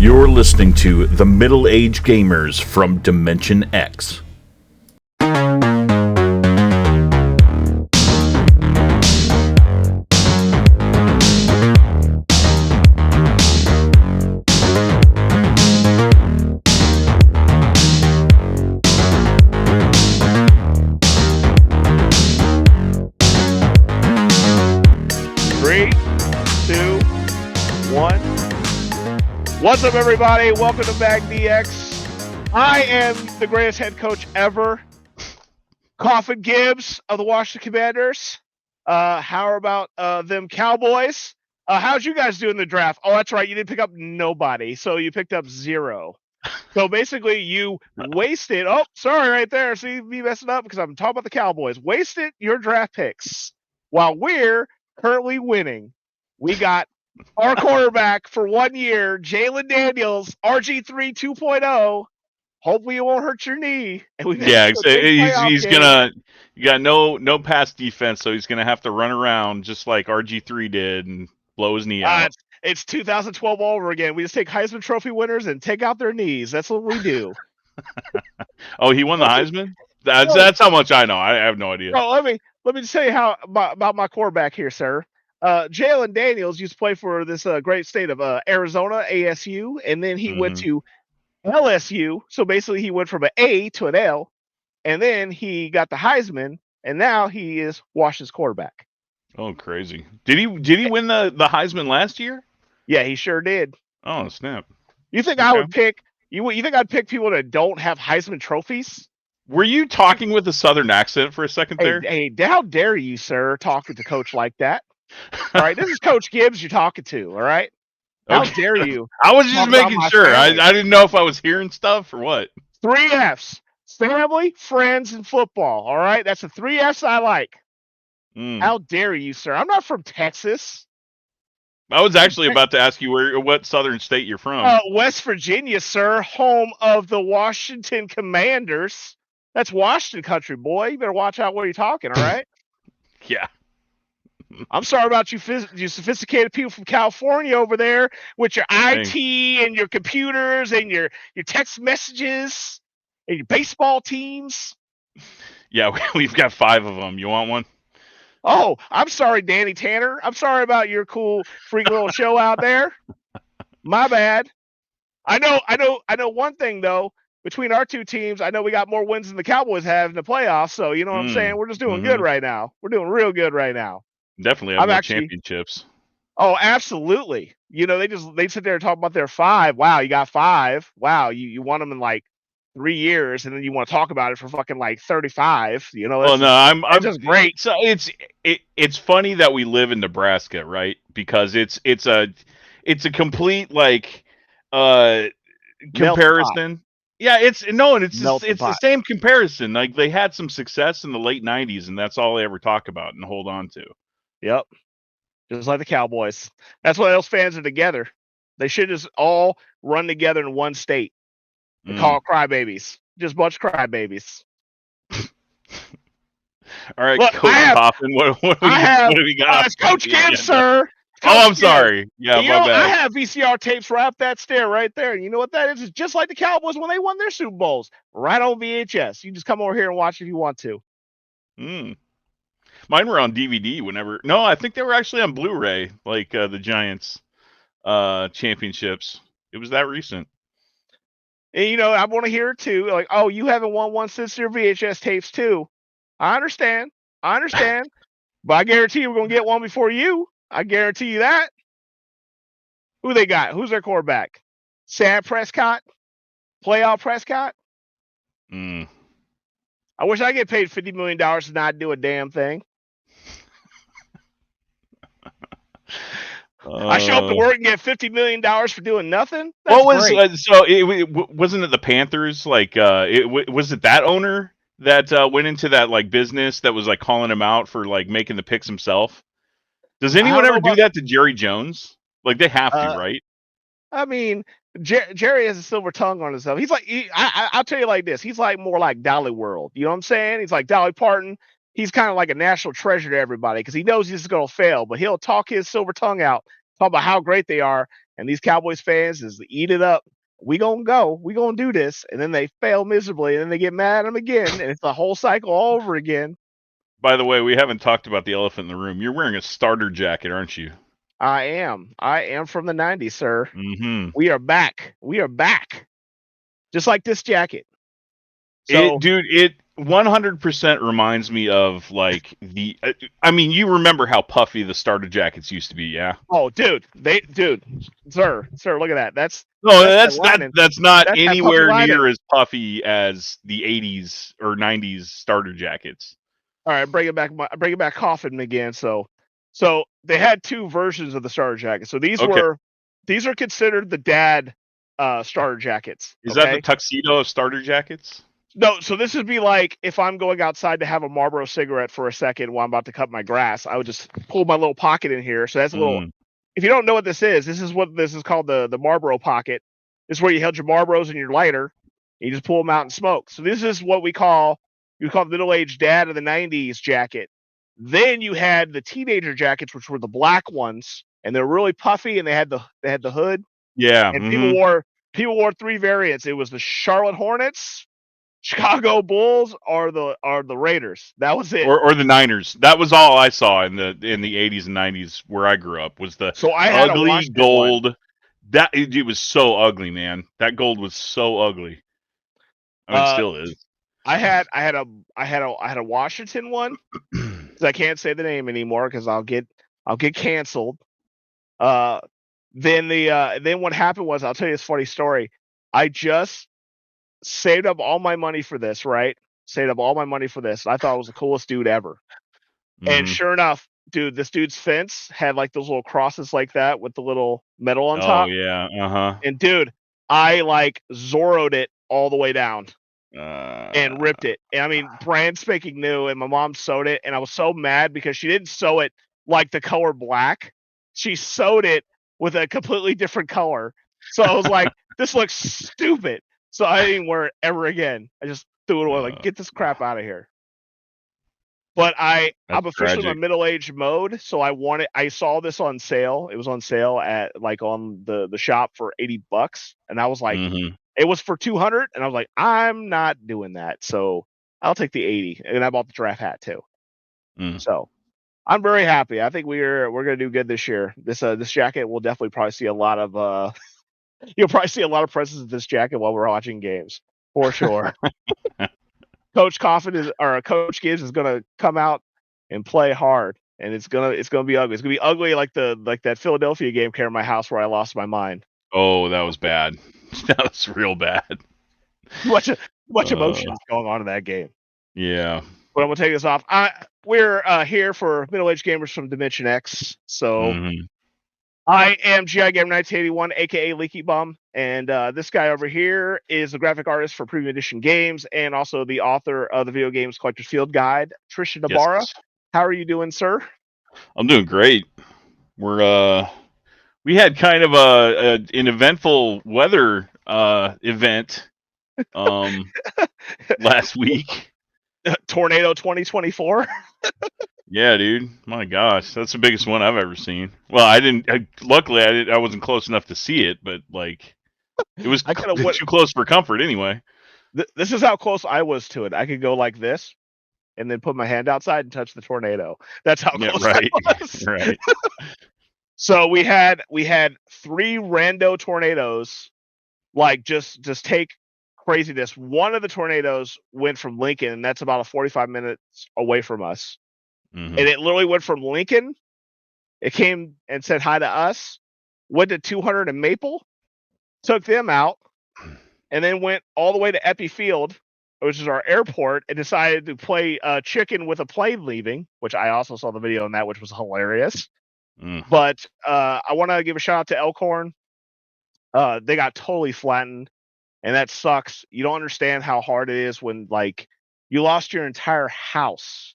You're listening to The Middle Age Gamers from Dimension X. What's up, everybody? Welcome to MAGDX. I am the greatest head coach ever, Coffin Gibbs of the Washington Commanders. How about them Cowboys? How'd you guys do in the draft? Oh, that's right. You didn't pick up nobody, so you picked up 0. So basically, you wasted. Oh, sorry, right there. See me messing up because I'm talking about the Cowboys. Wasted your draft picks while we're currently winning. We got our quarterback for 1 year, Jalen Daniels, RG3 2.0. Hopefully it won't hurt your knee. And he's gonna. You got no pass defense, so he's gonna have to run around just like RG3 did and blow his knee out. It's 2012 all over again. We just take Heisman Trophy winners and take out their knees. That's what we do. Oh, he won the Heisman? That's how much I know. I have no idea. Oh, let me just tell you about my quarterback here, sir. Jalen Daniels used to play for this great state of Arizona, ASU, and then he went to LSU. So basically, he went from an A to an L, and then he got the Heisman, and now he is Washington's quarterback. Oh, crazy! Did he win the Heisman last year? Yeah, he sure did. Oh, snap! You think I would pick? You think I'd pick people that don't have Heisman trophies? Were you talking with a Southern accent for a second there? Hey, how dare you, sir, talking to Coach like that? All right, this is Coach Gibbs you're talking to, all right? How dare you? I was just making sure. I didn't know if I was hearing stuff or what. 3 Fs. Family, friends, and football, all right? That's the 3 Fs I like. How dare you, sir? I'm not from Texas. I was actually about to ask you what southern state you're from. West Virginia, sir, home of the Washington Commanders. That's Washington country, boy. You better watch out what you're talking, all right? Yeah. I'm sorry about you sophisticated people from California over there with your IT and your computers and your text messages and your baseball teams. Yeah, we've got 5 of them. You want one? Oh, I'm sorry, Danny Tanner. I'm sorry about your cool freak little show out there. My bad. I know one thing though. Between our 2 teams, I know we got more wins than the Cowboys have in the plaths. So you know what I'm saying? We're just doing good right now. We're doing real good right now. Definitely have more championships. Oh, absolutely. You know, they sit there and talk about their 5. Wow, you got 5. Wow, you won them in like 3 years, and then you want to talk about it for fucking like 35. You know, I'm just great. So it's funny that we live in Nebraska, right? Because it's a complete like comparison. Yeah, it's the same comparison. Like they had some success in the late 90s, and that's all they ever talk about and hold on to. Yep. Just like the Cowboys. That's why those fans are together. They should just all run together in one state and call it crybabies. Just a bunch of crybabies. All right, look, Coach Coffin, what do we got? It's Coach Gibbs, sir. Coach I'm sorry. Yeah, my bad. I have VCR tapes right up that stair right there. And you know what that is? It's just like the Cowboys when they won their Super Bowls. Right on VHS. You just come over here and watch if you want to. Mine were on DVD whenever. No, I think they were actually on Blu-ray, like the Giants championships. It was that recent. And, you know, I want to hear it too. Like, oh, you haven't won one since your VHS tapes too. I understand. But I guarantee you we're going to get one before you. I guarantee you that. Who they got? Who's their quarterback? Sam Prescott? Playoff Prescott? I wish I get paid $50 million to not do a damn thing. I show up to work and get $50 million for doing nothing. That's wasn't it the Panthers? Like, was it that owner that went into that like business that was like calling him out for like making the picks himself? Does anyone ever do that to Jerry Jones? Like they have to, right? I mean, Jerry has a silver tongue on himself. He's like, I'll tell you like this. He's like more like Dolly World. You know what I'm saying? He's like Dolly Parton. He's kind of like a national treasure to everybody because he knows he's going to fail, but he'll talk his silver tongue out talk about how great they are, and these Cowboys fans is eat it up. We gonna go, we gonna do this, and then they fail miserably, and then they get mad at them again, and it's the whole cycle all over again. By the way, we haven't talked about the elephant in the room. You're wearing a starter jacket, aren't you? I am from the '90s, sir. Mm-hmm. We are back. Just like this jacket. So, It 100% reminds me of like the. I mean, you remember how puffy the starter jackets used to be, yeah? oh, dude, sir, look at that. That's That's lining. that's not That's that puffy anywhere lining. near as puffy as the 80s or 90s starter jackets. All right, bring it back Coffin again. So they had two versions of the starter jacket. So these are considered the dad starter jackets. Is that the tuxedo of starter jackets? No, so this would be like if I'm going outside to have a Marlboro cigarette for a second while I'm about to cut my grass, I would just pull my little pocket in here. So that's a little. If you don't know what this is what this is called, the Marlboro pocket. This is where you held your Marlboros and your lighter. And you just pull them out and smoke. So this is what we call the middle-aged dad of the '90s jacket. Then you had the teenager jackets, which were the black ones, and they're really puffy, and they had the hood. Yeah, and people wore three variants. It was the Charlotte Hornets, Chicago Bulls, or the Raiders. That was it. Or the Niners. That was all I saw in the 80s and 90s where I grew up. Was the so I had ugly gold. One. That it was so ugly, man. That gold was so ugly. I mean, it still is. I had a Washington one. I can't say the name anymore because I'll get canceled. Then what happened was, I'll tell you this funny story. I just saved up all my money for this, right? Saved up all my money for this. I thought it was the coolest dude ever. And sure enough, dude, this dude's fence had like those little crosses like that with the little metal on top. Oh yeah, And dude, I like Zorro'd it all the way down. And ripped it. And I mean, brand spanking new, and my mom sewed it, and I was so mad because she didn't sew it like the color black. She sewed it with a completely different color. So I was like, this looks stupid. So I didn't wear it ever again. I just threw it away, like, get this crap out of here. But I'm officially in middle-aged mode, so I saw this on sale. It was on sale at like on the shop for $80, and I was like, it was for $200, and I was like, I'm not doing that. So I'll take the $80, and I bought the giraffe hat too. So I'm very happy. I think we're gonna do good this year. This jacket will definitely probably see a lot of you'll probably see a lot of presses of this jacket while we're watching games for sure. Coach Gibbs is gonna come out and play hard, and it's gonna be ugly. It's gonna be ugly like that Philadelphia game came to my house where I lost my mind. Oh, that was bad. That was real bad. Much emotions going on in that game. Yeah. But I'm gonna take this off. We're here for middle-aged gamers from Dimension X. So I am GI Gamer 1981, aka Leaky Bum, and this guy over here is the graphic artist for Premium Edition Games and also the author of the Video Games Collector's Field Guide, Trisha Nabarra. Yes. How are you doing, sir? I'm doing great. We had kind of an eventful weather event last week. Tornado 2024. Yeah, dude. My gosh, that's the biggest one I've ever seen. Well, luckily, I wasn't close enough to see it, but like, it was too close for comfort anyway. This is how close I was to it. I could go like this, and then put my hand outside and touch the tornado. That's how close I was. Right. So we had 3 rando tornadoes, like just take craziness. One of the tornadoes went from Lincoln, and that's about 45 minutes away from us. And it literally went from Lincoln. It came and said hi to us, went to 200 and Maple, took them out, and then went all the way to Epi Field, which is our airport, and decided to play chicken with a plane leaving, which I also saw the video on that, which was hilarious. But I want to give a shout out to Elkhorn. They got totally flattened, and that sucks. You don't understand how hard it is when like you lost your entire house,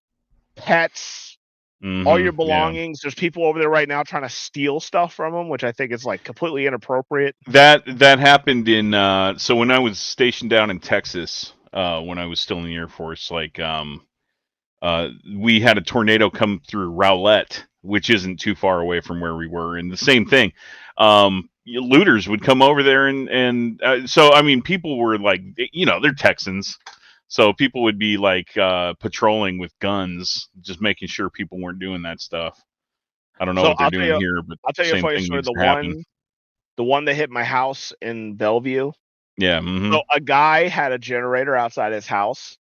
pets, all your belongings. There's people over there right now trying to steal stuff from them, which I think is like completely inappropriate. That happened in so when I was stationed down in Texas, when I was still in the Air Force, like we had a tornado come through Rowlett, which isn't too far away from where we were. And the same thing, looters would come over there, and so I mean, people were like, they're Texans, so people would be like patrolling with guns, just making sure people weren't doing that stuff. I don't know what they're doing here, but I'll tell you a same funny thing story. needs to happen. The one that hit my house in Bellevue. Yeah. Mm-hmm. So a guy had a generator outside his house,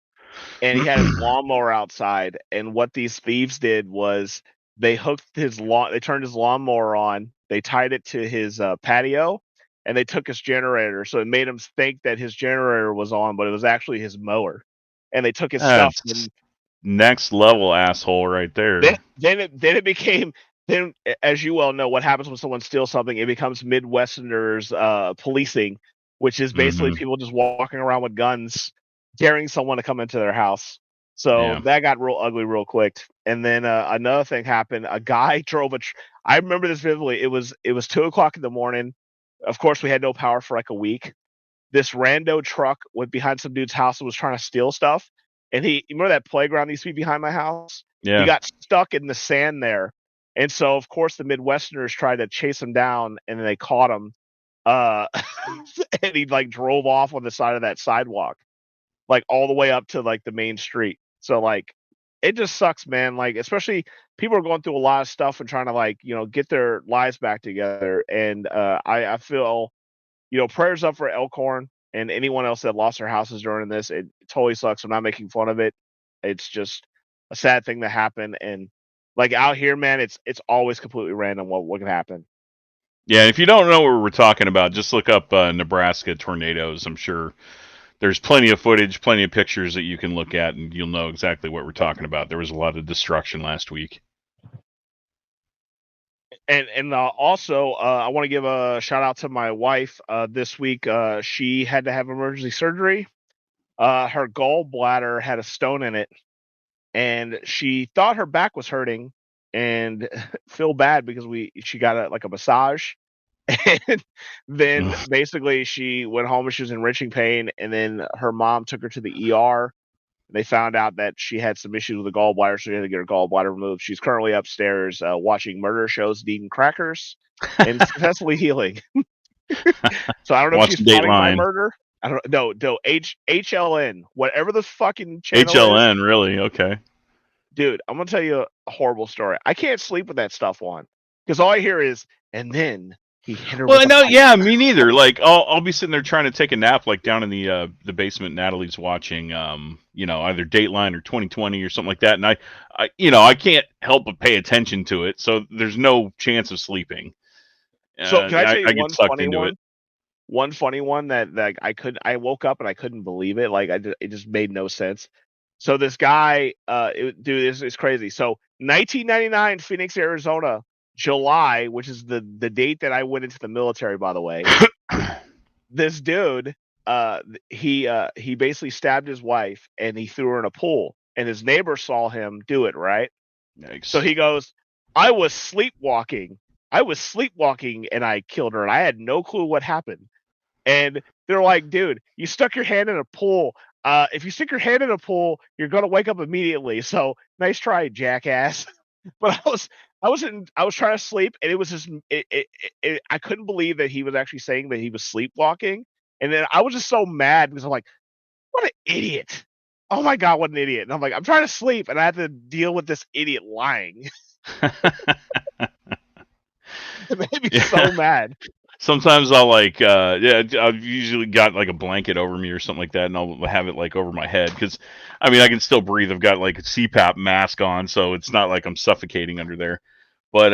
and he had his lawnmower outside. And what these thieves did was they turned his lawnmower on, they tied it to his patio, and they took his generator. So it made him think that his generator was on, but it was actually his mower. And they took his stuff. And next level asshole right there. Then it became. Then, as you well know, what happens when someone steals something, it becomes Midwesterners policing, which is basically people just walking around with guns, daring someone to come into their house. So that got real ugly real quick. And then another thing happened. A guy drove I remember this vividly. It was 2:00 in the morning. Of course, we had no power for like a week. This rando truck went behind some dude's house and was trying to steal stuff. And you remember that playground used to be behind my house? Yeah. He got stuck in the sand there. And so, of course, the Midwesterners tried to chase him down, and then they caught him. And he like drove off on the side of that sidewalk, like all the way up to like the main street. So like, it just sucks, man. Like, especially people are going through a lot of stuff and trying to like, get their lives back together. And I feel, prayers up for Elkhorn and anyone else that lost their houses during this. It totally sucks. I'm not making fun of it. It's just a sad thing to happen. And like out here, man, it's always completely random what can happen. Yeah, if you don't know what we're talking about, just look up Nebraska tornadoes. I'm sure there's plenty of footage, plenty of pictures that you can look at, and you'll know exactly what we're talking about. There was a lot of destruction last week. And also, I want to give a shout out to my wife. This week, she had to have emergency surgery. Her gallbladder had a stone in it, and she thought her back was hurting and feel bad because she got a massage. And then basically she went home and she was in wrenching pain, and then her mom took her to the ER. They found out that she had some issues with the gallbladder, so she had to get her gallbladder removed. She's currently upstairs watching murder shows, eating crackers, and successfully healing. So I don't know if she's plotting my murder. I don't know. No, HLN, whatever the fucking channel HLN, is. really? Okay. Dude, I'm gonna tell you a horrible story. I can't sleep with that stuff on because all I hear is, and then he hit her. Well, no, yeah, me neither. Like, I'll be sitting there trying to take a nap, like down in the basement. Natalie's watching, either Dateline or 2020 or something like that, and I can't help but pay attention to it. So there's no chance of sleeping. So can I tell you one funny one? It. One funny one that I woke up and I couldn't believe it. Like it just made no sense. So this guy, dude, it's crazy. So 1999, Phoenix, Arizona, July, which is the date that I went into the military, by the way. This dude, he basically stabbed his wife and he threw her in a pool, and his neighbor saw him do it, right? Yikes. So he goes, I was sleepwalking and I killed her, and I had no clue what happened. And they're like, dude, you stuck your hand in a pool. If you stick your hand in a pool, you're gonna wake up immediately. So nice try, jackass. But I was trying to sleep, and it was just I couldn't believe that he was actually saying that he was sleepwalking. And then I was just so mad because I'm like, what an idiot. Oh my God, what an idiot. And I'm like, I'm trying to sleep and I have to deal with this idiot lying. It made me so mad. Sometimes I'll I've usually got like a blanket over me or something like that, and I'll have it like over my head because, I mean, I can still breathe. I've got like a CPAP mask on, so it's not like I'm suffocating under there. But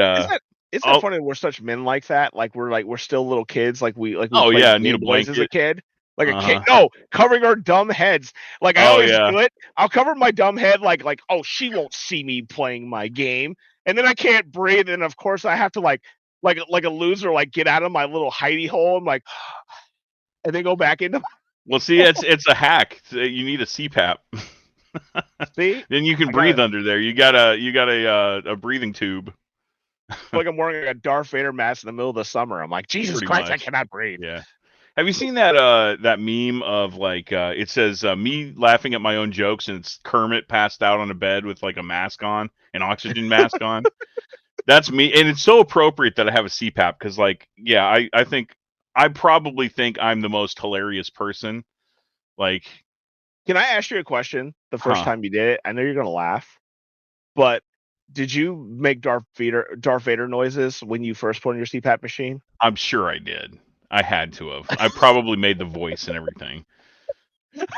isn't that funny? We're such men like that. Like we're still little kids. Like we oh yeah, need a blanket as a kid. Like a kid. No, covering our dumb heads. Like I always do it. I'll cover my dumb head like oh, she won't see me playing my game, and then I can't breathe, and of course I have to like a loser, like get out of my little hidey hole and like, and then go back into. Well, see, it's a hack. You need a CPAP. See, then you can breathe under there. You got a breathing tube. Like I'm wearing a Darth Vader mask in the middle of the summer. I'm like, Jesus Pretty Christ, much. I cannot breathe. Yeah. Have you seen that meme of like it says me laughing at my own jokes, and it's Kermit passed out on a bed with like a mask on, an oxygen mask on. That's me, and it's so appropriate that I have a CPAP because, like, yeah, I probably think I'm the most hilarious person. Like, Can I ask you a question? The first huh? time you did it, I know you're gonna laugh, but did you make Darth Vader noises when you first put in your CPAP machine? I'm sure I did. I had to have. I probably made the voice and everything.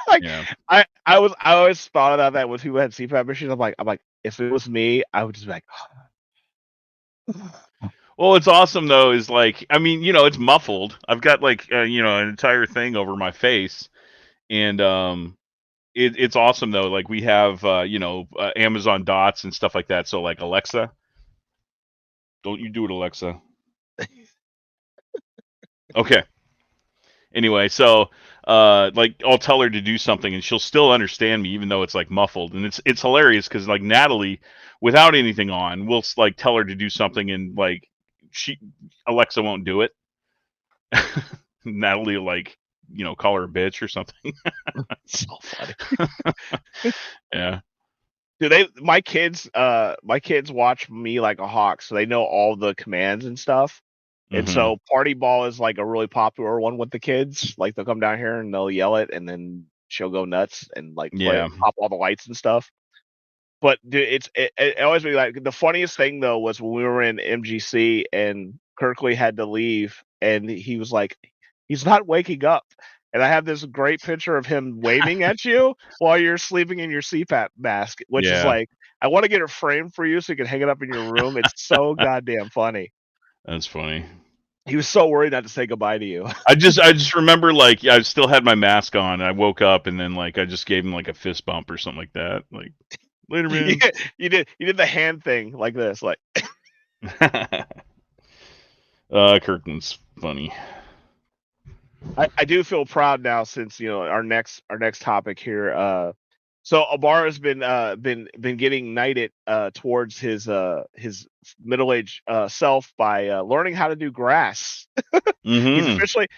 Like, Yeah. I always thought about that with people who had CPAP machines. I'm like, if it was me, I would just be like, Well, it's awesome though. Is like, I mean, it's muffled. I've got like, an entire thing over my face, and it's awesome though. Like we have, Amazon Dots and stuff like that. So like Alexa, don't you do it, Alexa? Okay. Anyway, so like I'll tell her to do something and she'll still understand me even though it's like muffled, and it's hilarious because like Natalie, without anything on, will like tell her to do something and like she Alexa won't do it. Natalie will, like, call her a bitch or something. so funny. Yeah. Do my kids watch me like a hawk, so they know all the commands and stuff. And Hmm. so party ball is like a really popular one with the kids. Like they'll come down here and they'll yell it, and then she'll go nuts and like Yeah. pop all the lights and stuff. But dude, it always be like the funniest thing though was when we were in MGC and Kirkley had to leave, and he was like, he's not waking up. And I have this great picture of him waving at you while you're sleeping in your CPAP mask, which is Yeah. like, I want to get it framed for you so you can hang it up in your room. It's so goddamn funny. That's funny. He was so worried not to say goodbye to you. I just remember, like, I still had my mask on and I woke up and then like I just gave him like a fist bump or something like that. Like, later, man. You did the hand thing like this, like Kirkland's funny. I do feel proud now since our next topic here. So Amar has been getting knighted towards his middle aged self by learning how to do grass. He's Hmm. officially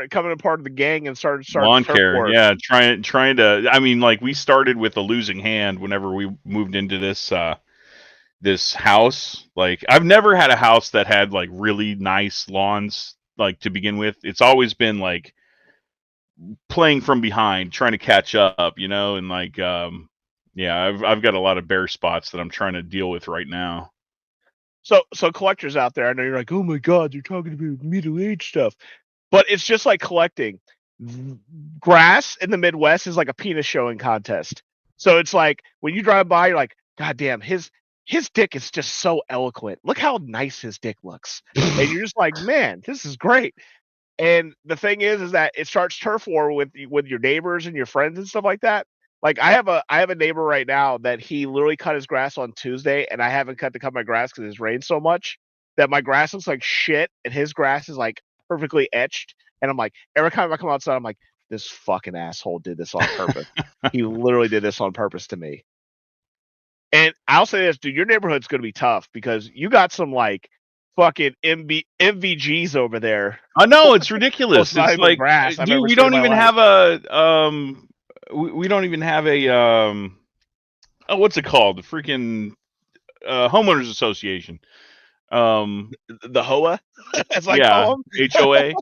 coming a part of the gang and starting Lawn turf care, wars. yeah, trying to. I mean, like we started with a losing hand whenever we moved into this house. Like I've never had a house that had like really nice lawns like to begin with. It's always been like playing from behind, trying to catch up, and like yeah, I've got a lot of bare spots that I'm trying to deal with right now. So collectors out there, I know you're like, oh my god, you're talking about middle age stuff, but it's just like collecting. Grass in the Midwest is like a penis showing contest. So it's like when you drive by, you're like, God damn, his dick is just so eloquent. Look how nice his dick looks. And you're just like, man, this is great. And the thing is that it starts turf war with your neighbors and your friends and stuff like that. Like I have a neighbor right now that he literally cut his grass on Tuesday, and I haven't cut my grass because it's rained so much that my grass looks like shit, and his grass is like perfectly etched. And I'm like, every time I come outside, I'm like, this fucking asshole did this on purpose. He literally did this on purpose to me. And I'll say this, dude, your neighborhood's gonna be tough because you got some like fucking MVGs over there. I know it's Well, it's ridiculous. It's valuable like, grass I've dude, ever we seen in don't my even life. have we don't even have a oh, what's it called? The freaking homeowners association. Um, The HOA, as I yeah, call them, HOA.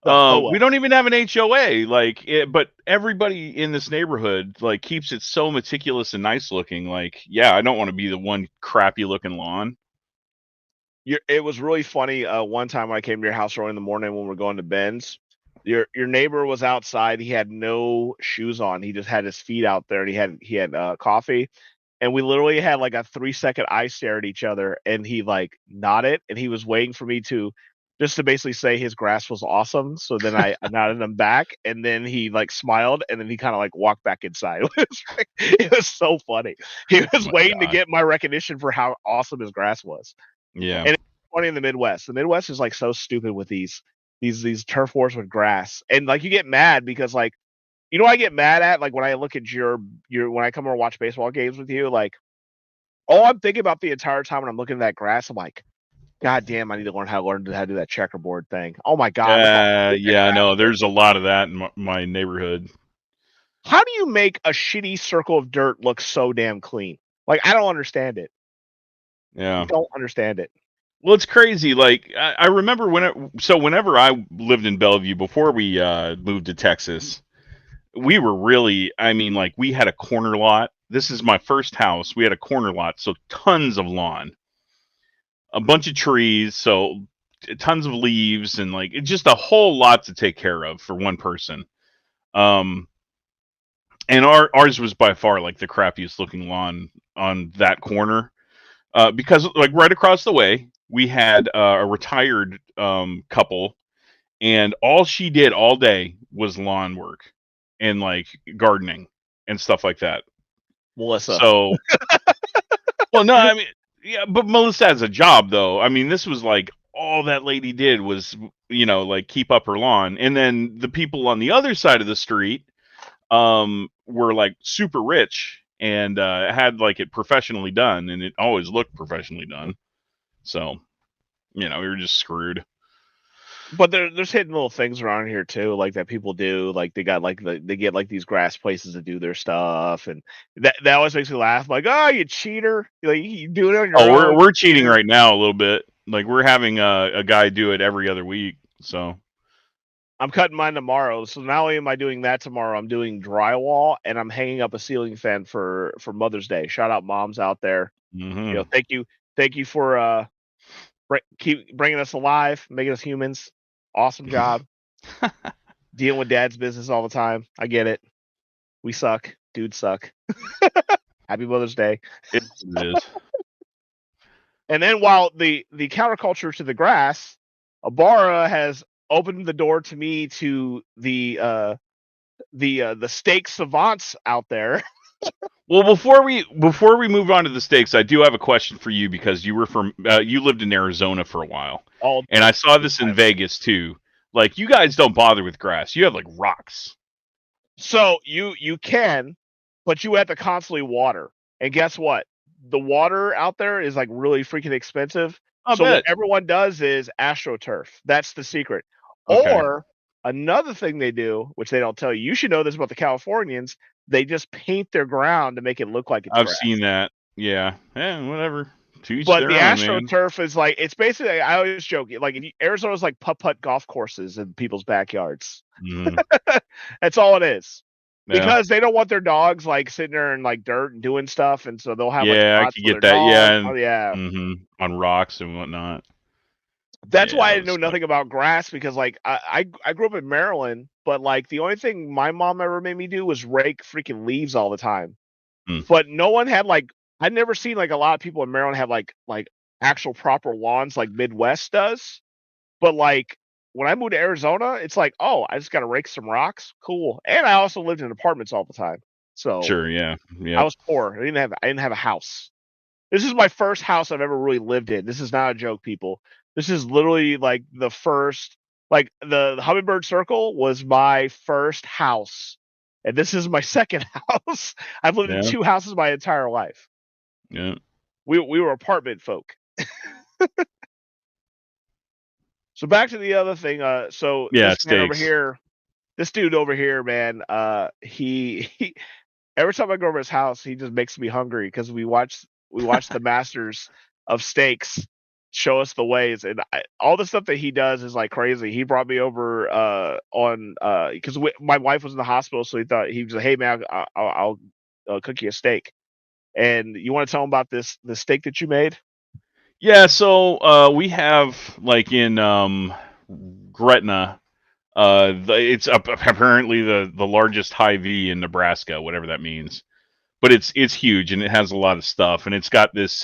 the HOA. We don't even have an HOA, like, but everybody in this neighborhood like keeps it so meticulous and nice looking. Like, yeah, I don't want to be the one crappy looking lawn. It was really funny. One time I came to your house early in the morning when we are going to Ben's. Your neighbor was outside. He had no shoes on. He just had his feet out there, and he had coffee. And we literally had like a 3-second eye stare at each other, and he like nodded, and he was waiting for me to just to basically say his grass was awesome. So then I nodded him back, and then he like smiled, and then he kind of like walked back inside. It was so funny. He Oh was my waiting to god. get my recognition for how awesome his grass was. Yeah. And it's funny in the Midwest. The Midwest is like so stupid with these turf wars with grass, and like you get mad because like what I get mad at, like when I look at your when I come over and watch baseball games with you, like all I'm thinking about the entire time when I'm looking at that grass, I'm like, God damn, I need to learn how to do that checkerboard thing. Oh my god, look how pretty that Yeah, I grass know. is. There's a lot of that in my neighborhood. How do you make a shitty circle of dirt look so damn clean? Like I don't understand it. Yeah. I don't understand it. Well, it's crazy. Like I remember whenever I lived in Bellevue before we moved to Texas, we were really, I mean, like we had a corner lot. This is my first house. We had a corner lot, so tons of lawn, a bunch of trees, so tons of leaves, and like it's just a whole lot to take care of for one person. Um, and ours was by far like the crappiest looking lawn on that corner. Because like right across the way, we had a retired couple, and all she did all day was lawn work and like gardening and stuff like that. Melissa. So, well, no, I mean, yeah, but Melissa has a job though. I mean, this was like all that lady did was, like keep up her lawn, and then the people on the other side of the street were like super rich and had like it professionally done, and it always looked professionally done. So, we were just screwed. But there's hidden little things around here too, like that people do. Like they got like they get like these grass places to do their stuff, and that always makes me laugh. Like, oh, you cheater! Like you do it on your Oh, we're own. we're cheating right now a little bit. Like we're having a guy do it every other week. So I'm cutting mine tomorrow. So not only am I doing that tomorrow, I'm doing drywall and I'm hanging up a ceiling fan for Mother's Day. Shout out moms out there. mhm. Thank you for keep bringing us alive, making us humans. Awesome job. Dealing with dad's business all the time. I get it. We suck. Dudes suck. Happy Mother's Day. It is. And then while the counterculture to the grass, Abara has opened the door to me to the steak savants out there. Well, before we move on to the steaks, I do have a question for you because you lived in Arizona for a while, All and I saw this in Vegas too. Like you guys don't bother with grass; you have like rocks. So you can, but you have to constantly water. And guess what? The water out there is like really freaking expensive. I So what bet. everyone does is AstroTurf. That's the secret. Okay. Or another thing they do, which they don't tell you, you should know this about the Californians, they just paint their ground to make it look like it's I've grass. seen that. Yeah. Whatever. To each But their the own, man. AstroTurf is like, it's basically, I always joke, like Arizona's like putt-putt golf courses in people's backyards. Mhm. That's all it is. Yeah. Because they don't want their dogs like sitting there in like dirt and doing stuff, and so they'll have like Yeah, I spots could for get their that. dogs. Yeah. Oh yeah. On rocks and whatnot. That's Yeah, why I that didn't know would suck. nothing about grass, because like I grew up in Maryland, but like the only thing my mom ever made me do was rake freaking leaves all the time. Hmm. But no one had like, I'd never seen like a lot of people in Maryland have like actual proper lawns like Midwest does. But like when I moved to Arizona, it's like, oh, I just got to rake some rocks. Cool. And I also lived in apartments all the time. So Sure. Yeah. I Yep. was poor. I didn't have a house. This is my first house I've ever really lived in. This is not a joke, people. This is literally like the first, like the Hummingbird Circle was my first house. And this is my second house. I've lived in Yeah. 2 houses my entire life. Yeah. We were apartment folk. So back to the other thing. So Yeah. this man over Steaks. here, this dude over here, man, he every time I go over his house, he just makes me hungry because we watch the masters of steaks show us the ways, and all the stuff that he does is like crazy. He brought me over on because my wife was in the hospital, so he was like, "Hey man, I'll cook you a steak." And you want to tell him about the steak that you made? Yeah. So we have like in Gretna. It's apparently the largest Hy-Vee in Nebraska, whatever that means. But it's huge and it has a lot of stuff, and it's got this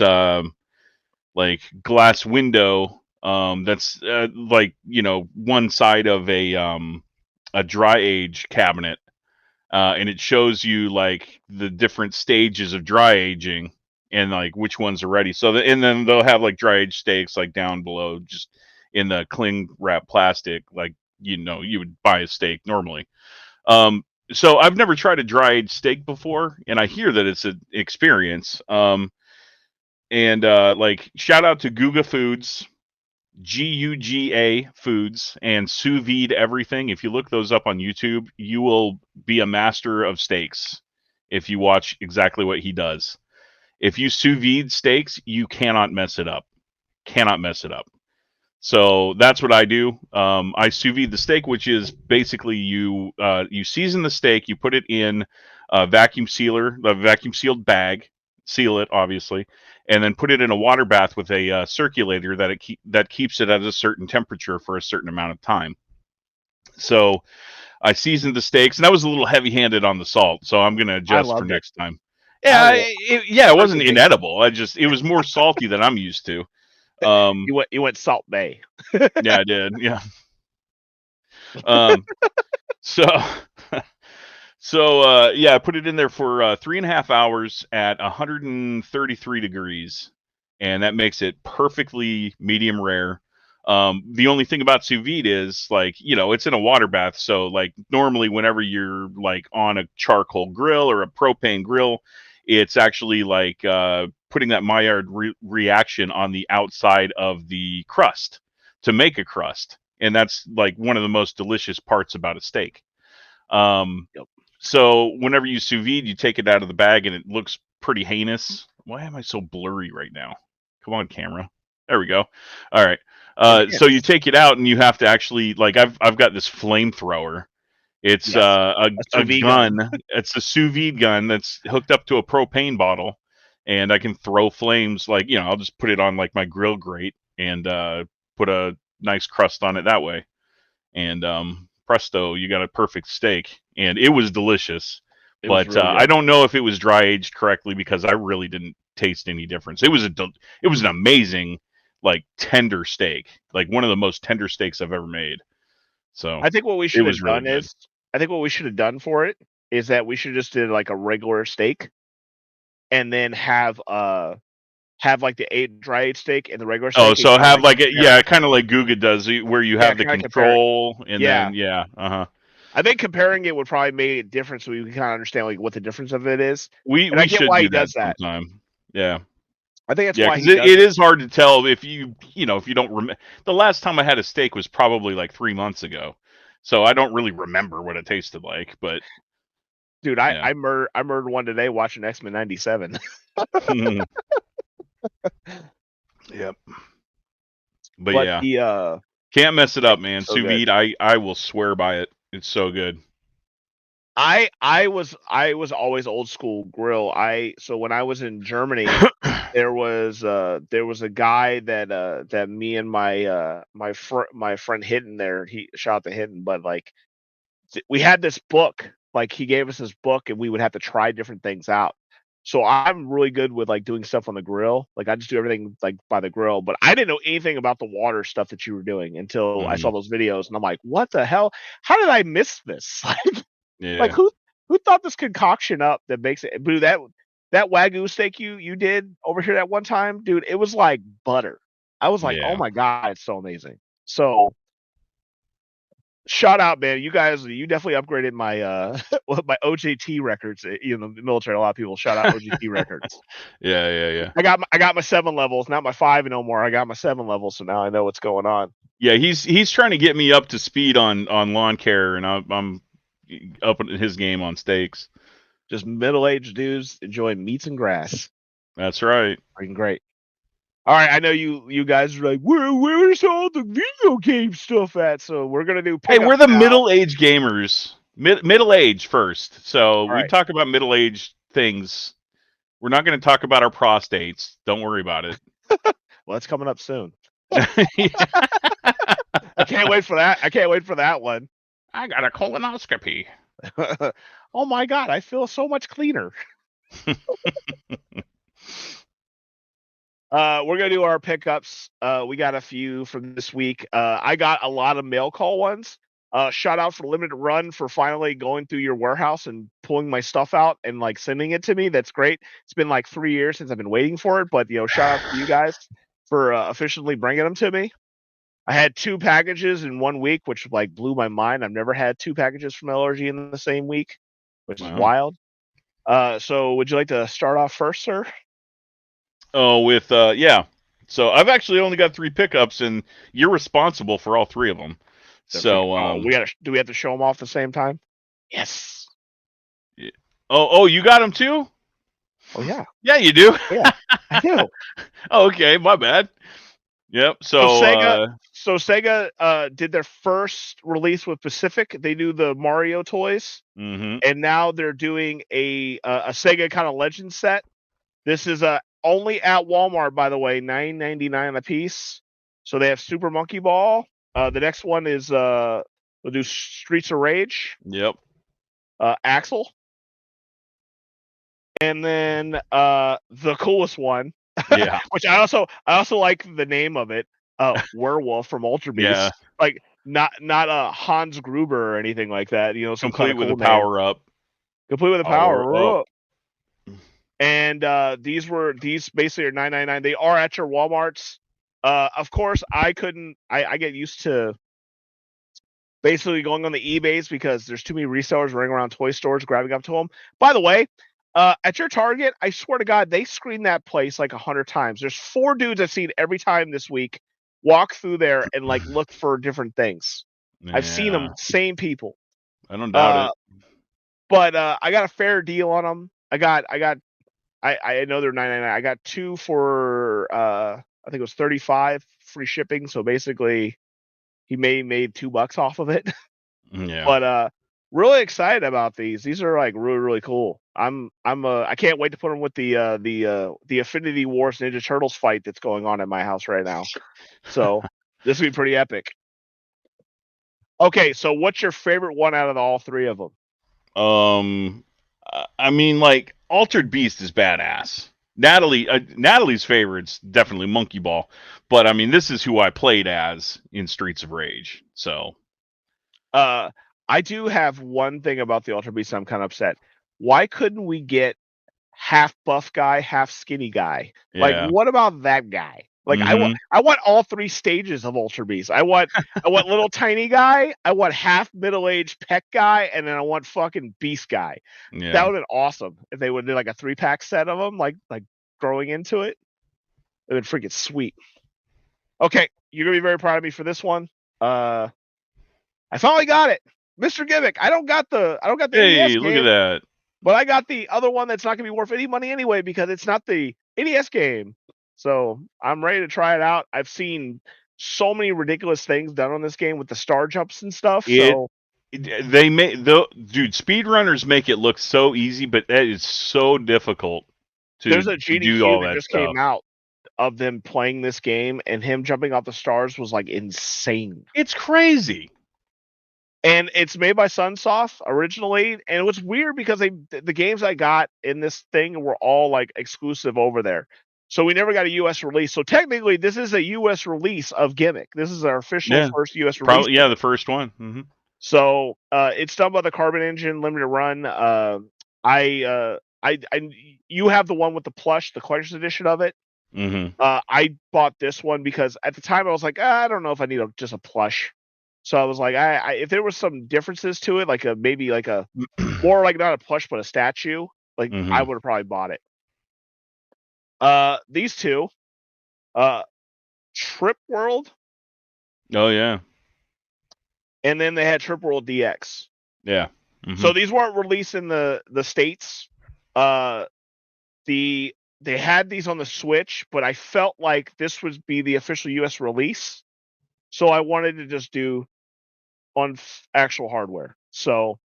like glass window that's like one side of a dry age cabinet, and it shows you like the different stages of dry aging and like which ones are ready. And then they'll have like dry age steaks like down below, just in the cling wrap plastic, like you would buy a steak normally. So I've never tried a dry aged steak before, and I hear that it's an experience. And like shout out to Guga Foods, Guga Foods, and Sous Vide Everything. If you look those up on YouTube, you will be a master of steaks if you watch exactly what he does. If you sous vide steaks, you cannot mess it up. Cannot mess it up. So that's what I do. I sous vide the steak, which is basically you season the steak, you put it in a vacuum sealed bag, seal it obviously, and then put it in a water bath with a circulator that keeps it at a certain temperature for a certain amount of time. So I seasoned the steaks, and I was a little heavy-handed on the salt, so I'm gonna adjust for next time. Yeah, it wasn't inedible. It was more salty than I'm used to. You went Salt Bay. Yeah, I did. Yeah. So I put it in there for 3.5 hours at 133 degrees, and that makes it perfectly medium rare. The only thing about sous vide is, like, it's in a water bath, so like normally whenever you're like on a charcoal grill or a propane grill, it's actually like putting that Maillard reaction on the outside of the crust to make a crust, and that's like one of the most delicious parts about a steak. Yep. So whenever you sous vide, you take it out of the bag and it looks pretty heinous. Why am I so blurry right now? Come on, camera. There we go. All right. So you take it out and you have to actually, like, I've got this flamethrower. It's a gun. It's a sous vide gun that's hooked up to a propane bottle, and I can throw flames. Like, I'll just put it on like my grill grate and put a nice crust on it that way, and presto, you got a perfect steak. And it was delicious. But really I don't know if it was dry aged correctly, because I really didn't taste any difference. It was an amazing, like, tender steak, like one of the most tender steaks I've ever made. So I think what we should have done I think what we should have done for it is that we should just did like a regular steak, and then have like the dry aged steak and the regular steak. Oh, so have like kind of like Guga does, where you have the control and then I think comparing it would probably make a difference, so we can kind of understand like what the difference of it is. We should do that sometime. Yeah. I think that's why it is hard to tell if you don't remember. The last time I had a steak was probably like 3 months ago, so I don't really remember what it tasted like. But dude, I murdered one today watching X-Men '97. Yep. But yeah, can't mess it up, man. So sous vide, I will swear by it. It's so good. I was always old school grill. So when I was in Germany, there was a guy that me and my friend Hidden there. He shout out to Hidden, but like we had this book. Like, he gave us this book, and we would have to try different things out. So I'm really good with like doing stuff on the grill. Like, I just do everything like by the grill. But I didn't know anything about the water stuff that you were doing until I saw those videos, and I'm like, what the hell? How did I miss this? Like who thought this concoction up that makes it? Dude, that Wagyu steak you did over here that one time, dude, it was like butter. I was like, oh my God, it's so amazing. So shout out, man. You guys, you definitely upgraded my my OJT records. In the military, a lot of people shout out OJT records. Yeah. I got my 7 levels, not my 5 no more. I got my 7 levels, so now I know what's going on. Yeah, he's trying to get me up to speed on lawn care, and I'm up in his game on steaks. Just middle-aged dudes enjoying meats and grass. That's right. Freaking great. All right, I know you guys are like, where's all the video game stuff at? So we're gonna do. Hey, we're the middle-aged gamers. Middle-aged first. So we talk about middle-aged things. We're not going to talk about our prostates. Don't worry about it. Well, it's coming up soon. I can't wait for that. I can't wait for that one. I got a colonoscopy. Oh my God, I feel so much cleaner. We're gonna do our pickups. We got a few from this week. I got a lot of mail call ones. Shout out for Limited Run for finally going through your warehouse and pulling my stuff out and like sending it to me. That's great. It's been like 3 years since I've been waiting for it, but shout out to you guys for officially bringing them to me. I had 2 packages in 1 week, which like blew my mind. I've never had 2 packages from LRG in the same week, which is wild. So would you like to start off first, sir? Oh, with yeah. So I've actually only got 3 pickups, and you're responsible for all 3 of them. So do we have to show them off at the same time? Yes. Yeah. Oh, you got them too? Oh yeah, Yeah, you do. yeah, I do. Oh, okay, my bad. Yep. So So, Sega did their first release with Pacific. They do the Mario toys, mhm. and now they're doing a Sega kind of Legend set. This is only at Walmart, by the way, $9.99 a piece. So they have Super Monkey Ball. The next one is we'll do Streets of Rage, Yep. Axel, and then the coolest one, Yeah. which I also like the name of it, Werewolf from Ultra Yeah. Beast. Like not Hans Gruber or anything like that. You know, some kind Complete of with a cool name. power up. Complete with a Power up. power. And these basically are $9.99. They are at your WalMarts. Of course, I get used to basically going on the eBays because there's too many resellers running around toy stores grabbing up to them. By the way, at your Target, I swear to God, they screen that place like 100 times. There's 4 dudes I've seen every time this week walk through there and like look for different things. I've seen them, Yeah. same people. I don't doubt it. But I got a fair deal on them. I know they're $9.99. I got 2 for I think it was 35 free shipping. So basically, he made $2 off of it. Yeah. But really excited about these. These are like really cool. I can't wait to put them with the Affinity Wars Ninja Turtles fight that's going on at my house right now. So this will be pretty epic. Okay, so what's your favorite one out of all 3 of them? I mean, like, Altered Beast is badass. Natalie's favorite's definitely Monkey Ball, but I mean, this is who I played as in Streets of Rage. So, I do have one thing about the Ultra Beast I'm kind of upset. Why couldn't we get half buff guy, half skinny guy? Like, yeah. what about that guy? Like, Mhm. I want all 3 stages of Ultra Beast. I want little tiny guy, I want half middle-aged peck guy, and then I want fucking beast guy. That Yeah. would've been awesome if they would do like a 3-pack set of them, like growing into it. It would freaking sweet. Okay, you're gonna be very proud of me for this one. I finally got it. Mr. Gimmick. I don't got the NES Hey, look at game, that. but I got the other one that's not gonna be worth any money anyway because it's not the NES game. So I'm ready to try it out. I've seen so many ridiculous things done on this game with the star jumps and stuff. It So they make dude, speedrunners make it look so easy, but that is so difficult there's to a do GDQ all that that just stuff. came out of them playing this game, and him jumping off the stars was like insane. It's crazy. And it's made by Sunsoft originally, and it was weird because the games I got in this thing were all like exclusive over there. So we never got a US release. So technically this is a US release of Gimmick. This is our official Yeah. first US release. Probably, yeah, the first one. Mhm. So it's done by the Carbon Engine Limited Run. You have the one with the plush, the collector's edition of it. Mhm. I bought this one because at the time I was like, I don't know if I need just a plush. So I was like, if there was some differences to it, like maybe like a more like not a plush but a statue, like I Mhm. would have probably bought it. These two, Trip World, Oh yeah. and then they had Trip World DX. Yeah. So Mhm. these weren't released in the states. Uh, they had these on the Switch, but I felt like this would be the official US release, so I wanted to just do on actual hardware. So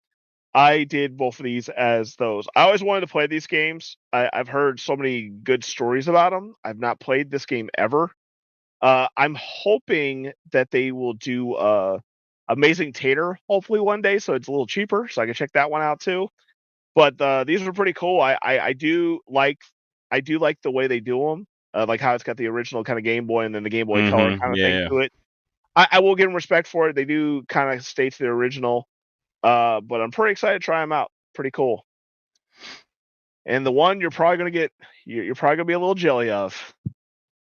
I did both of these as those. I always wanted to play these games. I've heard so many good stories about them. I've not played this game ever. I'm hoping that they will do Amazing Tater hopefully one day, so it's a little cheaper, so I can check that one out too. But these were pretty cool. I do like the way they do them, like how it's got the original kind of Game Boy and then the Game Boy Color Mhm. kind of thing Yeah. to it. I will give them respect for it. They do kind of stay to the original, but I'm pretty excited to try them out. Pretty cool. And the one you're probably gonna get, you're probably gonna be a little jelly of.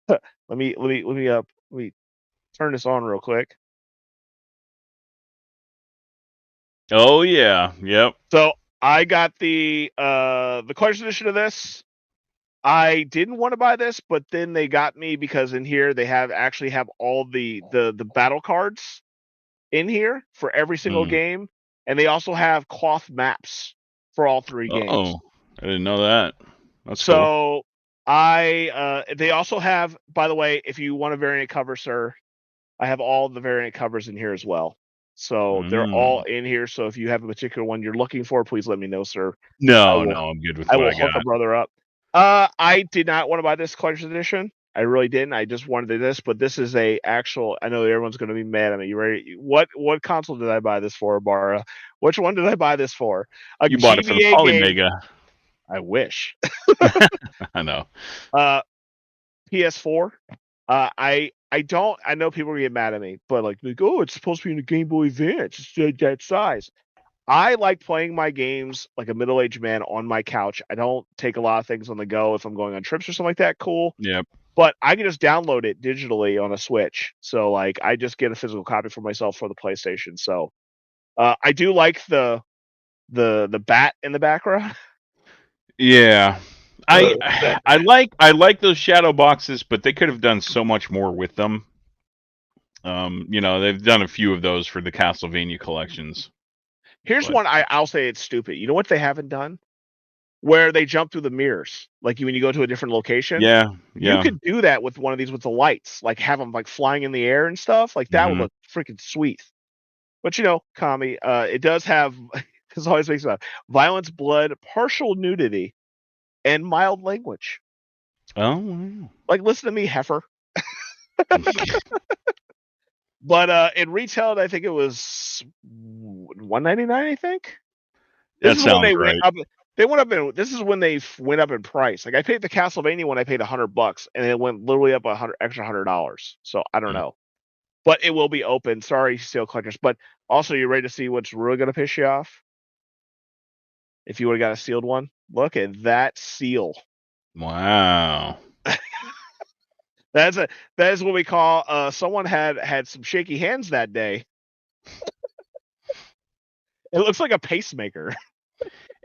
Let me turn this on real quick. Oh yeah. Yep. So I got the collector's edition of this. I didn't want to buy this, but then they got me because in here they actually have all the battle cards in here for every single Mm. game, and they also have cloth maps for all 3 games. Oh, I didn't know that. That's so cool. they also have, by the way, if you want a variant cover, sir, I have all the variant covers in here as well. So they're all in here. So if you have a particular one you're looking for, please let me know, sir. No, I'm good with I what will I hook a got. brother up. I did not want to buy this collector's edition. I really didn't. I just wanted this, but this is a actual. I know everyone's going to be mad at me. You ready? What console did I buy this for, Barra? Which one did I buy this for? A You bought it for the GBA game. Polymega. I wish. I know. PS4. I don't. I know people are gonna get mad at me, but like, oh, it's supposed to be in a Game Boy Advance. It's that size. I like playing my games like a middle-aged man on my couch. I don't take a lot of things on the go if I'm going on trips or something like that. Cool. Yep. But I can just download it digitally on a Switch. So like, I just get a physical copy for myself for the PlayStation. So I do like the bat in the background. Yeah. That I like those shadow boxes, but they could have done so much more with them. They've done a few of those for the Castlevania collections. Here's But one I'll say it's stupid. You know what they haven't done? Where they jump through the mirrors, like when you go to a different location. yeah, You yeah. could do that with one of these with the lights, like have them like flying in the air and stuff. Like that would Mhm. look freaking sweet. But Kami, it does have this always makes me laugh. Violence, blood, partial nudity, and mild language. Oh, wow. Like listen to me, heifer. But in retail, I think it was $199. I think this That is when sounds they went right. up. They went up in. This is when they went up in price. Like I paid the Castlevania one, I paid $100, and it went literally up $100. So I don't Mm. know, but it will be open. Sorry, seal collectors. But also, you ready to see what's really gonna piss you off? If you would have got a sealed one, look at that seal. Wow. That is what we call someone had some shaky hands that day. It looks like a pacemaker.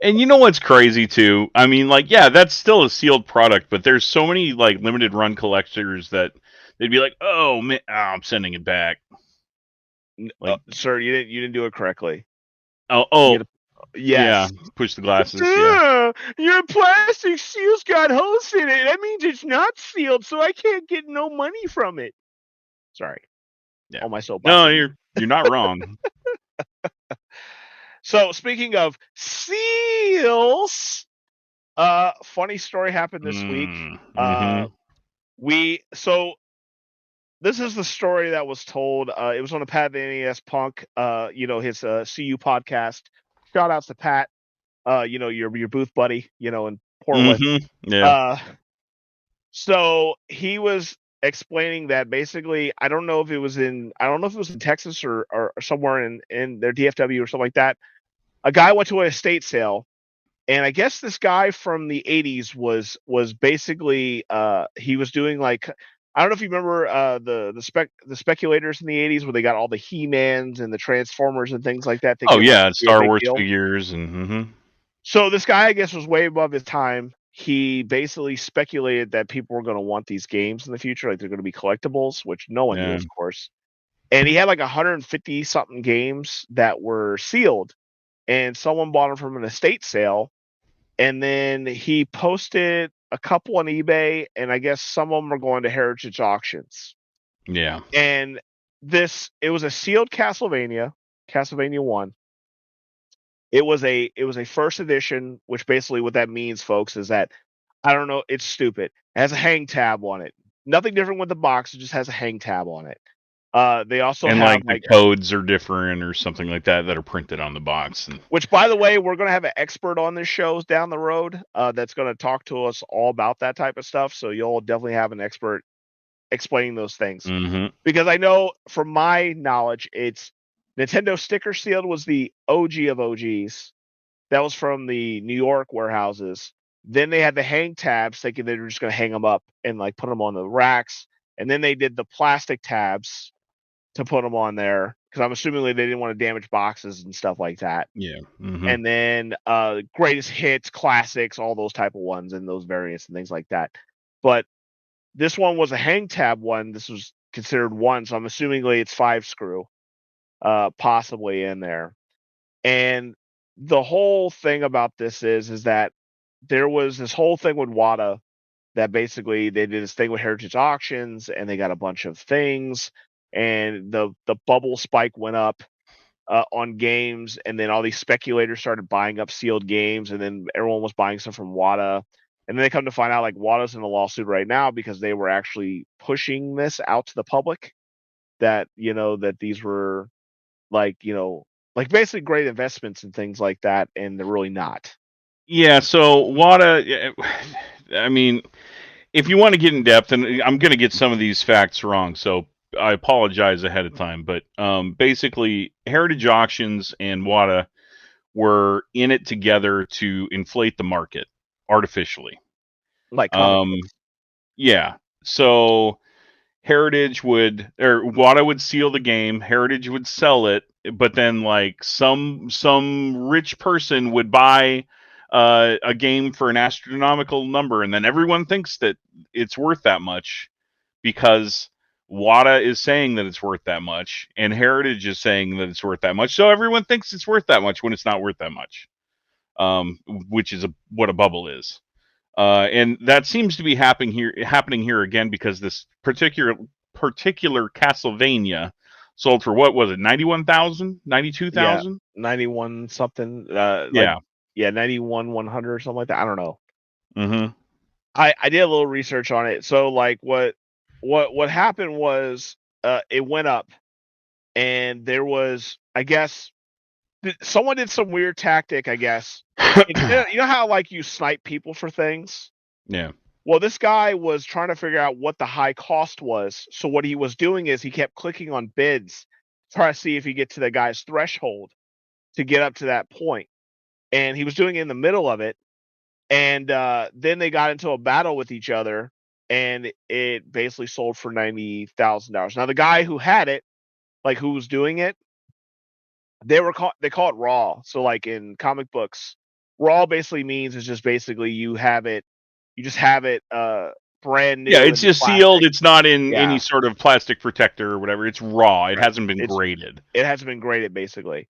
And you know what's crazy too? I mean, like, yeah, that's still a sealed product, but there's so many like limited run collectors that they'd be like, "Oh man, I'm sending it back." Like, Sir, you didn't do it correctly. You oh, gotta, yeah, yes. push the glasses. Yeah, Your plastic seal's got holes in it. That means it's not sealed, so I can't get no money from it. Sorry. yeah. On my soapbox No, again. you're not wrong. So speaking of seals, funny story happened this week. Mm-hmm. So this is the story that was told. It was on the Pat the NES Punk, his CU podcast. Shout outs to Pat, your booth buddy, in Portland. Mm-hmm. Yeah. Uh, so he was explaining that basically, I don't know if it was in Texas or somewhere in their DFW or something like that. A guy went to an estate sale, and I guess this guy from the 80s was basically he was doing like, I don't know if you remember the speculators in the 80s where they got all the He-Mans and the Transformers and things like that, Oh thinking like yeah, it'd be a Star big Wars deal. figures and So this guy, I guess, was way above his time. He basically speculated that people were going to want these games in the future, like they're going to be collectibles, which no one knew, yeah, of course. And he had like 150 something games that were sealed, and someone bought them from an estate sale. And then he posted a couple on eBay, and I guess some of them are going to heritage auctions. yeah. And it was a sealed Castlevania 1. It was a first edition, which basically what that means, folks, is that I don't know, it's stupid. It has a hang tab on it. Nothing different with the box, it just has a hang tab on it. They also And have like the codes are different or something like that are printed on the box. And which, by the way, we're going to have an expert on this show down the road that's going to talk to us all about that type of stuff. So you'll definitely have an expert explaining those things. mm-hmm. Because I know from my knowledge, it's Nintendo sticker sealed was the OG of OGs. That was from the New York warehouses. Then they had the hang tabs, thinking they were just going to hang them up and like put them on the racks. And then they did the plastic tabs to put them on there because I'm assuming they didn't want to damage boxes and stuff like that. Yeah. Mm-hmm. And then greatest hits, classics, all those type of ones and those variants and things like that. But this one was a hang tab one. This was considered 1, so I'm assuming it's 5 screw, possibly in there. And the whole thing about this is that there was this whole thing with WADA that basically they did this thing with Heritage Auctions and they got a bunch of things, and the bubble spike went up on games, and then all these speculators started buying up sealed games, and then everyone was buying stuff from WADA. And then they come to find out like WADA's in a lawsuit right now because they were actually pushing this out to the public that that these were like like basically great investments and things like that, and they're really not. Yeah, so WADA, I mean, if you want to get in depth, and I'm going to get some of these facts wrong, so I apologize ahead of time, but basically, Heritage Auctions and WADA were in it together to inflate the market artificially. Like comic Um, books. yeah, so Heritage would, or WADA would seal the game, Heritage would sell it, but then like some rich person would buy a game for an astronomical number, and then everyone thinks that it's worth that much because WADA is saying that it's worth that much, and Heritage is saying that it's worth that much. So everyone thinks it's worth that much when it's not worth that much, which is what a bubble is. And that seems to be happening here again because this particular Castlevania sold for, what was it, 91,000, 92,000? 91 something, Yeah. 91 100 or something like that. I don't know. Mm-hmm. I did a little research on it. So like what happened was it went up, and there was, I guess, someone did some weird tactic, I guess. You know how like you snipe people for things? Yeah. Well, this guy was trying to figure out what the high cost was. So what he was doing is he kept clicking on bids to try to see if he get to the guy's threshold to get up to that point. And he was doing it in the middle of it. And then they got into a battle with each other, and it basically sold for $90,000. Now the guy who had it, like who was doing it, they call it raw. So like in comic books, raw basically means it's just basically you just have it brand Yeah, new it's in just sealed. plastic. It's not in any Yeah, sort of plastic protector or whatever. It's raw. It right. hasn't been graded. It hasn't been graded basically.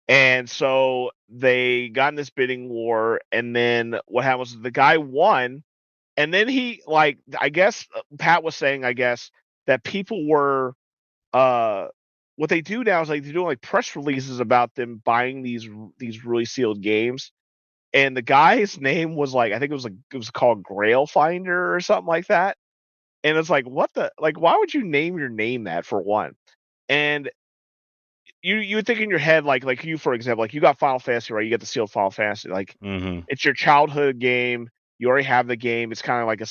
And so they got in this bidding war, and then what happened was the guy won, and then he like I guess Pat was saying I guess that people were uh what they do now is like they're doing like press releases about them buying these really sealed games. And the guy's name was like I think it was called Grail Finder or something like that. And it's like what the like why would you name your name that for one? And you would think in your head like you for example like you got Final Fantasy, right? You get the sealed Final Fantasy, like Mm-hmm. it's your childhood game. You already have the game. It's kind of like a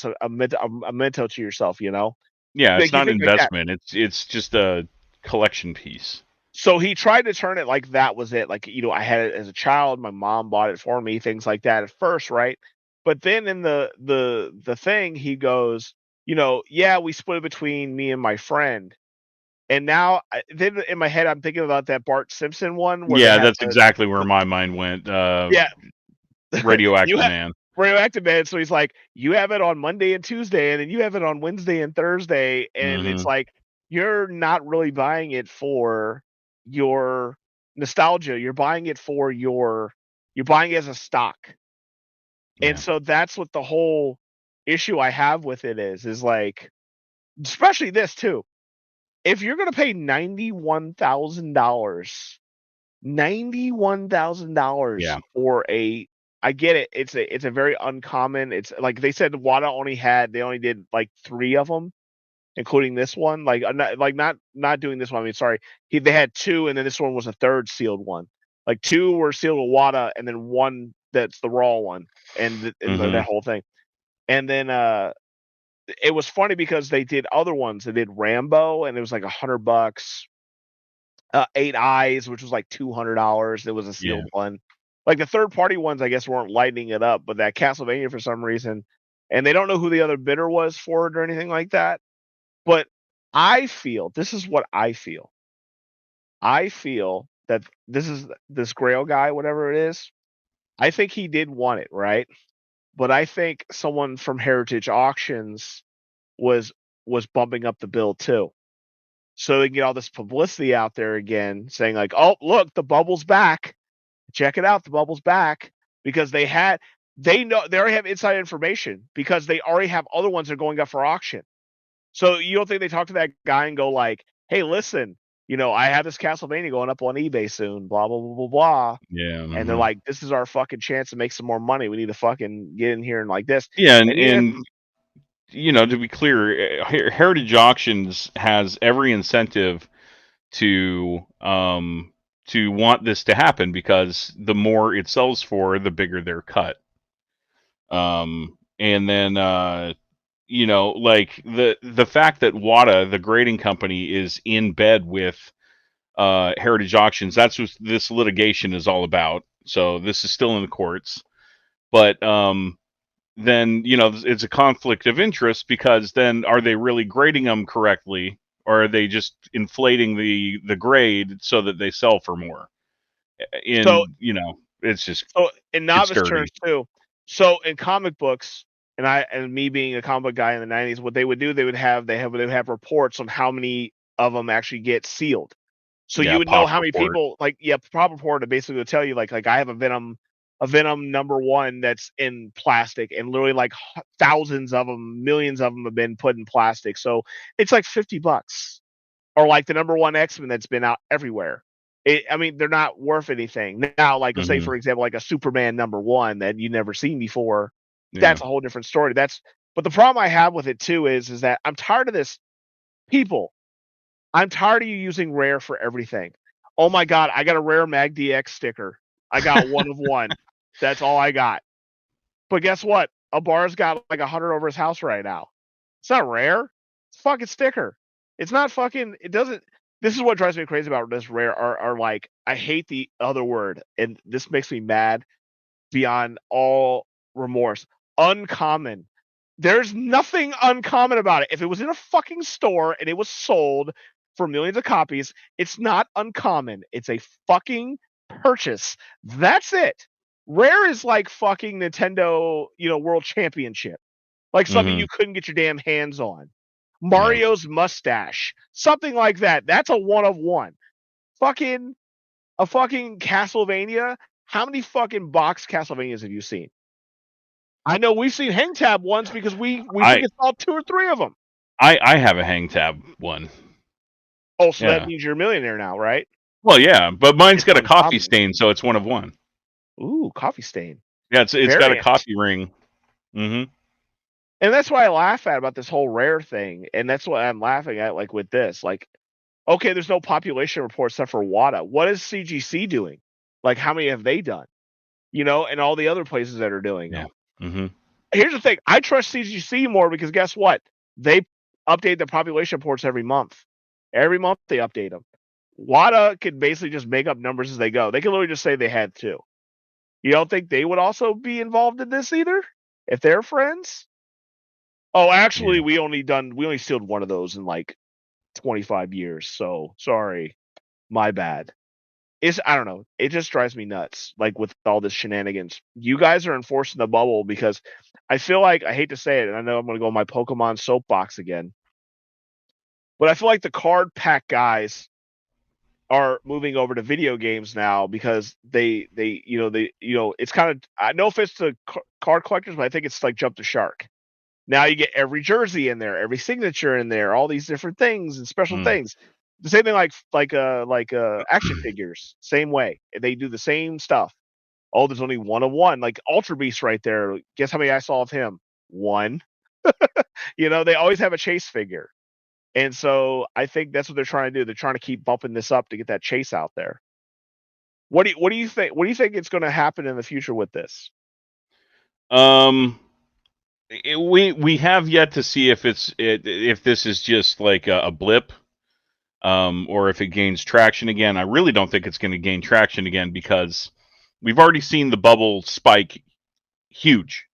memento to yourself, you know. Yeah, it's Like you not an think like that. investment. It's just a collection piece. So he tried to turn it like that was it. Like, I had it as a child. My mom bought it for me, things like that at first, right? But then in the thing, he goes, yeah, we split it between me and my friend. And now, then in my head, I'm thinking about that Bart Simpson one where they Yeah, have that's exactly where my mind went. yeah, you Radioactive have Man. Radioactive Man. So he's like, you have it on Monday and Tuesday, and then you have it on Wednesday and Thursday, and it's Mm-hmm. like you're not really buying it for your nostalgia. You're buying it as a stock. And Yeah. so that's what the whole issue I have with it is like, especially this too. If you're gonna pay $91,000 Yeah. for I get it. It's a very uncommon. It's like they said WADA they only did like 3 of them, including this one. Not doing this one. I mean, sorry. They had 2, and then this one was a third sealed one. Like 2 were sealed with WADA, and then 1 that's the raw one, and Mm-hmm. that whole thing. And then it was funny because they did other ones. They did Rambo, and it was like $100. 8 Eyes, which was like $200. There was a Yeah. sealed one. Like the third party ones, I guess, weren't lighting it up, but that Castlevania for some reason, and they don't know who the other bidder was for it or anything like that. But this is what I feel. I feel that this Grail guy, whatever it is, I think he did want it, right? But I think someone from Heritage Auctions was bumping up the bill too. So they can get all this publicity out there again saying like, "Oh, look, the bubble's back. Check it out, the bubble's back." Because they already have inside information because they already have other ones that are going up for auction. So you don't think they talk to that guy and go like, "Hey, listen, I have this Castlevania going up on eBay soon, blah blah blah blah blah," Yeah. and they're like, "This is our fucking chance to make some more money. We need to fucking get in here and like this." Yeah, and, And even if, to be clear, Heritage Auctions has every incentive to want this to happen, because the more it sells for, the bigger their cut. And then like the fact that WATA, the grading company, is in bed with Heritage Auctions, that's what this litigation is all about. So this is still in the courts, but then it's a conflict of interest, because then are they really grading them correctly, or are they just inflating the grade so that they sell for more? so It's just, so in it's novice terms dirty. too. So in comic books, and me being a comic book guy in the '90s, what they would do, they would have reports on how many of them actually get sealed. So you Yeah, would know pop how many report. people, like, proper report to basically would tell you like I have a Venom number one that's in plastic, and literally like thousands of them, millions of them have been put in plastic. So it's like $50, or like the number one X-Men that's been out everywhere. I mean, they're not worth anything now. Like, let's say Hmm. for example, like a Superman number one that you never seen before. Yeah. That's a whole different story. But the problem I have with it too is that I'm tired of this. People, I'm tired of you using rare for everything. Oh my god, I got a rare MAGDX sticker. I got one of one. That's all I got. But guess what? A bar's got like 100 over his house right now. It's not rare. It's a fucking sticker. It's not fucking. It doesn't. This is what drives me crazy about this rare. Are like, I hate the other word, and this makes me mad beyond all remorse. Uncommon. There's nothing uncommon about it. If it was in a fucking store and it was sold for millions of copies, it's not uncommon. It's a fucking purchase. That's it. Rare is like fucking Nintendo, World Championship. Like something Hmm. you couldn't get your damn hands on. Yeah. Mario's mustache. Something like that. That's a one of one. Fucking a fucking Castlevania. How many fucking box Castlevanias have you seen? I know we've seen hang tab ones because we I freaking saw 2 or 3 of them. I have a hang tab one. Oh, so that Yeah. means you're a millionaire now, right? Well, yeah, but mine's It's got a coffee uncommon. stain, so it's one of one. Ooh, coffee stain. Yeah, it's got a Variant. coffee ring. Hmm. And that's what I laugh at about this whole rare thing, and that's what I'm laughing at, like, with this. Like, okay, there's no population report except for WADA. What is CGC doing? Like, how many have they done? And all the other places that are doing Yeah. them. Hmm. Here's the thing. I trust CGC more because guess what? They update the population reports every month. Every month they update them. WADA could basically just make up numbers as they go. They can literally just say they had 2. You don't think they would also be involved in this either? If they're friends? Oh, actually, Yeah. we only sealed one of those in like 25 years. So sorry, my bad. I don't know. It just drives me nuts. Like with all this shenanigans, you guys are enforcing the bubble because I feel like, I hate to say it, and I know I'm going to go on my Pokemon soapbox again, but I feel like the card pack guys are moving over to video games now because it's kind of, I know if it's to card collectors, but I think it's like jump the shark. Now you get every jersey in there, every signature in there, all these different things and special Mm. things. The same thing like action figures, same way. They do the same stuff. Oh, there's only one of one, like Ultra Beast right there. Guess how many I saw of him? One. They always have a chase figure. And so I think that's what they're trying to do. They're trying to keep bumping this up to get that chase out there. What do you think? What do you think is going to happen in the future with this? Um, we have yet to see if if this is just like a blip, or if it gains traction again. I really don't think it's going to gain traction again, because we've already seen the bubble spike huge,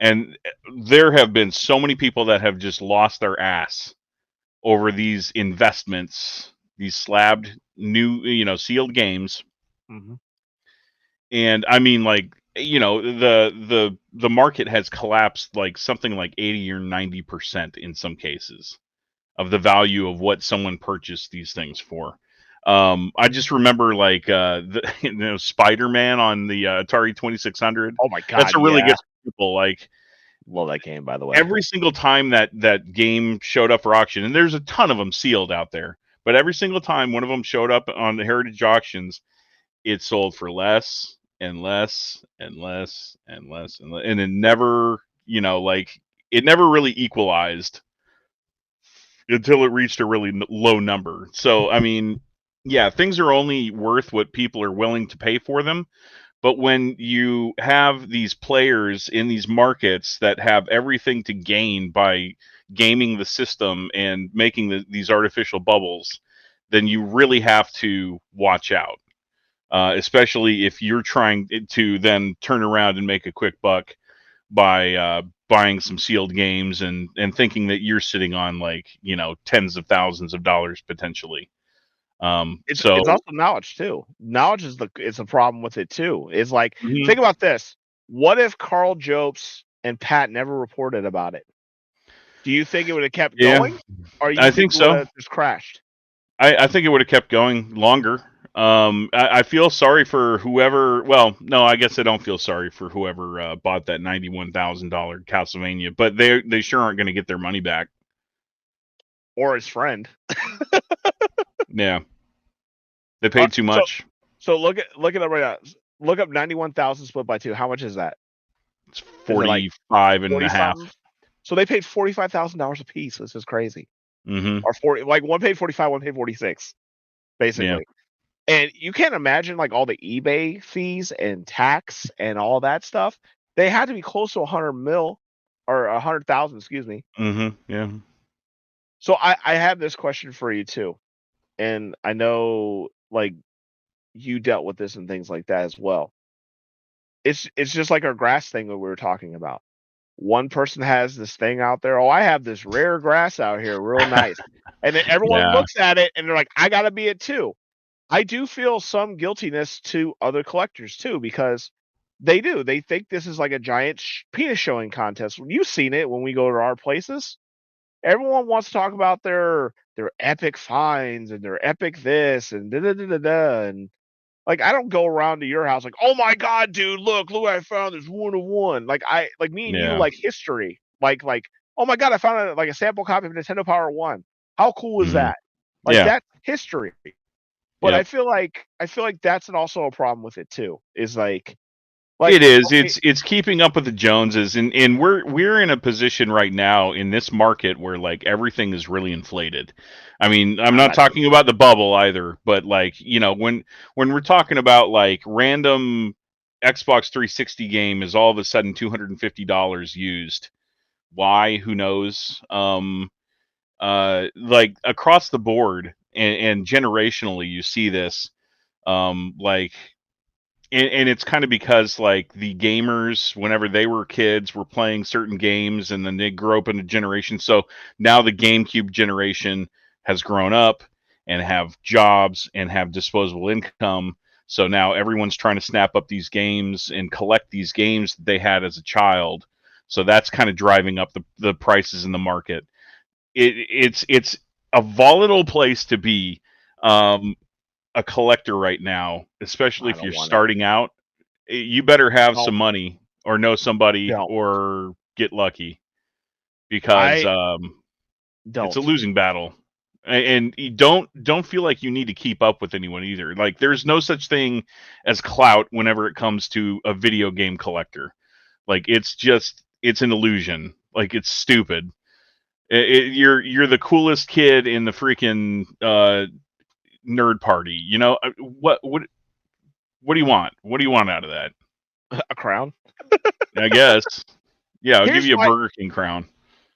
and there have been so many people that have just lost their ass over these investments, these slabbed new, sealed games. Mm-hmm. And I mean, like, the market has collapsed like something like 80 or 90% in some cases of the value of what someone purchased these things for. I just remember like Spider-Man on the Atari 2600. Oh my god, That's a really yeah. good example. Like Love that game, by the way. every single time that game showed up for auction, and there's a ton of them sealed out there, but every single time one of them showed up on the Heritage auctions, it sold for less and less and less and less and it never, like it never really equalized until it reached a really low number. So, I mean, yeah, things are only worth what people are willing to pay for them. But when you have these players in these markets that have everything to gain by gaming the system and making these artificial bubbles, then you really have to watch out. Especially if you're trying to then turn around and make a quick buck by buying some sealed games and thinking that you're sitting on like tens of thousands of dollars potentially. It's So also knowledge too. Knowledge is a problem with it too. It's like, mhm. think about this. What if Carl Jopes and Pat never reported about it? Do you think it would have kept Yeah, going, or you I think think it would so. have just crashed? I think it would have kept going longer. I feel sorry for whoever. Well, no, I guess I don't feel sorry for whoever bought that $91,000 Castlevania, but they sure aren't going to get their money back. Or his friend? Yeah, they paid too much. So look it up right now. Look up 91,000 split by 2. How much is that? It's Is it like 45 and 40 a half. something? So they paid $45,000 a piece. This is crazy. Mm-hmm. Or 40, like one paid 45, one paid 46, basically. Yeah. And you can't imagine like all the eBay fees and tax and all that stuff. They had to be close to 100 mil or 100,000, excuse me. Mm-hmm. Yeah. So I have this question for you too. And I know like you dealt with this and things like that as well. It's just like our grass thing that we were talking about. One person has this thing out there. Oh, I have this rare grass out here, real nice. And then everyone Yeah. looks at it and they're like, I gotta be it too. I do feel some guiltiness to other collectors too, because they do. They think this is like a giant penis showing contest. You've seen it when we go to our places. Everyone wants to talk about their epic finds and their epic this and da da da da da. And like, I don't go around to your house like, oh my god, dude, look what I found. There's 1 of 1. Like me and you Yeah. like history. Like, oh my god, I found like a sample copy of Nintendo Power 1. How cool is Mm-hmm. that? Like Yeah. that's history. But Yeah. I feel like that's also a problem with it too. Is like It is. okay, It's keeping up with the Joneses, and we're in a position right now in this market where like everything is really inflated. I mean, I'm not talking about the bubble either, but like when we're talking about like random Xbox 360 game is all of a sudden $250 used. Why? Who knows? Like across the board and generationally, you see this. Like and it's kind of because like the gamers whenever they were kids were playing certain games and then they grow up in a generation, so now the GameCube generation has grown up and have jobs and have disposable income, so now everyone's trying to snap up these games and collect these games that they had as a child, so that's kind of driving up the prices in the market. It's a volatile place to be. A collector right now, especially I if don't you're want it. starting out, you better have Don't some money or know somebody don't. or get lucky because I it's a don't. losing battle. And you don't feel like you need to keep up with anyone either. Like there's no such thing as clout whenever it comes to a video game collector. Like it's an illusion. Like it's stupid. You're the coolest kid in the freaking nerd party. What do you want? What do you want out of that? A crown. I guess. Yeah, I'll give Here's you a my Burger King crown.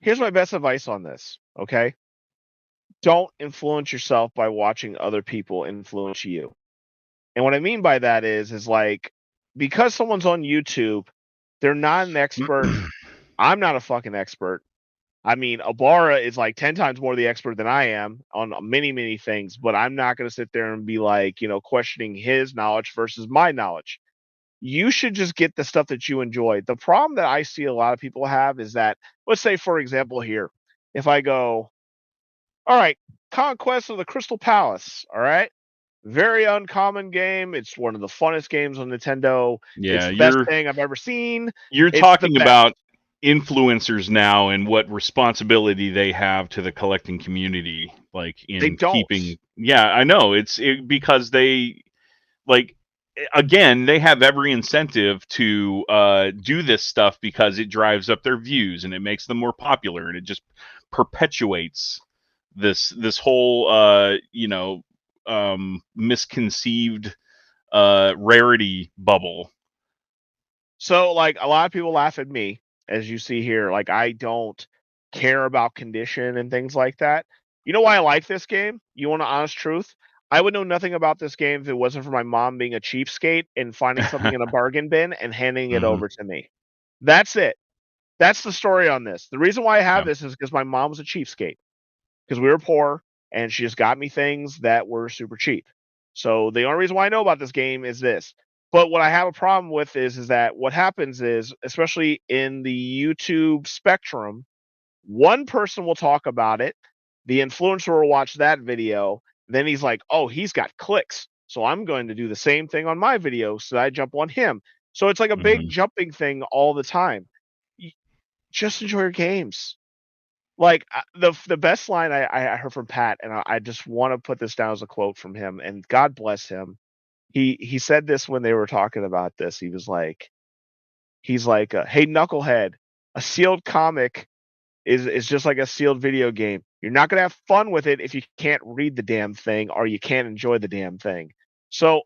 here's my best advice on this. Okay, don't influence yourself by watching other people influence you. And what I mean by that is like, because someone's on YouTube, they're not an expert. I'm not a fucking expert. I mean, Abara is like 10 times more the expert than I am on many, many things, but I'm not going to sit there and be like, questioning his knowledge versus my knowledge. You should just get the stuff that you enjoy. The problem that I see a lot of people have is that, let's say, for example, here, if I go, all right, Conquest of the Crystal Palace, all right, Very uncommon game. It's one of the funnest games on Nintendo. It's Yeah, the best thing I've ever seen. you're It's the talking best. about influencers now and what responsibility they have to the collecting community, like They in don't. keeping. Yeah, I know because they like again they have every incentive to do this stuff because it drives up their views and it makes them more popular and it just perpetuates this whole misconceived rarity bubble. So, like, a lot of people laugh at me, as you see here. Like, I don't care about condition and things like that. You know why I like this game? You want an honest truth? I would know nothing about this game if it wasn't for my mom being a cheapskate and finding something in a bargain bin and handing it Hmm. over to me. That's it. That's the story on this. The reason why I have Yeah. this is because my mom was a cheapskate because we were poor and she just got me things that were super cheap. So the only reason why I know about this game is this. But what I have a problem with is that what happens is, especially in the YouTube spectrum, one person will talk about it, the influencer will watch that video, then he's like, "Oh, he's got clicks, so I'm going to do the same thing on my video, so I jump on him." So it's like a big Hmm. jumping thing all the time. Y- Just enjoy your games. Like, the best line I heard from Pat, and I just wanna put this down as a quote from him, and God bless him. He said this when they were talking about this. He's like, "Hey, knucklehead, a sealed comic is just like a sealed video game. You're not gonna have fun with it if you can't read the damn thing or you can't enjoy the damn thing." So,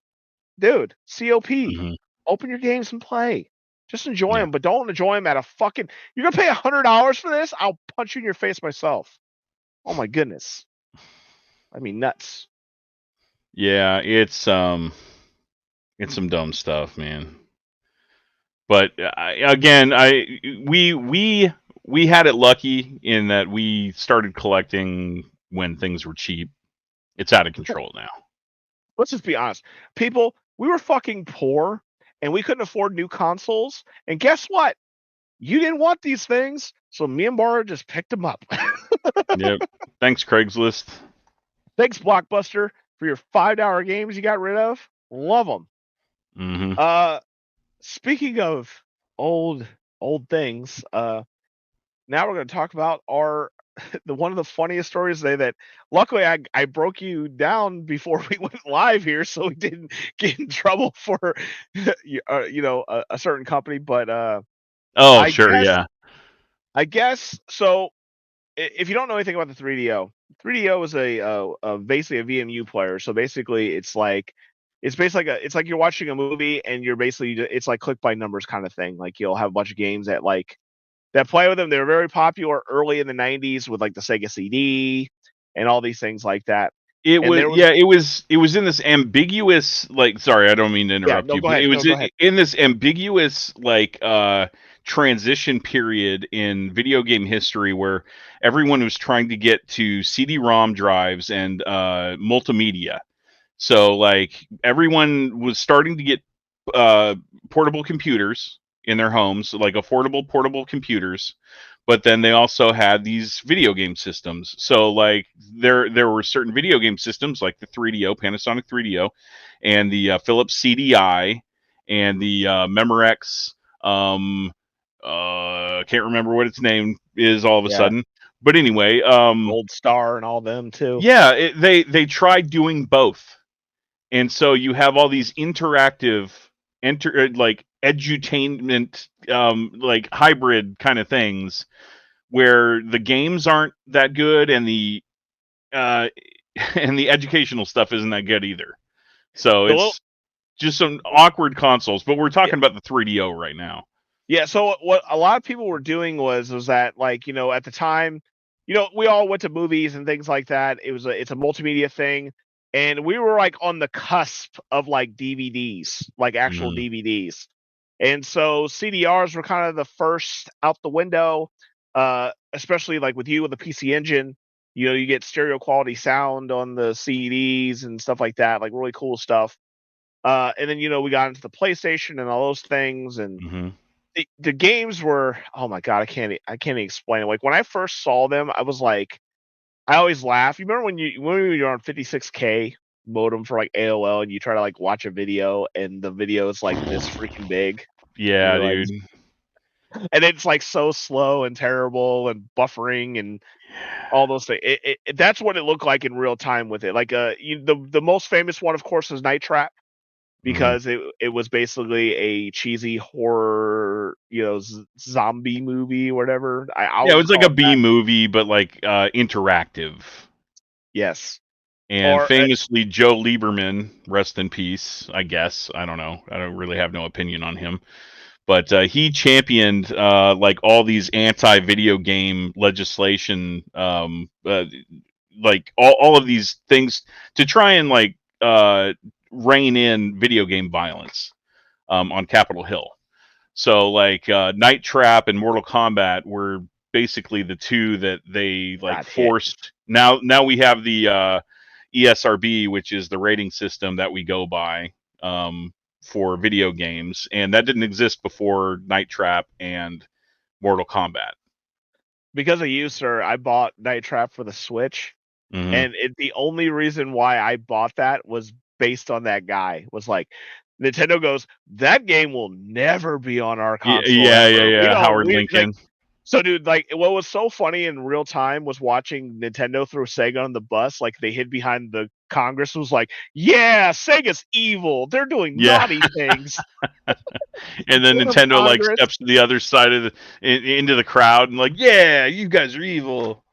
dude, COP, Hmm. open your games and play. Just enjoy Yeah. them, but don't enjoy them at a fucking you're gonna pay $100 for this? I'll punch you in your face myself. Oh my goodness. I mean, nuts. Yeah, it's some dumb stuff, man. But again, we had it lucky in that we started collecting when things were cheap. It's out of control now. Let's just be honest. People, we were fucking poor and we couldn't afford new consoles. And guess what? You didn't want these things. So me and Bara just picked them up. Yep. Thanks, Craigslist. Thanks, Blockbuster, for your $5 games you got rid of. Love them. Hmm. Speaking of old, old things, now we're going to talk about our the one of the funniest stories today that luckily I broke you down before we went live here so we didn't get in trouble for a certain company, but Oh, I sure, guess yeah. so. If you don't know anything about the 3DO, 3DO is a basically a VMU player. So basically it's basically it's like you're watching a movie and you're basically it's like click by numbers kind of thing. Like you'll have a bunch of games that play with them. They were very popular early in the 90s with like the Sega CD and all these things like that. It And was there was yeah, it was in this ambiguous like sorry, I don't mean to yeah, interrupt no, you, go but ahead. it No, was go ahead. in this ambiguous like transition period in video game history where everyone was trying to get to CD-ROM drives and multimedia. So like everyone was starting to get uh portable computers in their homes, like affordable portable computers, but then they also had these video game systems. So like there were certain video game systems like the 3DO, Panasonic 3DO, and the Philips CDI, and the Memorex. Um, can't remember what its name is all of a Yeah, sudden. But anyway, Gold Star and all them too. yeah, they tried doing both, and so you have all these interactive like edutainment like hybrid kind of things where the games aren't that good and the uh and the educational stuff isn't that good either. So The little it's just some awkward consoles, but we're yeah, talking about the 3DO right now. yeah, so what a lot of people were doing was that like, at the time, we all went to movies and things like that. It's a multimedia thing, and we were like on the cusp of like DVDs, like actual Mhm. DVDs. And so CDRs were kind of the first out the window, especially like with you with the PC Engine. You get stereo quality sound on the CDs and stuff like that, like really cool stuff. And then we got into the PlayStation and all those things, and Mhm. the games were, oh my god, I can't even explain it. Like when I first saw them, I was like, I always laugh. You remember when you were on 56K? modem for like AOL, and you try to like watch a video, and the video is like this freaking big. Yeah, You're like, dude. and it's like so slow and terrible and buffering and all those things. That's what it looked like in real time with it. Like the most famous one, of course, is Night Trap, because it was basically a cheesy horror, zombie movie or whatever. Yeah, it I'll was just like call a it B that. movie, but like interactive. Yes. And Or famously, Joe Lieberman, rest in peace, I guess. I don't know. I don't really have no opinion on him. But he championed like all these anti-video game legislation, like all of these things to try and like rein in video game violence on Capitol Hill. So like Night Trap and Mortal Kombat were basically the two that they like got hit. forced. Now we have the ESRB, which is the rating system that we go by for video games, and that didn't exist before Night Trap and Mortal Kombat. Because of you, sir, I bought Night Trap for the Switch, and the only reason why I bought that was based on that guy. Was like, Nintendo goes, that game will never be on our console ever. Howard Lincoln. So, dude, like, what was so funny in real time was watching Nintendo throw Sega on the bus. Like, they hid behind the Congress, was like, yeah, Sega's evil. They're doing naughty things. And then Nintendo like steps to the other side of into the crowd and like, yeah, you guys are evil.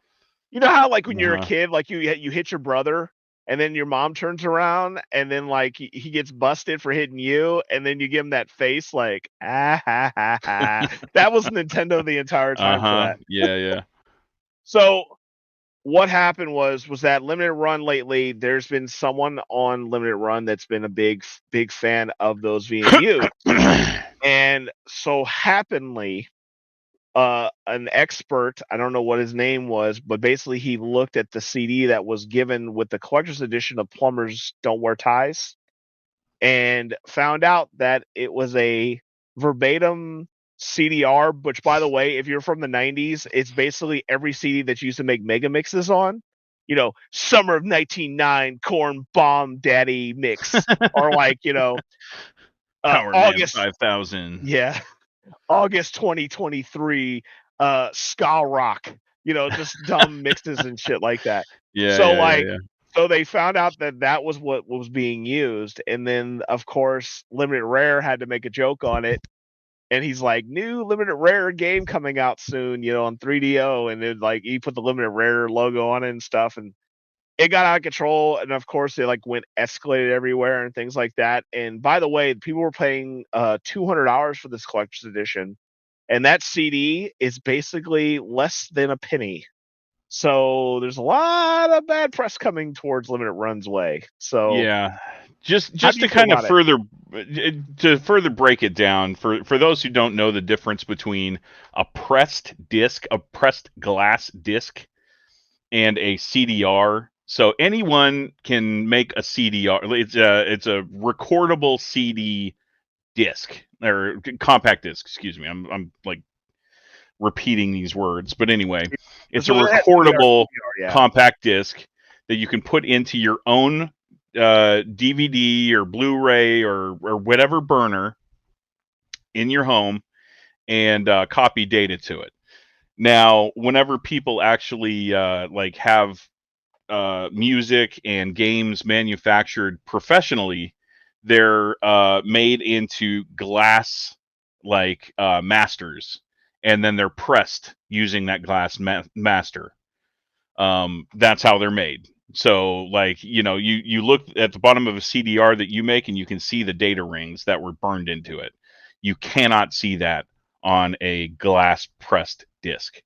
You know how like when you're a kid, like you hit your brother, and then your mom turns around, and then like he gets busted for hitting you, and then you give him that face like, ah ha ha ha. That was Nintendo the entire time for that. Yeah. So what happened was that Limited Run lately, there's been someone on Limited Run that's been a big fan of those being used. And so happenly, an expert, I don't know what his name was, but basically he looked at the CD that was given with the collector's edition of Plumbers Don't Wear Ties, and found out that it was a verbatim CDR, which, by the way, if you're from the 90s, it's basically every CD that you used to make mega mixes on. Summer of 1999 Corn Bomb Daddy mix, or like, Power August 5000. Yeah. August 2023 ska rock, just dumb mixes and shit like that. So they found out that was what was being used, and then of course Limited Rare had to make a joke on it, and he's like, new Limited Rare game coming out soon, on 3DO, and then like he put the Limited Rare logo on it and stuff, and it got out of control, and of course it like went escalated everywhere and things like that. And by the way, people were paying $200 for this collector's edition, and that CD is basically less than a penny. So there's a lot of bad press coming towards Limited Run's way. So yeah, just to kind of further break it down for those who don't know the difference between a pressed glass disc, and a CDR. So anyone can make a CDR. It's a recordable CD disc or compact disc. Excuse me. I'm like repeating these words, but anyway, it's a recordable compact disc that you can put into your own DVD or Blu-ray or whatever burner in your home and copy data to it. Now, whenever people actually like have music and games manufactured professionally, they're made into glass like masters, and then they're pressed using that glass master. That's how they're made. So like, you look at the bottom of a CDR that you make, and you can see the data rings that were burned into it. You cannot see that on a glass pressed disc.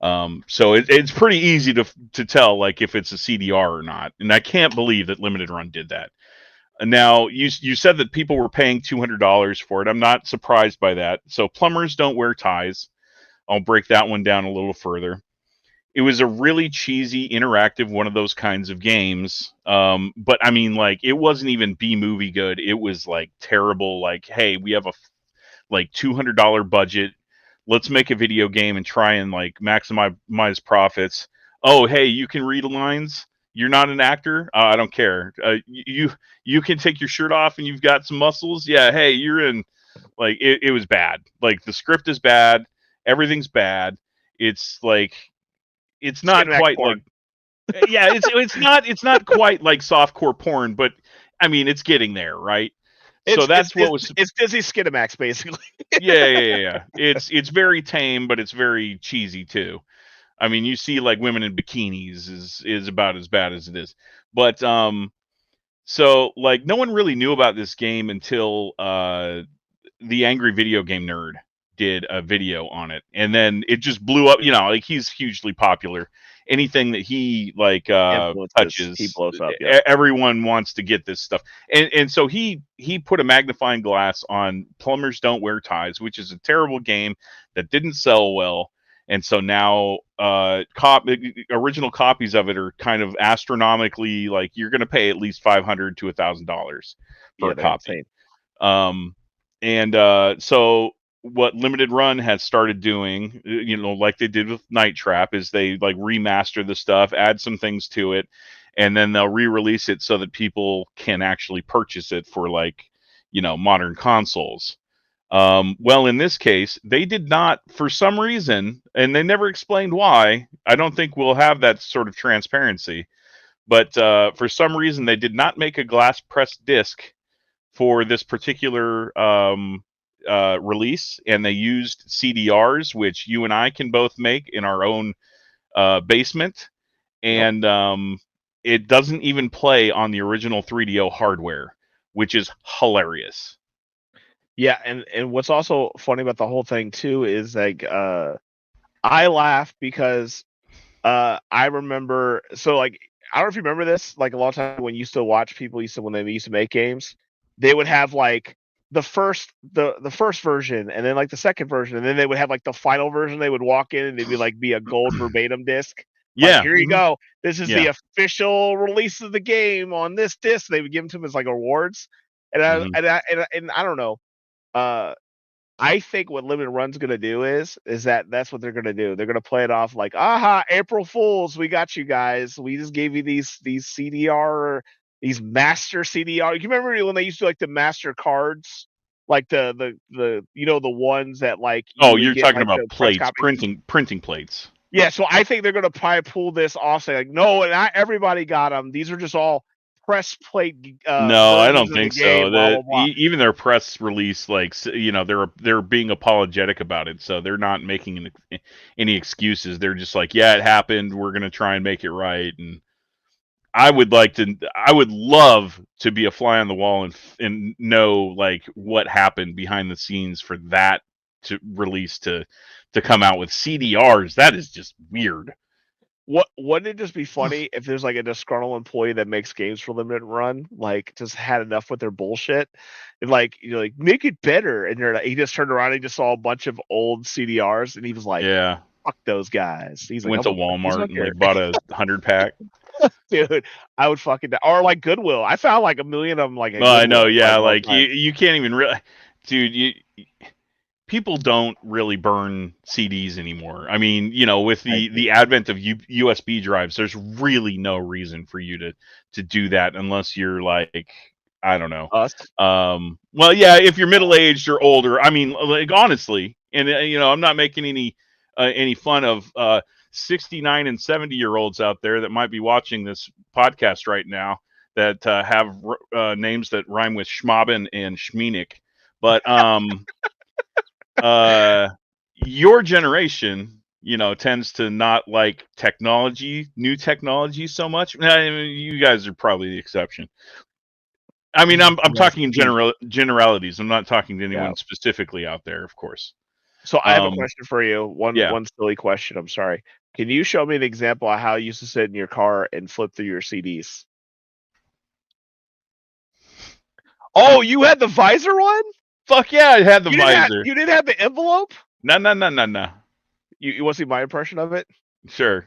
So it's pretty easy to tell like if it's a CDR or not. And I can't believe that Limited Run did that. Now you said that people were paying $200 for it. I'm not surprised by that. So Plumbers Don't Wear Ties. I'll break that one down a little further. It was a really cheesy, interactive one of those kinds of games. But I mean, like, it wasn't even B-movie good. It was like terrible. Like, hey, we have a like $200 budget. Let's make a video game and try and like maximize profits. Oh, hey, you can read lines. You're not an actor. I don't care. You can take your shirt off and you've got some muscles. Yeah, hey, you're in. Like it was bad. Like the script is bad. Everything's bad. It's like it's not quite porn. like yeah. It's not quite like softcore porn, but I mean it's getting there, right? So that's what was. It's Disney Skinamax basically. Yeah. It's very tame, but it's very cheesy too. I mean, you see like women in bikinis is about as bad as it is. But so like no one really knew about this game until the Angry Video Game Nerd did a video on it, and then it just blew up. You know, like he's hugely popular. Anything that he like touches, he blows up. Yeah. Everyone wants to get this stuff, and so he put a magnifying glass on Plumbers Don't Wear Ties, which is a terrible game that didn't sell well, and so now original copies of it are kind of astronomically like you're going to pay at least $500 to $1,000 for a copy. So what Limited Run has started doing, you know, like they did with Night Trap, is they like remaster the stuff, add some things to it, and then they'll re-release it so that people can actually purchase it for like, you know, modern consoles. Well, in this case, they did not, for some reason, and they never explained why. I don't think we'll have that sort of transparency, but for some reason, they did not make a glass pressed disc for this particular release, and they used CDRs, which you and I can both make in our own basement, and it doesn't even play on the original 3DO hardware, which is hilarious. Yeah, and what's also funny about the whole thing too is like I laugh because I remember, so like I don't know if you remember this, like a long time when you used to watch people when they used to make games, they would have like the first version and then like the second version, and then they would have like the final version. They would walk in and it'd be a gold verbatim disc. Yeah, like, here you go. This is the official release of the game on this disc. They would give them to them as like awards, and I don't know. I think what Limited Run's gonna do is that's what they're gonna do. They're gonna play it off like, aha, April Fools, we got you guys. We just gave you these CDR, these master CDR. You remember when they used to like the master cards, like the you know the ones that like you're talking like, about plates, printing plates. Yeah, so I think they're gonna probably pull this off, say like, no, not everybody got them. These are just all press plate. No, I don't think game, so. blah, blah, blah. Even their press release, like, you know, they're being apologetic about it, so they're not making any excuses. They're just like, yeah, it happened. We're gonna try and make it right. And I would love to be a fly on the wall and know like what happened behind the scenes for that to release to come out with CDRs. That is just weird. Wouldn't it just be funny if there's like a disgruntled employee that makes games for Limited Run, like just had enough with their bullshit, and like like make it better, and he just turned around and he just saw a bunch of old CDRs, and he was like, yeah, fuck those guys. He's went to Walmart and like bought a 100-pack. Dude, I would fucking or like Goodwill. I found like a million of them. Like, well, I know, yeah, like you can't even really, dude. People don't really burn CDs anymore. I mean, you know, with the advent of USB drives, there's really no reason for you to do that unless you're like, I don't know. Us? Well, yeah, if you're middle-aged or older. I mean, like honestly, and you know, I'm not making any fun of 69 and 70-year-olds out there that might be watching this podcast right now that have names that rhyme with Schmabin and Schmienik. But your generation, you know, tends to not like new technology so much. I mean, you guys are probably the exception. I mean, I'm talking in generalities. I'm not talking to anyone specifically out there, of course. So I have a question for you. One silly question. I'm sorry. Can you show me an example of how you used to sit in your car and flip through your CDs? Oh, you had the visor one? Fuck yeah, I had the visor. You didn't have the envelope? No. You want to see my impression of it? Sure.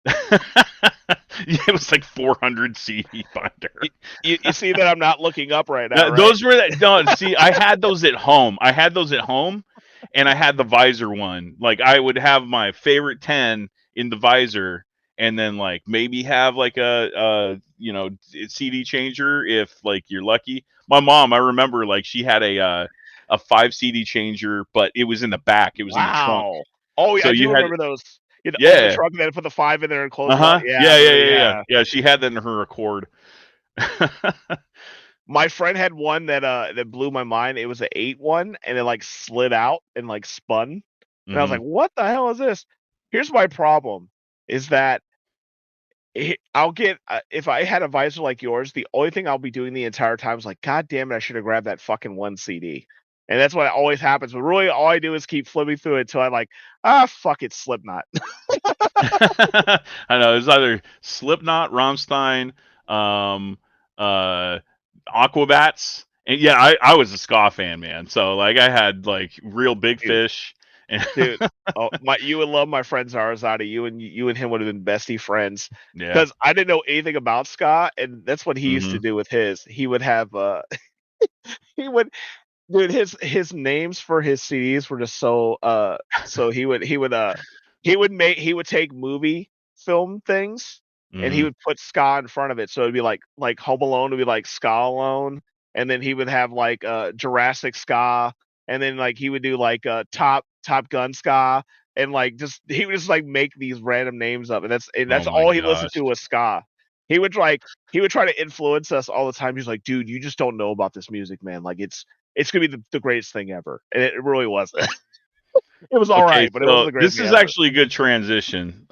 It was like 400 CD binder. You see that I'm not looking up right now. No, right? Those were that. No, see, I had those at home. And I had the visor one. Like I would have my favorite 10 in the visor, and then like maybe have like a CD changer if like you're lucky. My mom, I remember like she had a 5 CD changer, but it was in the back. It was in the trunk. Wow. Oh, yeah, So I do you had remember those. You'd open the yeah. trunk and then put the 5 in there and close it up. Uh-huh. Yeah, I Yeah, yeah, remember, yeah, yeah. yeah. Yeah, she had that in her Accord. My friend had one that blew my mind. It was an 8 one, and it like slid out and like spun. And I was like, "What the hell is this?" Here's my problem: is that I'll get if I had a visor like yours, the only thing I'll be doing the entire time is like, "God damn it, I should have grabbed that fucking one CD." And that's what always happens. But really, all I do is keep flipping through it until I'm like, fuck it, Slipknot. I know it's either Slipknot, Rammstein, Aquabats, and yeah, I was a ska fan, man. So like I had like real Big Dude. Fish, and Dude, you would love my friend Zarazade. You and him would have been bestie friends yeah, because I didn't know anything about ska, and that's what he used to Mhm. do with his. He would have he would dude his names for his CDs were just so he would take movie film things and he Mhm. would put ska in front of it. So it'd be like Home Alone would be like Ska Alone, and then he would have like Jurassic Ska, and then like he would do like Top Gun Ska, and like just he would just like make these random names up, and Oh that's my all he listened gosh. to was ska. He would like he would try to influence us all the time. He's like, dude, you just don't know about this music, man. Like it's gonna be the greatest thing ever, and it really wasn't. It was all Okay, right, but it so wasn't the greatest this thing is ever. actually a good transition.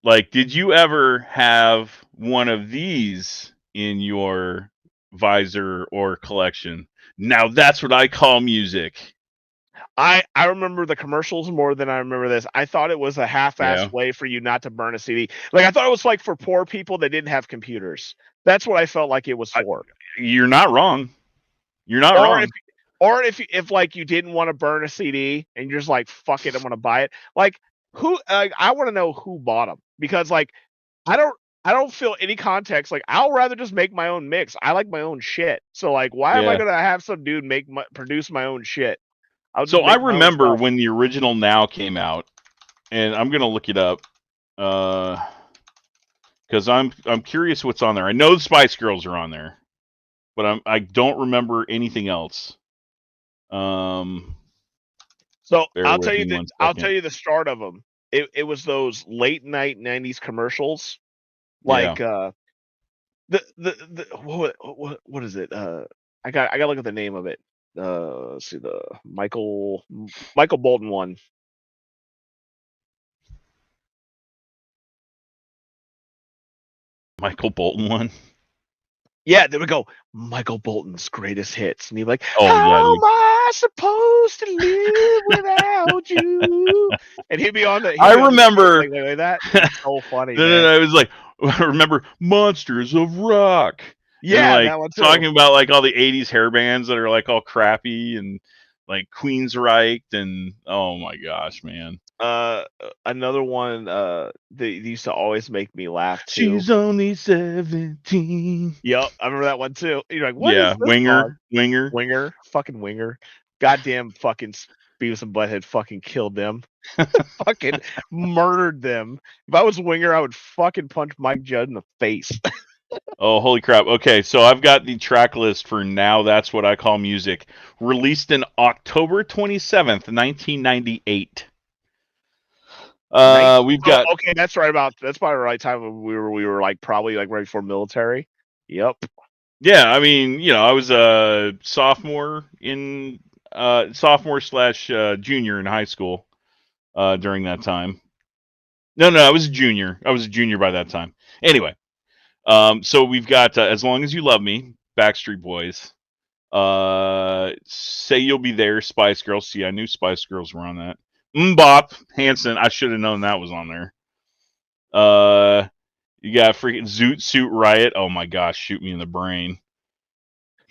Like, did you ever have one of these in your visor or collection? Now that's what I call music. I remember the commercials more than I remember this. I thought it was a Yeah. half-assed way for you not to burn a CD. Like I thought it was like for poor people that didn't have computers. That's what I felt like it was I, for. you're not wrong. You're not Or if wrong. if like you didn't want to burn a CD and you're just like, fuck it, I'm gonna buy it. Like who? I want to know who bought them because like I don't I don't feel any context. Like I'll rather just make my own mix. I like my own shit. So like, why am I Yeah. gonna have some dude produce my own shit? I'll just So I make my own remember stuff. when the original Now came out, and I'm gonna look it up, because I'm curious what's on there. I know the Spice Girls are on there, but I don't remember anything else. So Bear with me one I'll tell second. you the start of them. It was those late night '90s commercials, Yeah. like the what is it? I got to look at the name of it. Let's see the Michael Bolton one. Michael Bolton one. Yeah, there we go. Michael Bolton's greatest hits, and he's like, Oh yeah, "How dude. am I supposed to live without you?" And he'd I be on the stage remember. like that. no, It's so funny, no, man. no. It was like I remember Monsters of Rock, and Yeah, like that one too. talking about like all the '80s hair bands that are like all crappy and like Queensryche and oh my gosh, man. Another one that used to always make me laugh too. She's only 17. Yep, I remember that one too. You're like, "What is Yeah, this song?" Winger. Winger, fucking Winger. Goddamn fucking Beavis and Butthead fucking killed them. Fucking murdered them. If I was Winger, I would fucking punch Mike Judd in the face. Oh, holy crap. Okay, so I've got the track list for Now That's What I Call Music, released in October 27th, 1998. We've Oh, got, okay, that's probably the right time when we were like probably like ready for military. Yep. yeah, I mean, I was a sophomore slash junior in high school during that time. No, I was a junior. I was a junior by that time. Anyway, so we've got As Long As You Love Me, Backstreet Boys. Say You'll Be There, Spice Girls. See, I knew Spice Girls were on that. Mbop, Hanson. I should have known that was on there. You got freaking Zoot Suit Riot. Oh my gosh, shoot me in the brain.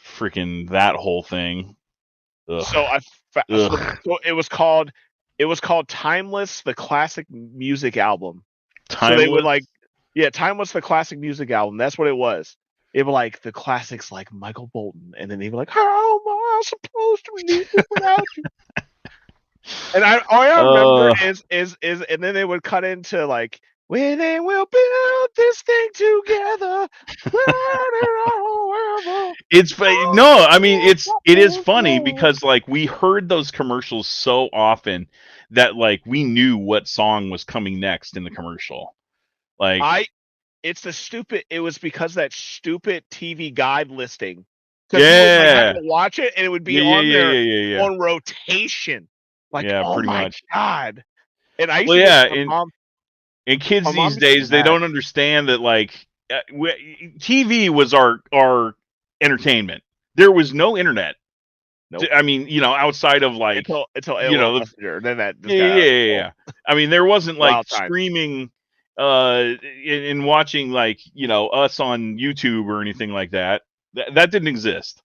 Freaking that whole thing. Ugh. So Ugh. so it was called Timeless, the classic music album. So they would Timeless. like, yeah, Timeless, the classic music album. That's what it was. It was like the classics like Michael Bolton, and then he'd be like, "How am I supposed to live without you?" And all I remember is, and then they would cut into like, when they will build this thing together. It's no, I mean it is funny because like we heard those commercials so often that like we knew what song was coming next in the commercial. Like it was because that stupid TV guide listing. Because people would like have yeah. to watch it and it would be Yeah, yeah, on yeah, there yeah, yeah, yeah. on rotation. Like, Yeah, oh pretty my much. God. And I used Well, to get yeah, my mom. and kids My mom these used to get days they mad. don't understand that like TV was our entertainment. There was no internet. Nope. I mean, you know, outside of like Until you know, AOL Messenger. Then that just yeah, got yeah, out of yeah, control. yeah. I mean, there wasn't like Wild times. streaming and watching like, you know, us on YouTube or anything like that. That didn't exist.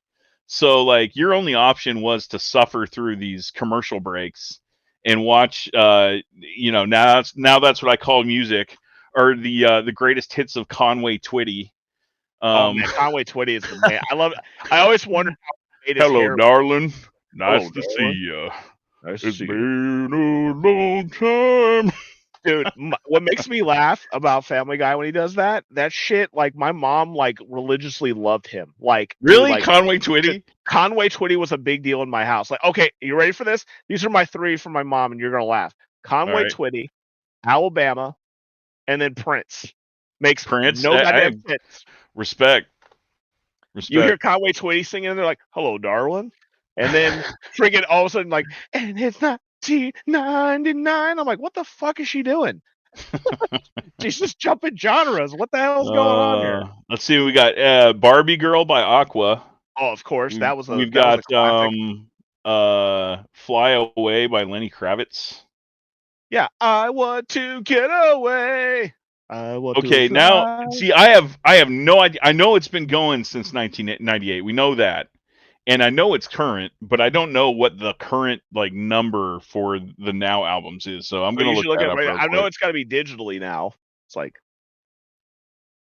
So like your only option was to suffer through these commercial breaks and watch you know, now that's what I call music, or the greatest hits of Conway Twitty. Oh man, Conway Twitty is the man. I love it. I always wondered how he made his Hello, hair. darling. Nice Hello, to see darling. you. Nice to It's see you. been a long time. Dude, what makes me laugh about Family Guy when he does that shit, like my mom like religiously loved him. Like, dude, Really, like Conway Twitty? Conway Twitty was a big deal in my house. Like, okay, you ready for this? These are my three from my mom, and you're gonna laugh. Conway Right. Twitty, Alabama, and then Prince. Makes Prince, no goddamn sense. Respect. You hear Conway Twitty singing, and they're like, "Hello, darling," and then friggin' all of a sudden, like, and it's 1999. I'm like, what the fuck is she doing? She's just jumping genres. What the hell's going on here? Let's see. We got Barbie Girl by Aqua. Oh, of course, that was a got classic. Fly Away by Lenny Kravitz. Yeah, I want to get away. I want Okay, to now see, I have no idea. I know it's been going since 1998. We know that, and I know it's current, but I don't know what the current like number for the now albums is. So I'm gonna look that up. I know it's got to be digitally now. It's like,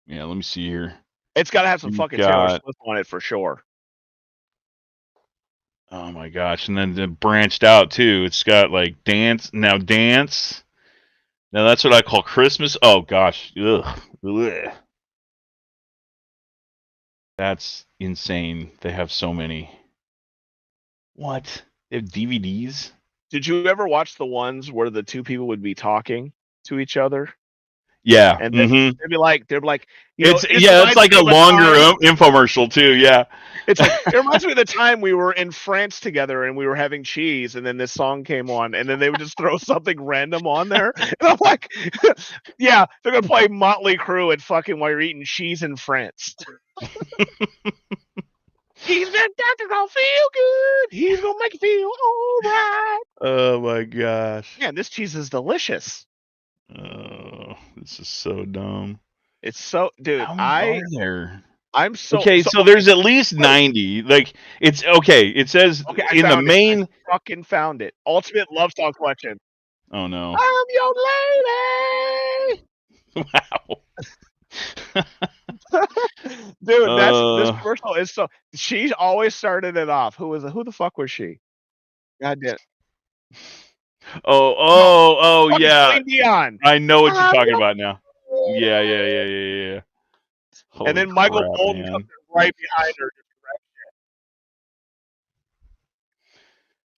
yeah, let me see here. It's got to have some fucking Taylor Swift on it for sure. Oh my gosh! And then it branched out too. It's got like dance. Now that's what I call Christmas. Oh gosh, ugh. That's insane. They have so many. What? They have DVDs? Did you ever watch the ones where the two people would be talking to each other? Yeah. And then they'd be like, you know, it's like a longer infomercial too. Yeah. It's like, it reminds me of the time we were in France together and we were having cheese, and then this song came on, and then they would just throw something random on there. And I'm like, yeah, they're gonna play Motley Crue and fucking while you're eating cheese in France. He's been gonna feel good. He's gonna make you feel all right. Oh my gosh. Yeah, this cheese is delicious. Oh, this is so dumb. It's so, dude. How many are there? I'm so okay. So there's at least 90. Like it's okay. It says in the main. I fucking found it. Ultimate Love Song Collection. Oh no. I'm your lady. Wow. Dude, this commercial is so. She always started it off. Who the fuck was she? God damn. Oh yeah. Celine Dion. I know what you're talking about now. Yeah. Holy and then Michael crap, Bolton man. comes right behind her.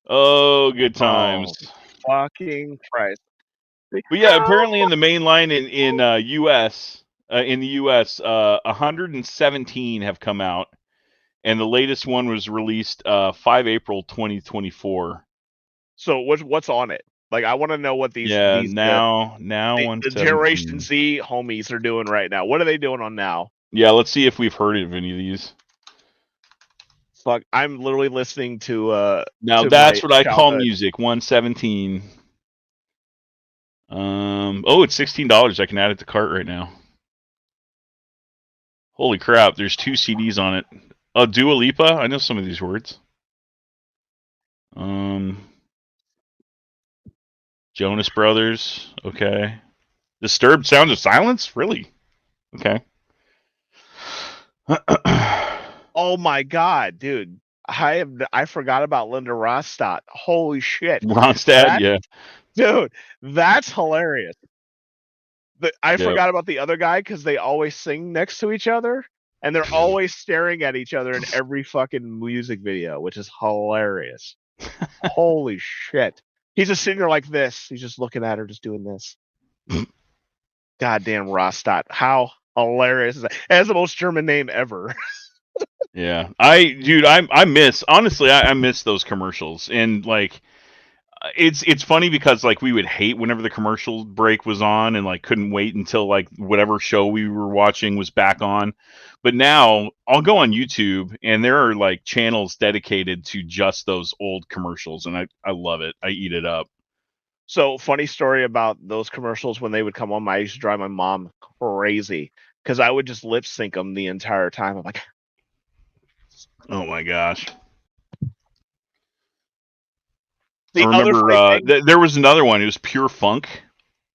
Oh, good times. Oh, fucking Christ. But yeah, apparently in the main line in US, 117 have come out, and the latest one was released 5 April 2024. So what's on it? Like, I want to know what these now the Generation Z homies are doing right now. What are they doing on now? Yeah, let's see if we've heard of any of these. Fuck, I'm literally listening to now to that's what I call childhood. music. 117. Oh, it's $16. I can add it to cart right now. Holy crap! There's 2 CDs on it. Dua Lipa. I know some of these words. Jonas Brothers. Okay. Disturbed Sound of Silence. Really? Okay. Oh my god, dude! I forgot about Linda Ronstadt. Holy shit, Ronstadt, yeah. dude, that's hilarious. I Yep. forgot about the other guy because they always sing next to each other, and they're always staring at each other in every fucking music video, which is hilarious. Holy shit. He's just sitting there like this. He's just looking at her, just doing this. Goddamn Rostat. How hilarious is that? It has the most German name ever. Yeah. I miss, honestly, I miss those commercials. And like, it's funny because like we would hate whenever the commercial break was on and like couldn't wait until like whatever show we were watching was back on. But now I'll go on YouTube and there are like channels dedicated to just those old commercials, and I love it. I eat it up. So, funny story about those commercials when they would come on. I used to drive my mom crazy because I would just lip sync them the entire time. I'm like, Oh my gosh. the I other remember funny thing, there was another one. It was Pure Funk.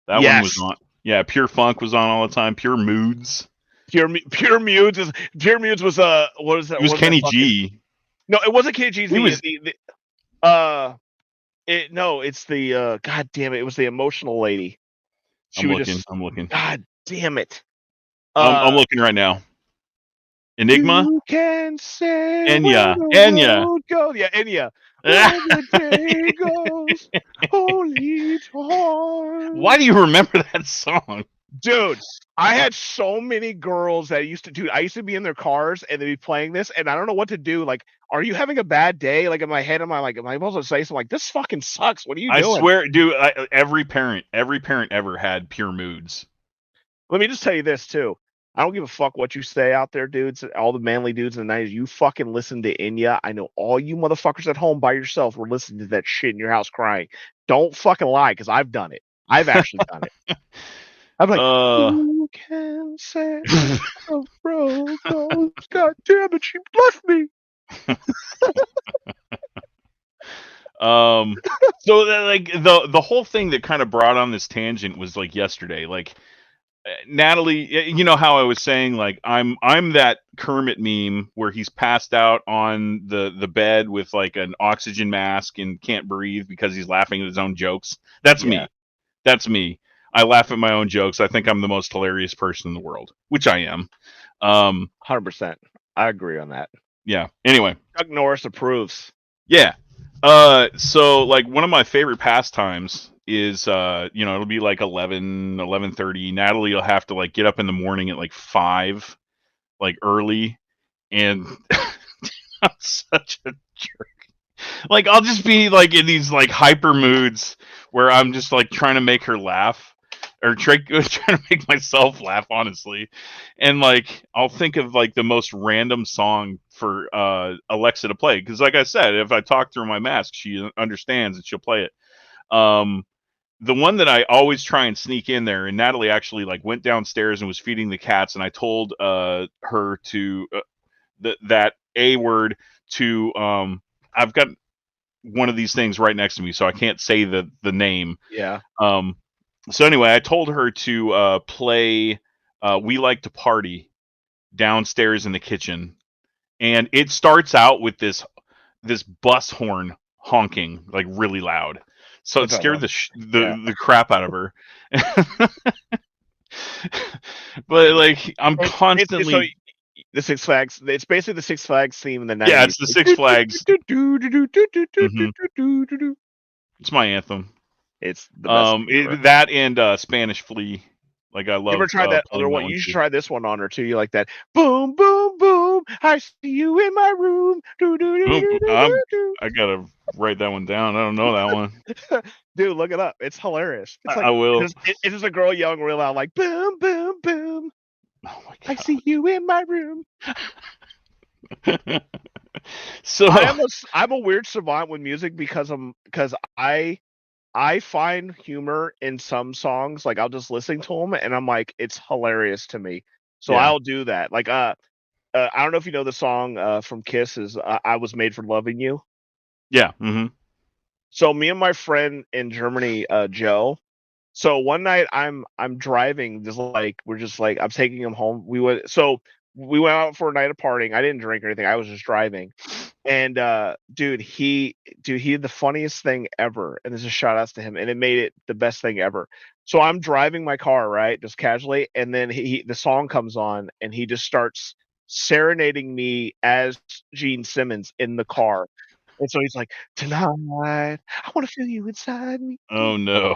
That one yes, was on. Yeah, Pure Funk was on all the time. Pure Moods. Pure Mudes was what is that? It was What is Kenny that fucking, G. no, it wasn't KG. He was. It's the god damn it. It was the emotional lady. She I'm would looking. just, I'm looking. god damn it. I'm looking right now. Enigma. You can say where Enya. the Enya. road goes. Yeah, Enya. Where the day goes, holy torn. Why do you remember that song? Dude, I had so many girls that used to do. I used to be in their cars and they'd be playing this, and I don't know what to do. Like, are you having a bad day? Like in my head, am I supposed to say something like, "This fucking sucks"? What are you I doing? swear, dude. Every parent ever had Pure Moods. Let me just tell you this too. I don't give a fuck what you say out there, dudes. All the manly dudes in the 90s, you fucking listen to Enya. I know all you motherfuckers at home by yourself were listening to that shit in your house crying. Don't fucking lie, because I've done it. I've actually done it. I'm like, who can say the road goes? God damn it, she left me. So like the whole thing that kind of brought on this tangent was like yesterday. Like Natalie, you know how I was saying like I'm that Kermit meme where he's passed out on the bed with like an oxygen mask and can't breathe because he's laughing at his own jokes. That's me. That's me. I laugh at my own jokes. I think I'm the most hilarious person in the world, which I am. 100%. I agree on that. Yeah. Anyway, Chuck Norris approves. yeah. So like one of my favorite pastimes is it'll be like 11:30. Natalie will have to like get up in the morning at like 5, like early, and I'm such a jerk. Like I'll just be like in these like hyper moods where I'm just like trying to make her laugh or trying to make myself laugh, honestly. And like I'll think of like the most random song for Alexa to play, because like I said, if I talk through my mask, she understands and she'll play it. The one that I always try and sneak in there, and Natalie actually like went downstairs and was feeding the cats, and I told her to that A word to I've got one of these things right next to me, so I can't say the name. Yeah. So anyway, I told her to play "We Like to Party" downstairs in the kitchen, and it starts out with this bus horn honking like really loud. So it scared the crap out of her. But like I'm constantly. The Six Flags. It's basically the Six Flags theme in the 90s. Yeah, it's the Six Flags. It's my anthem. It's the best. That and Spanish Flea. Like I love. You ever tried that other one? You should try this one on her too. You like that? Boom, boom, boom. I see you in my room. I gotta write that one down. I don't know that one. Dude, look it up. It's hilarious. It's like, I will. It's just a girl yelling real loud, like boom, boom, boom. Oh my God. I see you in my room. So I'm a weird savant with music because I find humor in some songs. Like I'll just listen to them and I'm like, it's hilarious to me. So I'll do that. Like I don't know if you know the song from Kiss is "I Was Made for Loving You." Yeah. Mm-hmm. So me and my friend in Germany, Joe. So one night I'm driving, we're just like I'm taking him home. We went out for a night of partying. I didn't drink or anything. I was just driving, And dude, he did the funniest thing ever, and this is shout outs to him, and it made it the best thing ever. So I'm driving my car, right, just casually, and then the song comes on, and he just starts serenading me as Gene Simmons in the car. And so he's like, "Tonight, I want to feel you inside me." Oh no.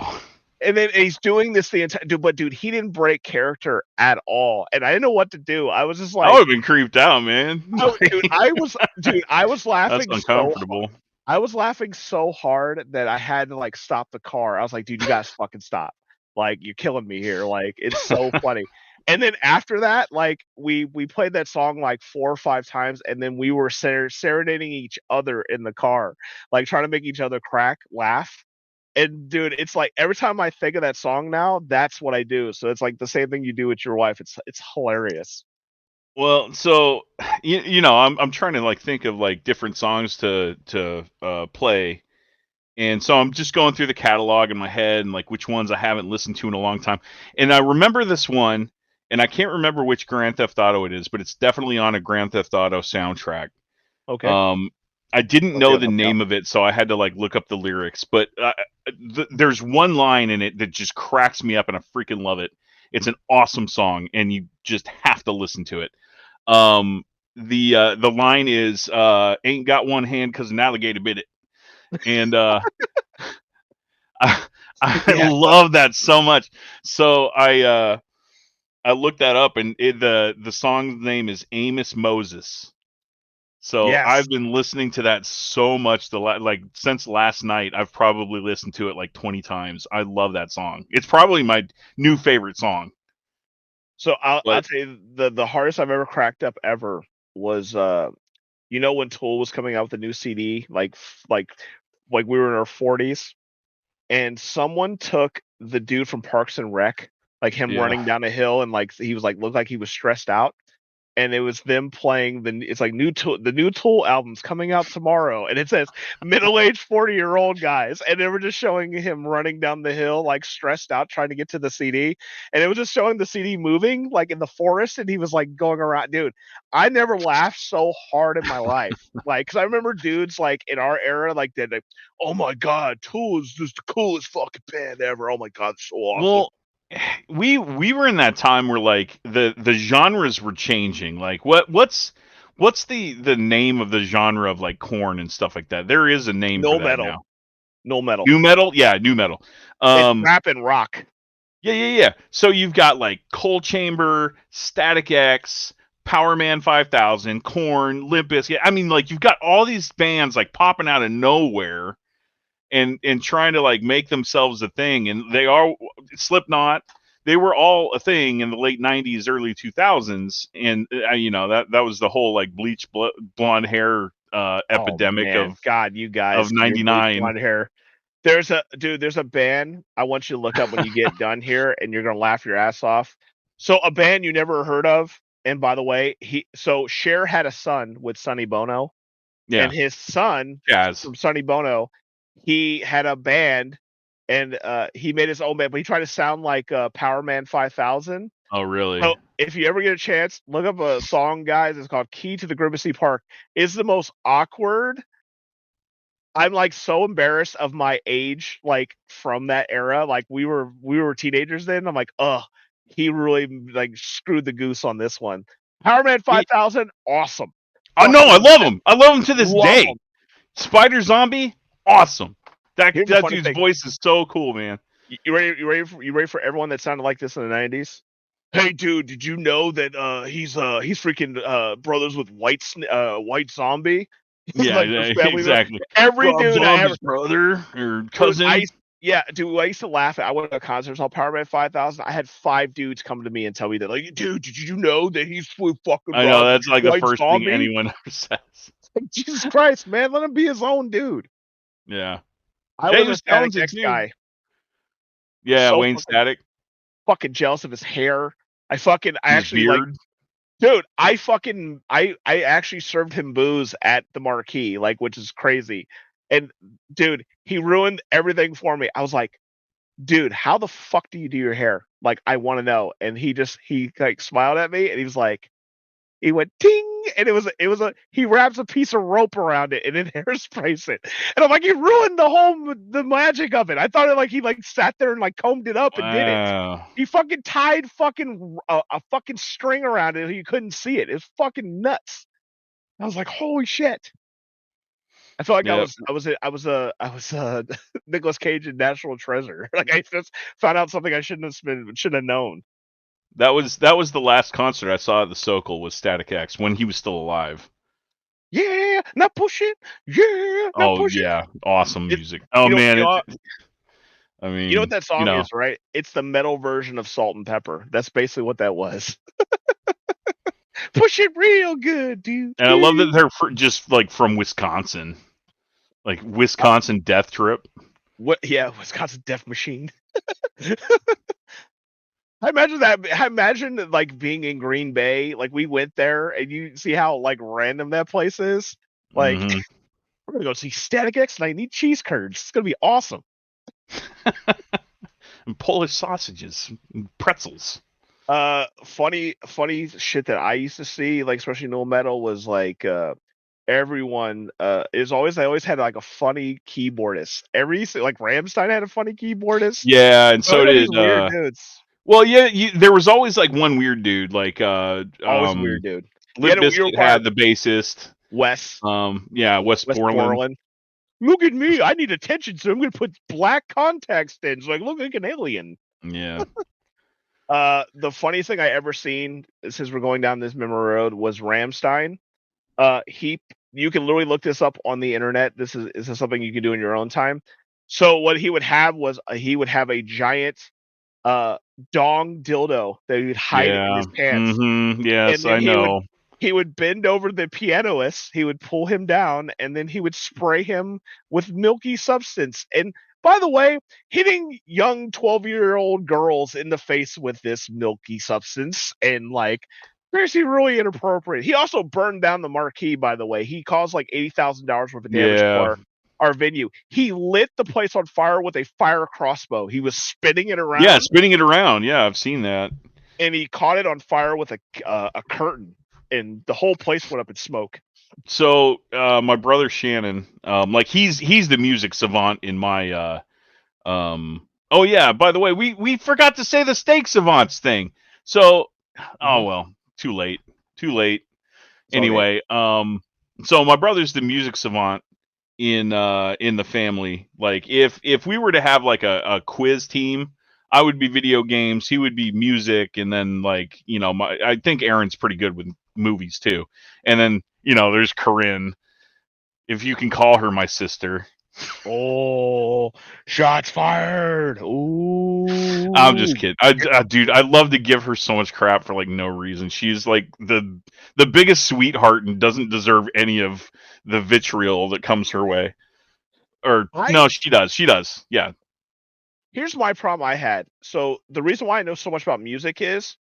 And then he's doing this the entire dude, but dude, he didn't break character at all, and I didn't know what to do. I was just I like, would have been creeped out, man. I was That's laughing so uncomfortable. I was laughing so hard that I had to, like, stop the car. I was like, "Dude, you guys fucking stop. Like, you're killing me here." Like, it's so funny. And then after that, like, we played that song, like, 4 or 5 times, and then we were serenading each other in the car, like, trying to make each other laugh. And dude, it's like every time I think of that song now, that's what I do. So it's like the same thing you do with your wife. It's hilarious. Well, so I'm trying to like think of like different songs to play, and so I'm just going through the catalog in my head and like which ones I haven't listened to in a long time. And I remember this one, and I can't remember which Grand Theft Auto it is, but it's definitely on a Grand Theft Auto soundtrack. Okay. Um, I didn't Okay, know I'll the help you out. name of it, so I had to like look up the lyrics. But there's one line in it that just cracks me up, and I freaking love it. It's an awesome song, and you just have to listen to it. Um, the line is "Ain't got one hand 'cause an alligator bit it," and I, I Yeah. love that so much. So I looked that up, and the song's name is Amos Moses. So Yes. I've been listening to that so much like since last night. I've probably listened to it like 20 times. I love that song. It's probably my new favorite song. So I'll But tell you the hardest I've ever cracked up ever was when Tool was coming out with a new CD, like we were in our 40s, and someone took the dude from Parks and Rec, like him yeah. running down a hill, and like he was like looked like he was stressed out, and it was them playing it's like the new Tool album's coming out tomorrow, and it says middle-aged 40-year-old guys, and they were just showing him running down the hill like stressed out trying to get to the CD, and it was just showing the CD moving like in the forest, and he was like going around. Dude, I never laughed so hard in my life, like because I remember dudes like in our era like did like, oh my god, Tool is just the coolest fucking band ever. Oh my god, it's so awesome. Well, we were in that time where like the genres were changing. Like what's the name of the genre of like corn and stuff like that? There is a name for No that metal, now. no metal. New metal? Yeah, new metal. It's Um rap and rock. yeah. So you've got like Coal Chamber, Static X, Power Man 5000, Corn, Limp Bizkit. I mean, like you've got all these bands like popping out of nowhere and trying to like make themselves a thing, and they are Slipknot. They were all a thing in the late 90s, early 2000s, and that was the whole like bleach blonde hair Oh epidemic man, God, you of guys, your bleach 99. blonde hair. There's a band I want you to look up when you get done here, and you're gonna laugh your ass off. So a band you never heard of, and by the way, Cher had a son with Sonny Bono, Yeah, and his son jazz. from Sonny Bono, he had a band, and he made his own band, but he tried to sound like Power Man 5000. Oh really? So if you ever get a chance, look up a song, guys. It's called "Key to the Gramercy Park." It's the most awkward. I'm like so embarrassed of my age, like from that era. Like we were teenagers then. I'm like, ugh, he really like screwed the goose on this one. Power Man He, 5000, awesome. I know, Fucking I love him. I love him to this love day. him. Spider Zombie, awesome. That Here's the that funny dude's thing. voice is so cool, man. You ready for everyone that sounded like this in the 90s? Hey dude, did you know that he's freaking brothers with White Zombie? Yeah, Like those family members. exactly. Every Rob dude I ever Zombie's brother or dude, cousin. I used to laugh at I went to a concert saw Power Man 5000. I had 5 dudes come to me and tell me that like, dude, did you know that he's with fucking I know Rob that's like the White first thing Zombie? anyone ever says. Like, Jesus Christ, man, let him be his own dude. Yeah, I Jay was a was Static talented X too. guy. Yeah, So Wayne Static, fucking jealous of his hair. I his actually like beard. dude, I actually served him booze at the marquee, like, which is crazy. And dude, he ruined everything for me. I was like, dude, how the fuck do you do your hair? Like, I want to know. And he like smiled at me and he was like, he went ting, and he wraps a piece of rope around it and then hairsprays it. And I'm like, you ruined the magic of it. I thought he sat there and like combed it up and did it. Wow. He fucking tied a fucking string around it. You couldn't see it. It was fucking nuts. I was like, holy shit. I felt like Yep. I was Nicolas Cage in National Treasure. Like I just found out something I shouldn't have known. That was the last concert I saw at the Sokol was Static X when he was still alive. Yeah, not push it. Yeah, not Oh push it. yeah, awesome music. You know what that song is, right? It's the metal version of Salt and Pepper. That's basically what that was. Push it real good, dude. And I love that they're just like from Wisconsin, like Wisconsin Death Trip. What? Yeah, Wisconsin Death Machine. I imagine like being in Green Bay. Like we went there, and you see how like random that place is. Like we're gonna go see Static X, and I need cheese curds. It's gonna be awesome. And Polish sausages, and pretzels. Funny shit that I used to see, like especially no metal, was like everyone I always had like a funny keyboardist. Like Rammstein had a funny keyboardist. Yeah, and so did weird dudes. Well, yeah, there was always like one weird dude, like Always a weird dude. Limp Bizkit had the bassist, Wes. Wes Borland. Look at me, I need attention, so I'm gonna put black contact lenses. Like look like an alien. Yeah. The funniest thing I ever seen, since we're going down this memory road, was Rammstein. You can literally look this up on the internet. This is something you can do in your own time. So what he would have was he would have a giant dong dildo that he would hide in his pants. Yes, I know. He would bend over the pianist, he would pull him down, and then he would spray him with milky substance. And by the way, hitting young 12-year-old girls in the face with this milky substance and like seriously really inappropriate. He also burned down the marquee, by the way. He caused like $80,000 worth of damage to our venue. He lit the place on fire with a fire crossbow. He was spinning it around. Yeah, spinning it around. Yeah, I've seen that. And he caught it on fire with a curtain, and the whole place went up in smoke. So my brother Shannon, like he's the music savant in my oh yeah, by the way, we forgot to say the steak savants thing. So oh well, too late. Anyway, so my brother's the music savant in the family. Like if we were to have like a quiz team, I would be video games, he would be music, and then like, I think Aaron's pretty good with movies too. And then, there's Corinne, if you can call her my sister. Oh, shots fired. Ooh. I'm just kidding. Dude, I love to give her so much crap for like no reason. She's like the biggest sweetheart and doesn't deserve any of the vitriol that comes her way. No, she does. Yeah. Here's my problem I had. So the reason why I know so much about music is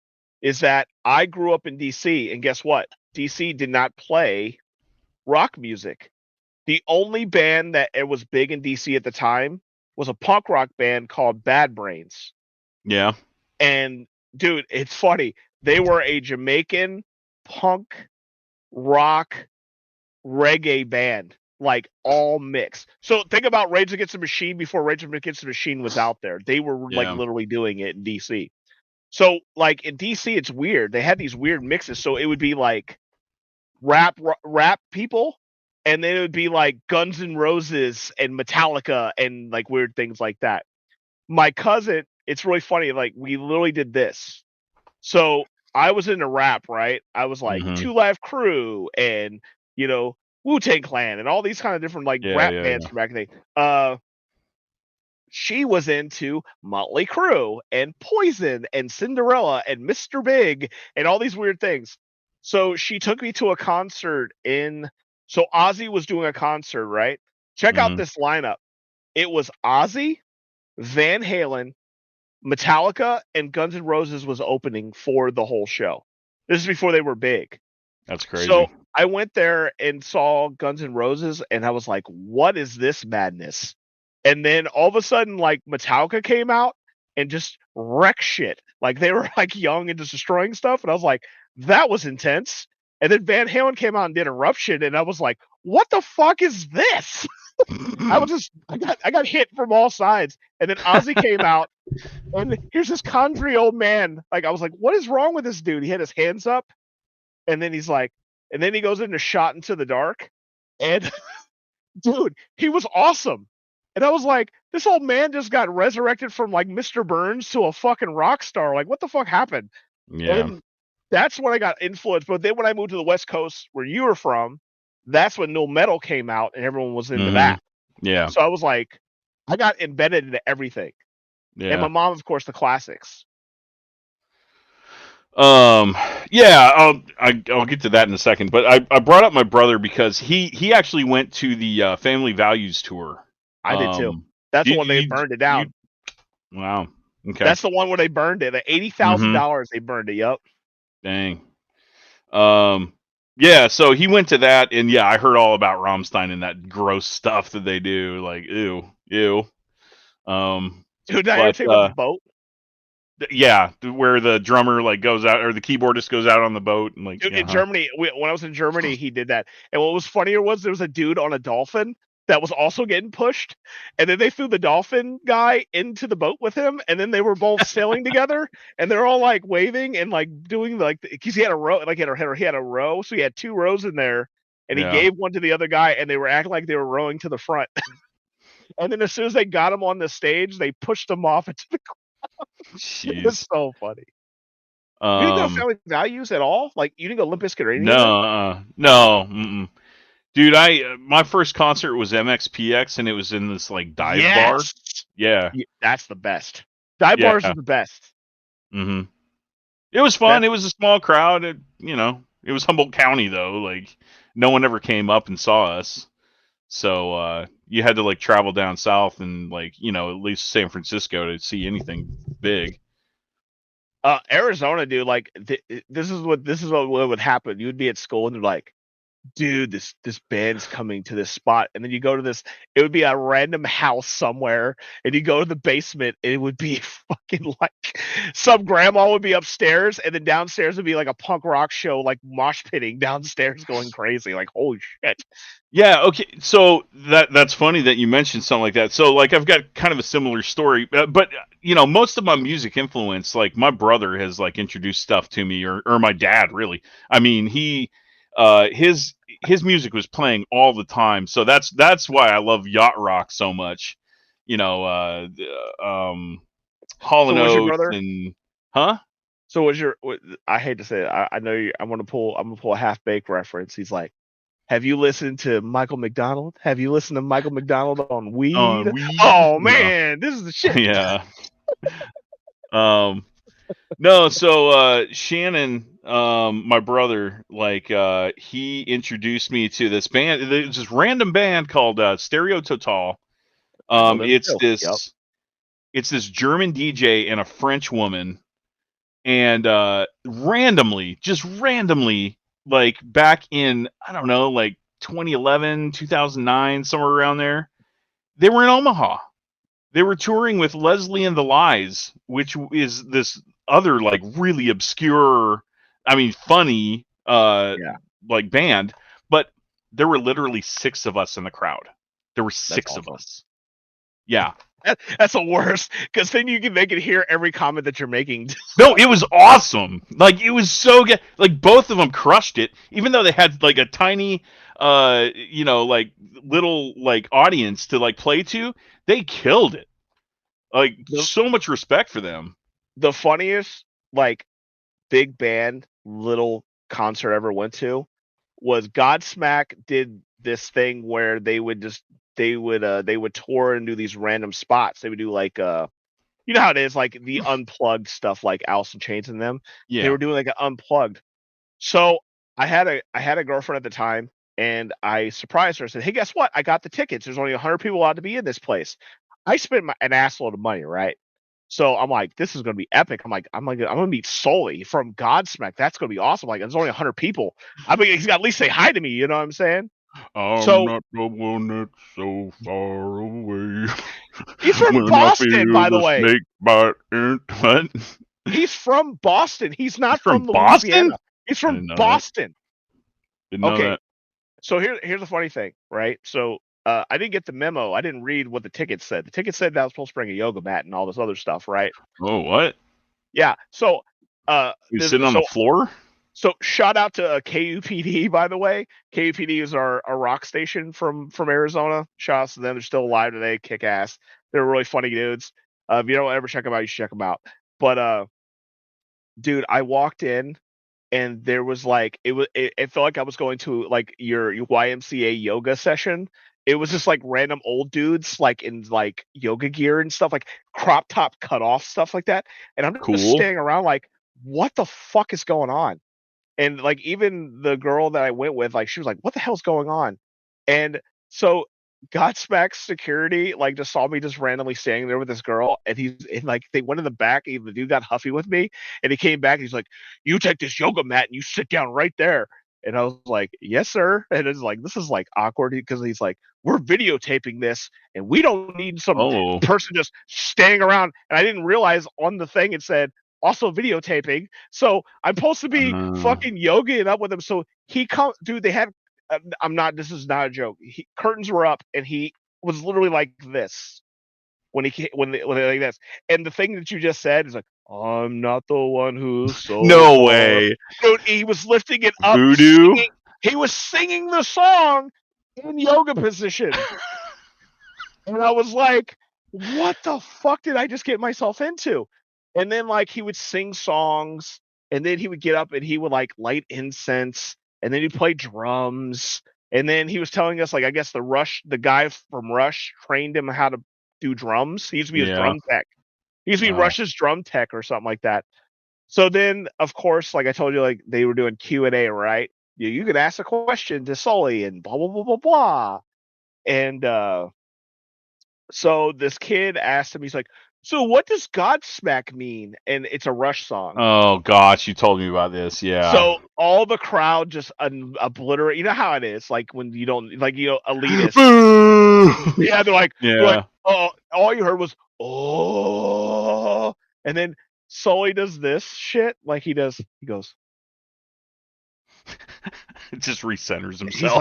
that I grew up in DC, and guess what? DC did not play rock music. The only band that it was big in DC at the time was a punk rock band called Bad Brains. Yeah. And dude, it's funny. They were a Jamaican punk rock reggae band, like all mixed. So think about Rage Against the Machine before Rage Against the Machine was out there. They were like literally doing it in DC. So like in DC, it's weird. They had these weird mixes. So it would be like rap people, and then it would be like Guns N' Roses and Metallica and like weird things like that. My cousin, it's really funny. Like we literally did this. So I was into rap, right? I was like Two Live Crew and Wu-Tang Clan and all these kind of different like rap bands from back in the day. She was into Motley Crue and Poison and Cinderella and Mr. Big and all these weird things. So she took me to a concert so Ozzy was doing a concert, right? Check out this lineup. It was Ozzy, Van Halen, Metallica, and Guns N' Roses was opening for the whole show. This is before they were big. That's crazy. So I went there and saw Guns N' Roses, and I was like, what is this madness? And then all of a sudden, like Metallica came out and just wrecked shit. Like they were like young and just destroying stuff. And I was like, that was intense. And then Van Halen came out and did Eruption, and I was like, "What the fuck is this?" I got hit from all sides. And then Ozzy came out, and here's this conjury old man. Like I was like, "What is wrong with this dude?" He had his hands up, and then he's like, and then he goes into Shot into the Dark, and dude, he was awesome. And I was like, this old man just got resurrected from like Mr. Burns to a fucking rock star. Like, what the fuck happened? Yeah. And that's when I got influenced. But then when I moved to the West Coast, where you were from, that's when nu metal came out, and everyone was into that. Yeah. So I was like, I got embedded into everything. And my mom, of course, the classics. Yeah, I'll get to that in a second. But I brought up my brother because he actually went to the Family Values tour. I did too. That's the one they burned it down. Wow. Okay. That's the one where they burned it. At $80,000 they burned it. Yep. Dang. Yeah, so he went to that, and yeah, I heard all about Rammstein and that gross stuff that they do. Like, ew. Dude, did I ever tell you about the boat? Yeah, where the drummer like goes out, or the keyboardist goes out on the boat, and like, dude, in Germany, when I was in Germany, he did that. And what was funnier was there was a dude on a dolphin that was also getting pushed, and then they threw the dolphin guy into the boat with him, and then they were both sailing together, and they're all like waving and like doing like, because he had a row, like he had a row, so he had 2 rows in there, and he gave one to the other guy, and they were acting like they were rowing to the front. And then as soon as they got him on the stage, they pushed him off into the crowd. It was so funny. You didn't go Family Values at all? Like, you didn't go Limp Bizkit or anything? No. Mm-mm. Dude, my first concert was MXPX, and it was in this like dive bar. Yeah, that's the best. Dive bars are the best. Mm-hmm. It was fun. It was a small crowd. It was Humboldt County though. Like, no one ever came up and saw us, so you had to like travel down south and like at least San Francisco to see anything big. Arizona, dude. Like, this is what would happen. You would be at school and they're like, dude, this band's coming to this spot, and then you go to this, it would be a random house somewhere, and you go to the basement, and it would be fucking like some grandma would be upstairs, and then downstairs would be like a punk rock show, like mosh pitting downstairs going crazy. Like, holy shit. Yeah, okay, so that's funny that you mentioned something like that. So like I've got kind of a similar story, but most of my music influence, like my brother has like introduced stuff to me, or my dad, really. I mean, his music was playing all the time, so that's why I love yacht rock so much. Hall and Oates and So was I hate to say it, I know I'm gonna pull a half-baked reference. He's like, have you listened to Michael McDonald? Have you listened to Michael McDonald on Weed? Oh man, this is the shit. Yeah. No, so Shannon, my brother, like he introduced me to this band. There's this random band called Stereo Total. It's this German DJ and a French woman, and randomly, like back in, I don't know, like 2011, 2009, somewhere around there, they were in Omaha. They were touring with Leslie and the Lies, which is this other like really obscure, I mean funny like band, but there were literally 6 of us in the crowd. There were 6 of us. Yeah. That's the worst, because then they can hear every comment that you're making. No, it was awesome. Like, it was so good. Like, both of them crushed it, even though they had like a tiny like little like audience to like play to. They killed it. Like, so much respect for them. The funniest like big band little concert I ever went to was Godsmack did this thing where they would tour and do these random spots. They would do like you know how it is, like the unplugged stuff, like Alice in Chains and them. Yeah. They were doing like an unplugged. So I had a girlfriend at the time, and I surprised her. I said, hey, guess what? I got the tickets. There's only 100 people allowed to be in this place. I spent an assload of money, right? So I'm like, this is going to be epic. I'm going to meet Sully from Godsmack. That's going to be awesome. Like, there's only 100 people. I mean, he's got to at least say hi to me. You know what I'm saying? I'm not the one that's so far away. He's from Boston, by the way. Snake bite. What? He's from Boston. He's not from Louisiana. He's from Boston. Didn't know Okay. that. So here's the funny thing, right? So I didn't get the memo. I didn't read what the ticket said. The ticket said that I was supposed to bring a yoga mat and all this other stuff, right? Oh, what? Yeah. So You sitting on the floor? so shout out to KUPD, by the way. KUPD is our rock station from Arizona. Shout out to them. They're still alive today. Kick ass. They're really funny dudes. If you don't ever check them out, you should check them out. But dude, I walked in and there was like it felt like I was going to like your YMCA yoga session. It was just like random old dudes like in like yoga gear and stuff, like crop top cut off stuff like that. And I'm just Cool. standing around like, what the fuck is going on? And like even the girl that I went with, like she was like, "What the hell's going on?" And so Godsmack security like just saw me just randomly standing there with this girl, and like they went in the back. The dude got huffy with me, and he came back. And he's like, "You take this yoga mat and you sit down right there." And I was like, "Yes, sir." And it's like this is like awkward because he's like, "We're videotaping this, and we don't need some Oh. person just standing around." And I didn't realize on the thing it said also videotaping. So I'm supposed to be fucking yogaing up with him. So he come, dude. They had. I'm not. This is not a joke. Curtains were up, and he was literally like this when he came, when they like this. And the thing that you just said is like, "I'm not the one who's so No far." way. Dude, he was lifting it up. Voodoo? He was singing the song in yoga position, and I was like, "What the fuck did I just get myself into?" And then like he would sing songs, and then he would get up and he would like light incense, and then he'd play drums, and then he was telling us like I guess the guy from Rush trained him how to do drums. He used to be his Yeah. drum tech. He used to be Wow. Rush's drum tech or something like that. So then, of course, like I told you, like they were doing Q&A, right? You could ask a question to Sully and blah blah blah blah blah. And so this kid asked him, he's like, "So what does Godsmack mean?" And it's a Rush song. Oh gosh, you told me about this. Yeah. So all the crowd just obliterate. You know how it is, like when you don't like elitist. Yeah, they're like, oh, all you heard was oh, and then Sully does this shit like he goes, It just recenters himself.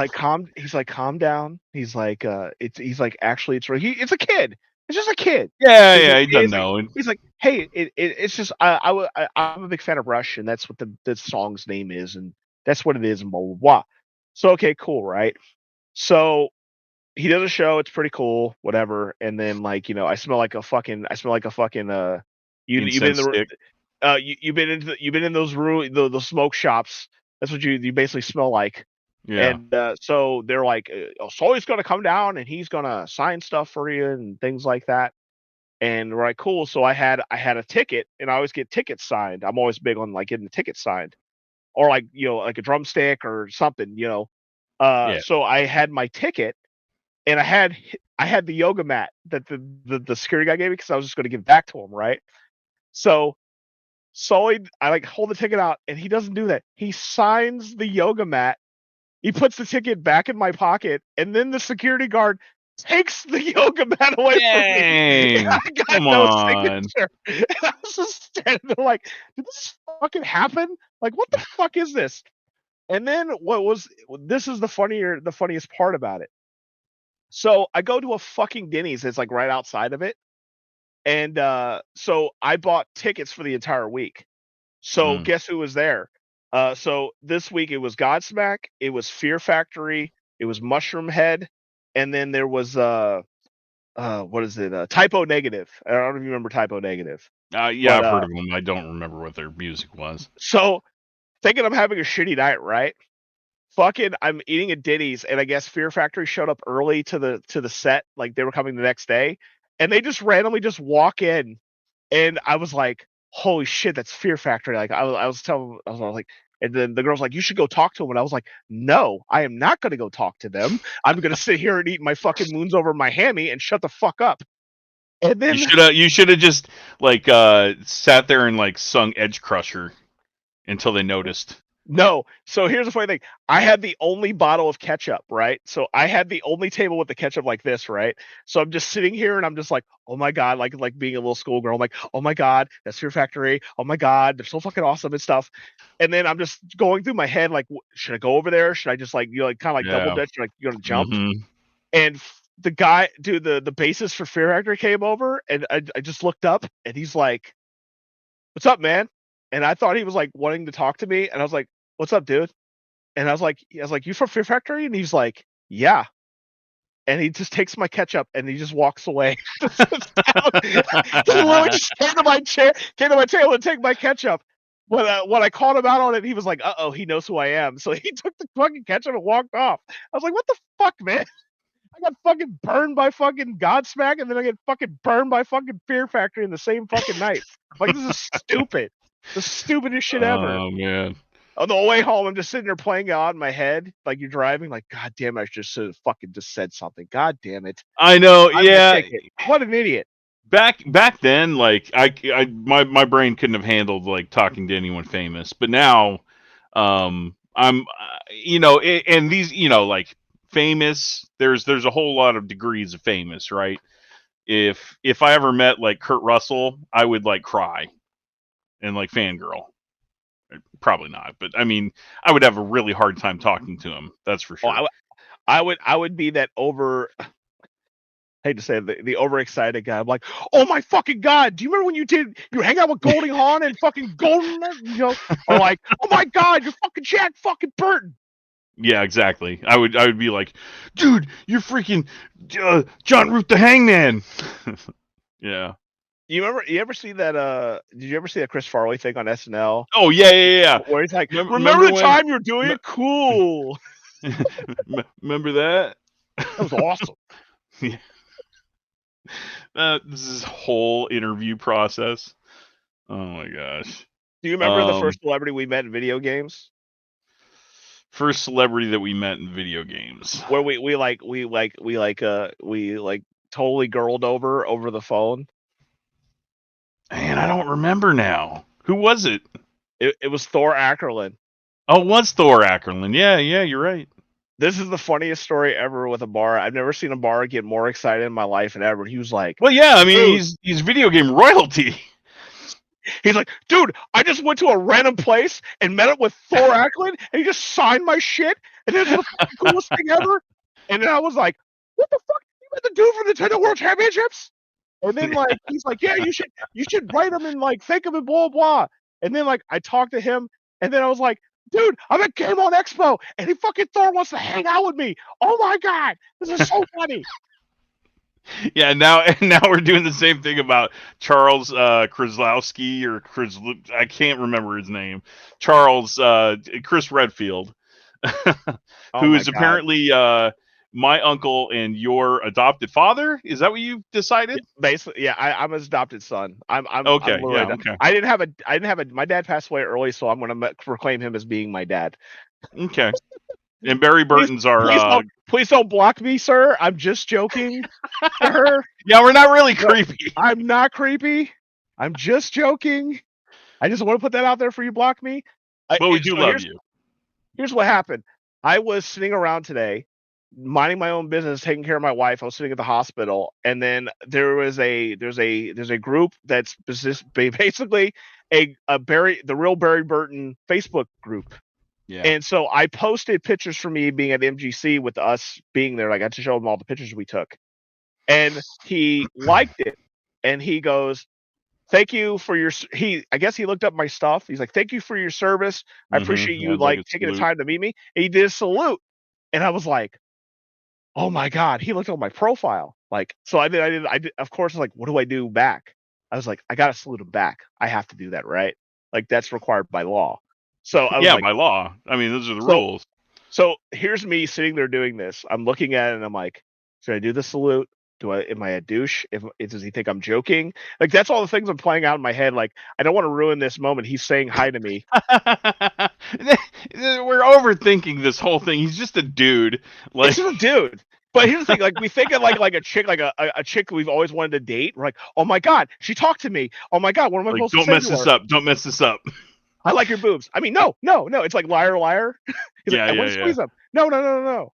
he's like calm down. He's like he's like actually it's it's a kid. It's just a kid. Yeah, He's yeah, like, he doesn't know. he's like, hey, it's just I'm a big fan of Rush, and that's what the song's name is, and that's what it is, and blah blah blah. So okay, cool, right? So he does a show. It's pretty cool, whatever. And then like I smell like a fucking you've been in Incense stick. the you've been in those the smoke shops. That's what you basically smell like. Yeah. And so they're like, Sully's gonna come down and he's gonna sign stuff for you and things like that. And we're like, cool. So I had a ticket, and I always get tickets signed. I'm always big on like getting the ticket signed, or like like a drumstick or something. Yeah. So I had my ticket, and I had the yoga mat that the security guy gave me because I was just going to give it back to him, right? So I like hold the ticket out, and he doesn't do that. He signs the yoga mat. He puts the ticket back in my pocket, and then the security guard takes the yoga mat away from me. Dang. I got Come no on. signature. And I was just standing there like, did this fucking happen? Like, what the fuck is this? And then this is the funniest part about it. So I go to a fucking Denny's that's like right outside of it. And so I bought tickets for the entire week. So guess who was there? So this week it was Godsmack, it was Fear Factory, it was Mushroom Head, and then there was what is it? Typo Negative. I don't know if you remember Typo Negative. Yeah, But, I've heard of them. I don't remember what their music was. So thinking I'm having a shitty night, right? Fucking I'm eating at Denny's, and I guess Fear Factory showed up early to the set, like they were coming the next day, and they just randomly just walk in, and I was like, holy shit, that's Fear Factory. Like I was telling, I was like, and then the girl's like, you should go talk to him, and I was like, no, I am not gonna go talk to them. I'm gonna sit here and eat my fucking moons over my hammy and shut the fuck up. And then You should have just like sat there and like sung Edge Crusher until they noticed. No. So here's the funny thing. I had the only bottle of ketchup, right? So I had the only table with the ketchup like this, right? So I'm just sitting here and I'm just like, oh my God, like being a little schoolgirl. I'm like, oh my God, that's Fear Factory. Oh my God, they're so fucking awesome and stuff. And then I'm just going through my head, like, should I go over there? Should I just like, kind of like double Yeah. dutch, like you're gonna jump? hmm And the guy, dude, the bassist for Fear Factory came over and I just looked up and he's like, what's up, man? And I thought he was like wanting to talk to me. And I was like, what's up, dude? And I was like, you from Fear Factory? And he's like, yeah. And he just takes my ketchup and he just walks away. Just sits down. Just literally just came to my table and take my ketchup. When I called him out on it, he was like, "Uh-oh, he knows who I am." So he took the fucking ketchup and walked off. I was like, "What the fuck, man? I got fucking burned by fucking Godsmack, and then I get fucking burned by fucking Fear Factory in the same fucking night. Like, this is stupid. The stupidest shit ever." Oh man. On the way home, I'm just sitting there playing it out in my head, like you're driving, like, God damn it, I just should have fucking just said something. God damn it. I know. I'm gonna Yeah. take it. What an idiot. Back then, like my brain couldn't have handled like talking to anyone famous, but now, I'm, and these, like famous. There's a whole lot of degrees of famous, right? If I ever met like Kurt Russell, I would like cry and like fangirl. Probably not, but I mean, I would have a really hard time talking to him. That's for Oh, sure. I would be that hate to say it, the overexcited guy. I'm like, oh my fucking God, do you remember when you hang out with Goldie Hawn and fucking Golden, or like, oh my God, you're fucking Jack fucking Burton. Yeah, exactly. I would be like, dude, you're freaking John Root the Hangman. Yeah. You ever see that did you ever see that Chris Farley thing on SNL? Oh yeah. Where he's like, Remember remember the when? time you're doing it? Cool. Remember that? That was awesome. Yeah. This is whole interview process. Oh my gosh. Do you remember the first celebrity we met in video games? First celebrity that we met in video games. Where we totally girled over the phone. Man, I don't remember now. Who was it? It was Thor Ackerlund. Oh, it was Thor Ackerlund. Yeah, you're right. This is the funniest story ever with a bar. I've never seen a bar get more excited in my life and ever. He was like, well, yeah, I mean, he's video game royalty. He's like, dude, I just went to a random place and met up with Thor Ackerlund, and he just signed my shit, and this was the coolest thing ever. And then I was like, what the fuck? You met the dude from the Nintendo World Championships? And then like he's like, yeah, you should write him and like thank him and blah blah. And then like I talked to him, and then I was like, dude, I'm at Game On Expo, and he fucking Thor wants to hang out with me. Oh my God, this is so funny. Yeah, now we're doing the same thing about Charles Krzyzewski or I can't remember his name. Charles Chris Redfield, who is apparently my uncle and your adopted father. Is that what you decided? Basically, yeah. I'm his adopted son. I'm okay. I'm Yeah, okay. I didn't have a. My dad passed away early, so I'm going to proclaim him as being my dad. Okay. And Barry Burton's please don't block me, sir. I'm just joking. Sir. Yeah, we're not really creepy. I'm not creepy. I'm just joking. I just want to put that out there for you. Block me. But we do love you. Here's what happened. I was sitting around today, minding my own business, taking care of my wife. I was sitting at the hospital, and then there's a group that's basically the real Barry Burton Facebook group. Yeah. And so I posted pictures for me being at MGC with us being there. I got to show him all the pictures we took. And he liked it. And he goes, thank you for I guess he looked up my stuff. He's like, thank you for your service. I appreciate you taking the time to meet me. And he did a salute. And I was like, oh my God, he looked at my profile. Like, so I did, of course, I was like, what do I do back? I was like, I got to salute him back. I have to do that, right? Like, that's required by law. So I was like, by law. I mean, those are the rules. So here's me sitting there doing this. I'm looking at it and I'm like, should I do the salute? Am I a douche? Does he think I'm joking? Like, that's all the things I'm playing out in my head. Like, I don't want to ruin this moment. He's saying hi to me. We're overthinking this whole thing. He's just a dude. He's just a dude. But here's the thing, like we think of like a chick, like a chick we've always wanted to date. We're like, oh my God, she talked to me. Oh my God, what am I supposed to say? Don't mess this up. Don't mess this up. I like your boobs. I mean, no. It's like liar, liar. He's like, I want to squeeze them. No.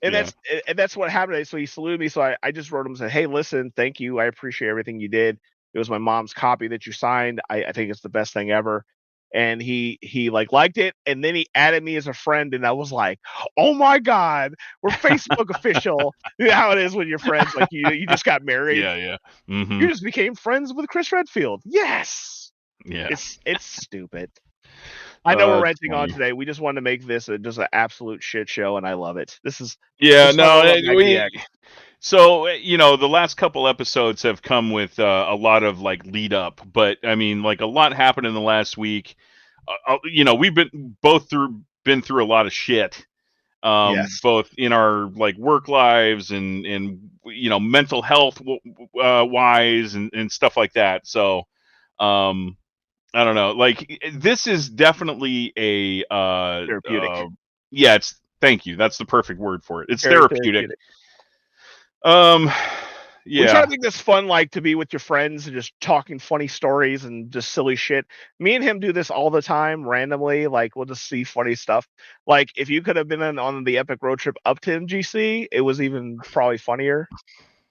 And Yeah. that's what happened. So he saluted me. So I just wrote him and said, hey, listen, thank you. I appreciate everything you did. It was my mom's copy that you signed. I think it's the best thing ever. And he liked it, and then he added me as a friend, and I was like, oh my God, we're Facebook official. You know how it is when you're friends, like you just got married. Yeah. Mm-hmm. You just became friends with Chris Redfield. Yes. Yeah. It's stupid. I know we're It's ranting on funny. today. We just wanted to make this just an absolute shit show, and I love it. This is Yeah, what I love MAGDX. So the last couple episodes have come with a lot of like lead up, but I mean, like a lot happened in the last week. We've been through a lot of shit, Yes. both in our like work lives and mental health wise and stuff like that. So, I don't know. Like this is definitely a Therapeutic. yeah. Thank you. That's the perfect word for it. It's Very therapeutic. therapeutic. We try Yeah. to make this fun, like to be with your friends and just talking funny stories and just silly shit. Me and him do this all the time, randomly. Like we'll just see funny stuff. Like if you could have been on the epic road trip up to MGC, it was even probably funnier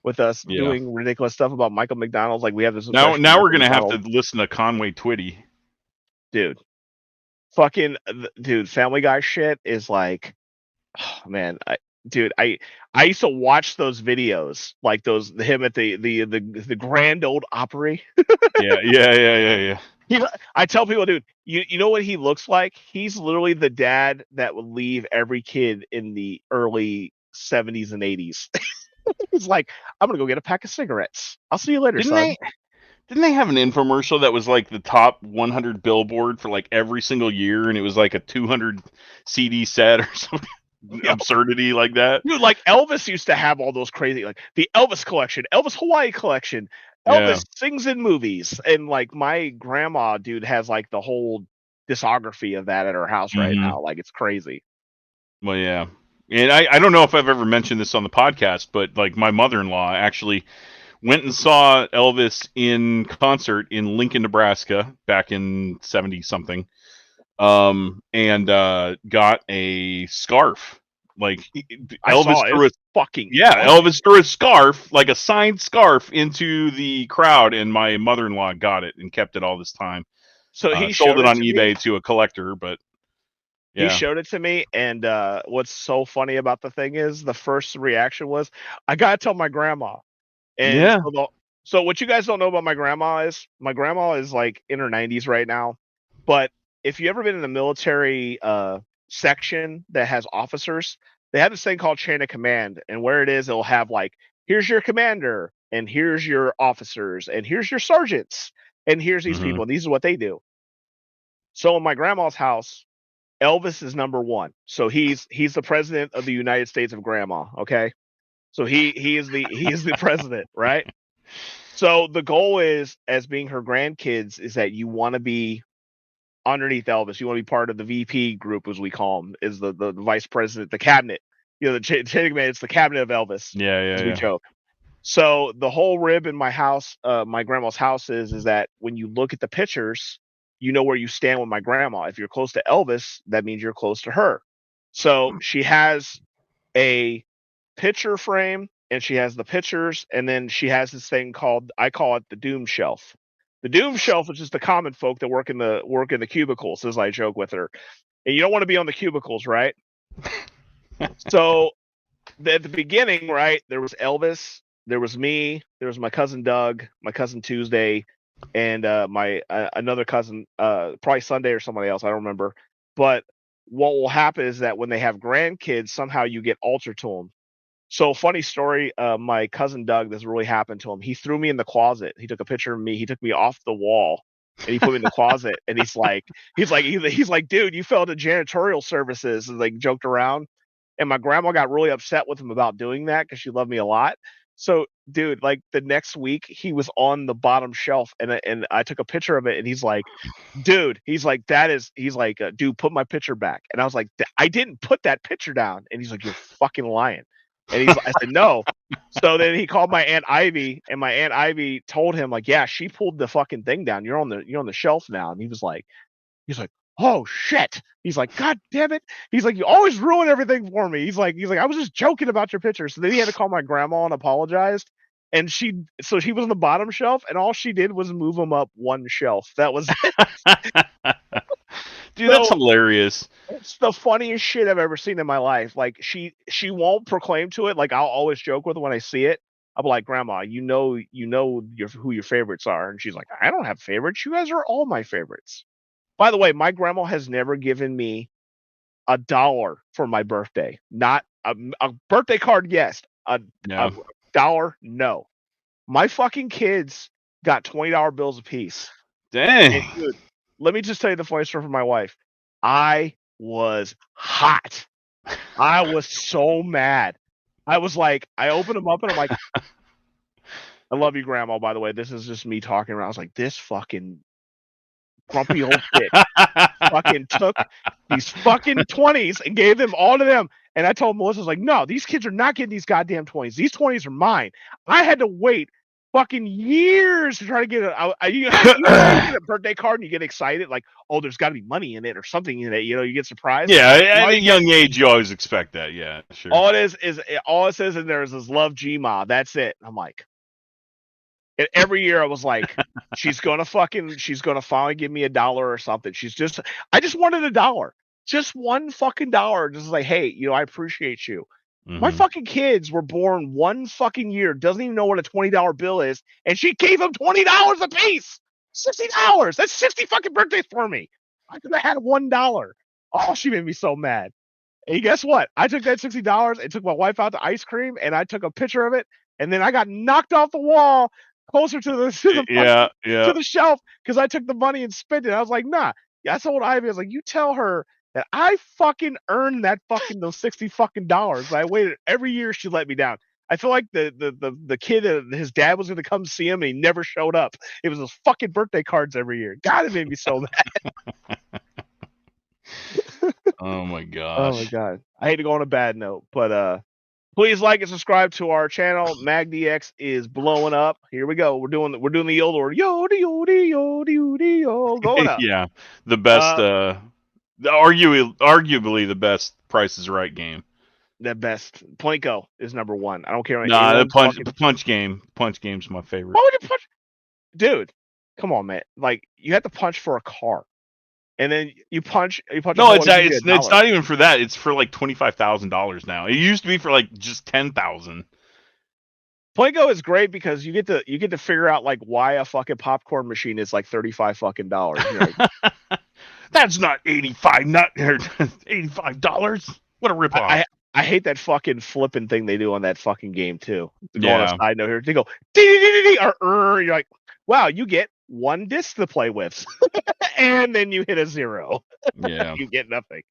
with us Yeah. doing ridiculous stuff about Michael McDonald's. Like we have this Now obsession with we're Michael gonna have to McDonald. listen to Conway Twitty. Dude. Fucking dude, Family Guy shit is like, oh, man, I used to watch those videos, like him at the Grand Old Opry. Yeah. I tell people, dude, you know what he looks like? He's literally the dad that would leave every kid in the early 70s and 80s. He's like, I'm gonna go get a pack of cigarettes. I'll see you later, son. Didn't they have an infomercial that was like the top 100 billboard for like every single year, and it was like a 200 CD set or something absurdity like that? Dude, like Elvis used to have all those crazy, like the Elvis collection, Elvis Hawaii collection, Yeah. Elvis sings in movies, and like my grandma, dude, has like the whole discography of that at her house right Mm-hmm. now. Like it's crazy. Well, yeah. And I don't know if I've ever mentioned this on the podcast, but like my mother-in-law actually went and saw Elvis in concert in Lincoln, Nebraska back in 70 something. And got a scarf. Like I saw it. It was fucking awesome. Elvis threw a scarf, like a signed scarf, into the crowd, and my mother-in-law got it and kept it all this time. So he Sold showed it it on to eBay me. to a collector, but He yeah. showed it to me, and what's so funny about the thing is the first reaction was, I gotta tell my grandma. And Yeah. so what you guys don't know about my grandma is like in her 90s right now. But if you ever been in a military section that has officers, they have this thing called chain of command, and where it is, it'll have like, here's your commander, and here's your officers, and here's your sergeants, and here's these Mm-hmm. people, and these are what they do. So in my grandma's house, Elvis is number one. So he's the president of the United States of grandma. Okay. So he is the president, right? So the goal is, as being her grandkids, is that you want to be underneath Elvis. You want to be part of the VP group, as we call them, is the vice president, the cabinet. You know, the chain of command. It's the cabinet of Elvis, as we Yeah. joke. So the whole rib in my house, my grandma's house, is that when you look at the pictures, you know where you stand with my grandma. If you're close to Elvis, that means you're close to her. So she has a picture frame, and she has the pictures, and then she has this thing called, I call it the doom shelf. The doom shelf is just the common folk that work in the cubicles, as I joke with her. And you don't want to be on the cubicles, right? So at the beginning, right, there was Elvis, there was me, there was my cousin Doug, my cousin Tuesday, and my another cousin, probably Sunday or somebody else, I don't remember. But what will happen is that when they have grandkids, somehow you get altered to them. So funny story, my cousin Doug, this really happened to him. He threw me in the closet. He took a picture of me. He took me off the wall and he put me in the closet. And he's like, dude, you fell into janitorial services, and like joked around. And my grandma got really upset with him about doing that because she loved me a lot. So, dude, like the next week, he was on the bottom shelf, and I took a picture of it, and he's like, dude, dude, put my picture back. And I was like, I didn't put that picture down. And he's like, you're fucking lying. And I said, no. So then he called my Aunt Ivy, and my Aunt Ivy told him, like, yeah, she pulled the fucking thing down. You're on the shelf now. And he was like, He's like, oh shit. He's like, God damn it. He's like, you always ruin everything for me. He's like, I was just joking about your picture. So then he had to call my grandma and apologized. And she was on the bottom shelf, and all she did was move him up one shelf. That was it. Dude, that's hilarious. It's the funniest shit I've ever seen in my life. Like she won't proclaim to it. Like I'll always joke with her when I see it. I'll be like, Grandma, you know who your favorites are. And she's like, I don't have favorites. You guys are all my favorites. By the way, my grandma has never given me $1 for my birthday. Not a birthday card, yes. A dollar, no. My fucking kids got $20 bills apiece. Dang. And dude, let me just tell you the funny story from my wife. I was hot. I was so mad. I was like, I opened them up and I'm like, I love you, Grandma, by the way. This is just me talking around. I was like, this fucking grumpy old bitch fucking took these fucking 20s and gave them all to them. And I told Melissa, I was like, no, these kids are not getting these goddamn 20s. These 20s are mine. I had to wait fucking years to try to get you get a birthday card and you get excited, like, oh, there's got to be money in it or something in it. You get surprised. Yeah, at a young age, you always expect that. Yeah, sure. All it says in there is love Gma. That's it. I'm like, and every year I was like, she's gonna finally give me $1 or something. I just wanted $1, just one fucking dollar. Just like, hey, I appreciate you. Mm-hmm. My fucking kids were born one fucking year, doesn't even know what a $20 bill is, and she gave them $20 a piece. $60. That's 60 fucking birthdays for me. I could have had $1. Oh, she made me so mad. And guess what? I took that $60 and took my wife out to ice cream, and I took a picture of it, and then I got knocked off the wall closer to the shelf because I took the money and spent it. I was like, nah. Yeah, I told Ivy, I was like, you tell her that I fucking earned those $60 fucking dollars. I waited every year. She let me down. I feel like the kid, his dad was going to come see him, and he never showed up. It was those fucking birthday cards every year. God, it made me so mad. Oh my gosh. Oh my god. I hate to go on a bad note, but please like and subscribe to our channel. MAGDX is blowing up. Here we go. We're doing the old order. Yo, going up. Yeah, the best. Arguably the best Price is Right game. The best. Plinko is number one. I don't care. Nah, the punch game. Punch game's my favorite. Why would you punch? Dude, come on, man. Like you have to punch for a car. And then you punch. No, it's not even for that. It's for like $25,000 now. It used to be for like just $10,000. Plinko is great because you get to figure out like why a fucking popcorn machine is like $35 fucking dollars. Like, that's not $85. What a ripoff! I hate that fucking flipping thing they do on that fucking game too. Yeah. On a side note here, they go you're like, wow, you get one disc to play with, and then you hit a 0. Yeah, you get nothing.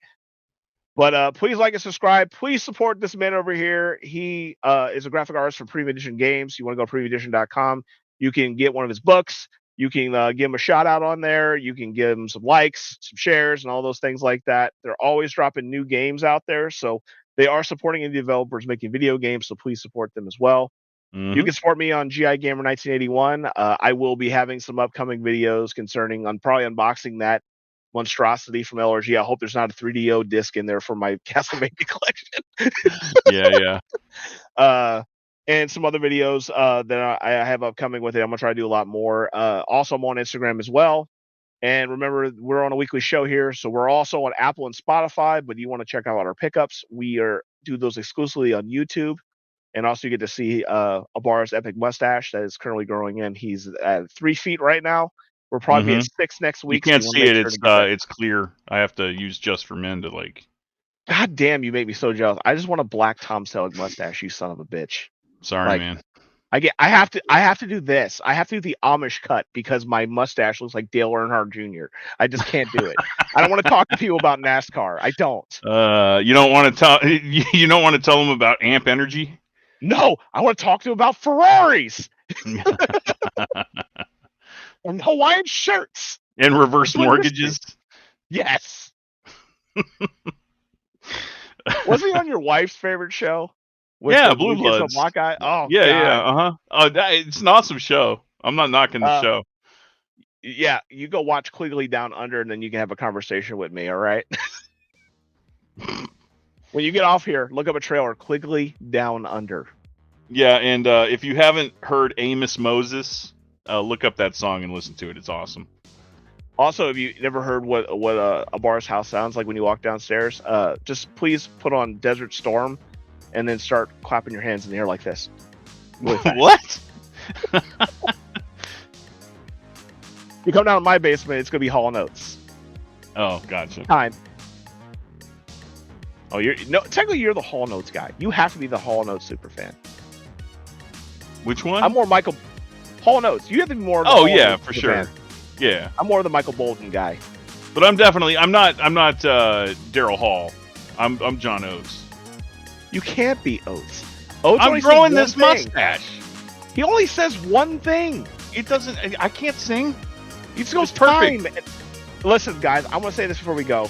But please like and subscribe. Please support this man over here. He is a graphic artist for Premium Edition Games. You want to go to premiumedition.com. You can get one of his books. You can give him a shout out on there. You can give him some likes, some shares, and all those things like that. They're always dropping new games out there, so they are supporting indie developers making video games. So please support them as well. Mm-hmm. You can support me on GI Gamer 1981. I will be having some upcoming videos concerning. I'm probably unboxing that monstrosity from LRG. I hope there's not a 3DO disc in there for my Castlevania collection. Yeah. And some other videos that I have upcoming with it. I'm gonna try to do a lot more. Also, I'm on Instagram as well. And remember, we're on a weekly show here, so we're also on Apple and Spotify. But you want to check out our pickups? We do those exclusively on YouTube. And also, you get to see Abar's epic mustache that is currently growing in. He's at 3 feet right now. We'll probably be at 6 next week. You can't see it. It's clear. I have to use Just for Men to like. God damn, you make me so jealous. I just want a black Tom Selleck mustache. You son of a bitch. Sorry, man. I have to do this. I have to do the Amish cut because my mustache looks like Dale Earnhardt Jr. I just can't do it. I don't want to talk to people about NASCAR. I don't. You don't want to tell. You don't want to tell them about Amp Energy. No, I want to talk to them about Ferraris and Hawaiian shirts and reverse mortgages. Yes. Was he on your wife's favorite show? Blue Bloods. Black guy. Oh, yeah, God. Yeah. It's an awesome show. I'm not knocking the show. Yeah, you go watch Quigley Down Under, and then you can have a conversation with me. All right. When you get off here, look up a trailer, Quigley Down Under. Yeah, and if you haven't heard Amos Moses, look up that song and listen to it. It's awesome. Also, if you never heard what a bar's house sounds like when you walk downstairs, just please put on Desert Storm, and then start clapping your hands in the air like this. Really fast. What? You come down to my basement, it's gonna be Hall & Oates. Oh, gotcha. Time. Oh, technically you're the Hall & Oates guy. You have to be the Hall & Oates super fan. Which one? I'm more Michael Hall & Oates. You have to be more. Of the Oh Hall & yeah, Oates for super sure. fan. Yeah, I'm more the Michael Bolton guy. but I'm not Daryl Hall. I'm John Oates. You can't be Oates. Oates I'm only says growing one this thing. mustache. He only says one thing. It doesn't. I can't sing. He just goes It's perfect. time. Listen, guys, I'm gonna say this before we go.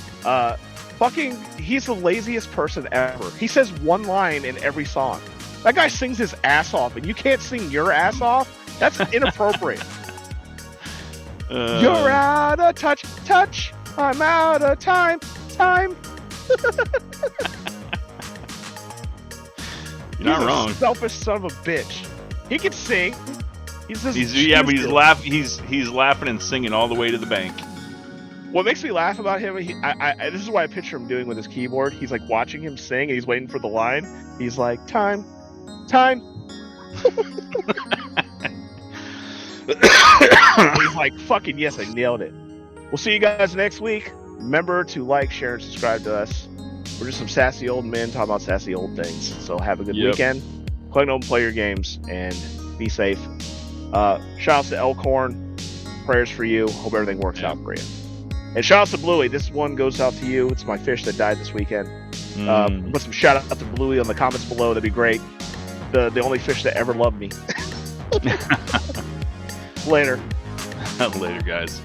He's the laziest person ever. He says one line in every song. That guy sings his ass off, and you can't sing your ass off? That's inappropriate. You're out of touch. I'm out of time. You're not He's wrong. a selfish son of a bitch. He can sing. But he's laughing and singing all the way to the bank. What makes me laugh about him, this is what I picture him doing with his keyboard. He's like watching him sing, and he's waiting for the line. He's like, time. He's like, fucking yes, I nailed it. We'll see you guys next week. Remember to like, share, and subscribe to us. We're just some sassy old men talking about sassy old things. So have a good weekend. Collect home, play your games, and be safe. Shout out to Elkhorn. Prayers for you. Hope everything works out for you. And shout out to Bluey. This one goes out to you. It's my fish that died this weekend. Put some shout out to Bluey on the comments below. That'd be great. The only fish that ever loved me. Later. Later, guys.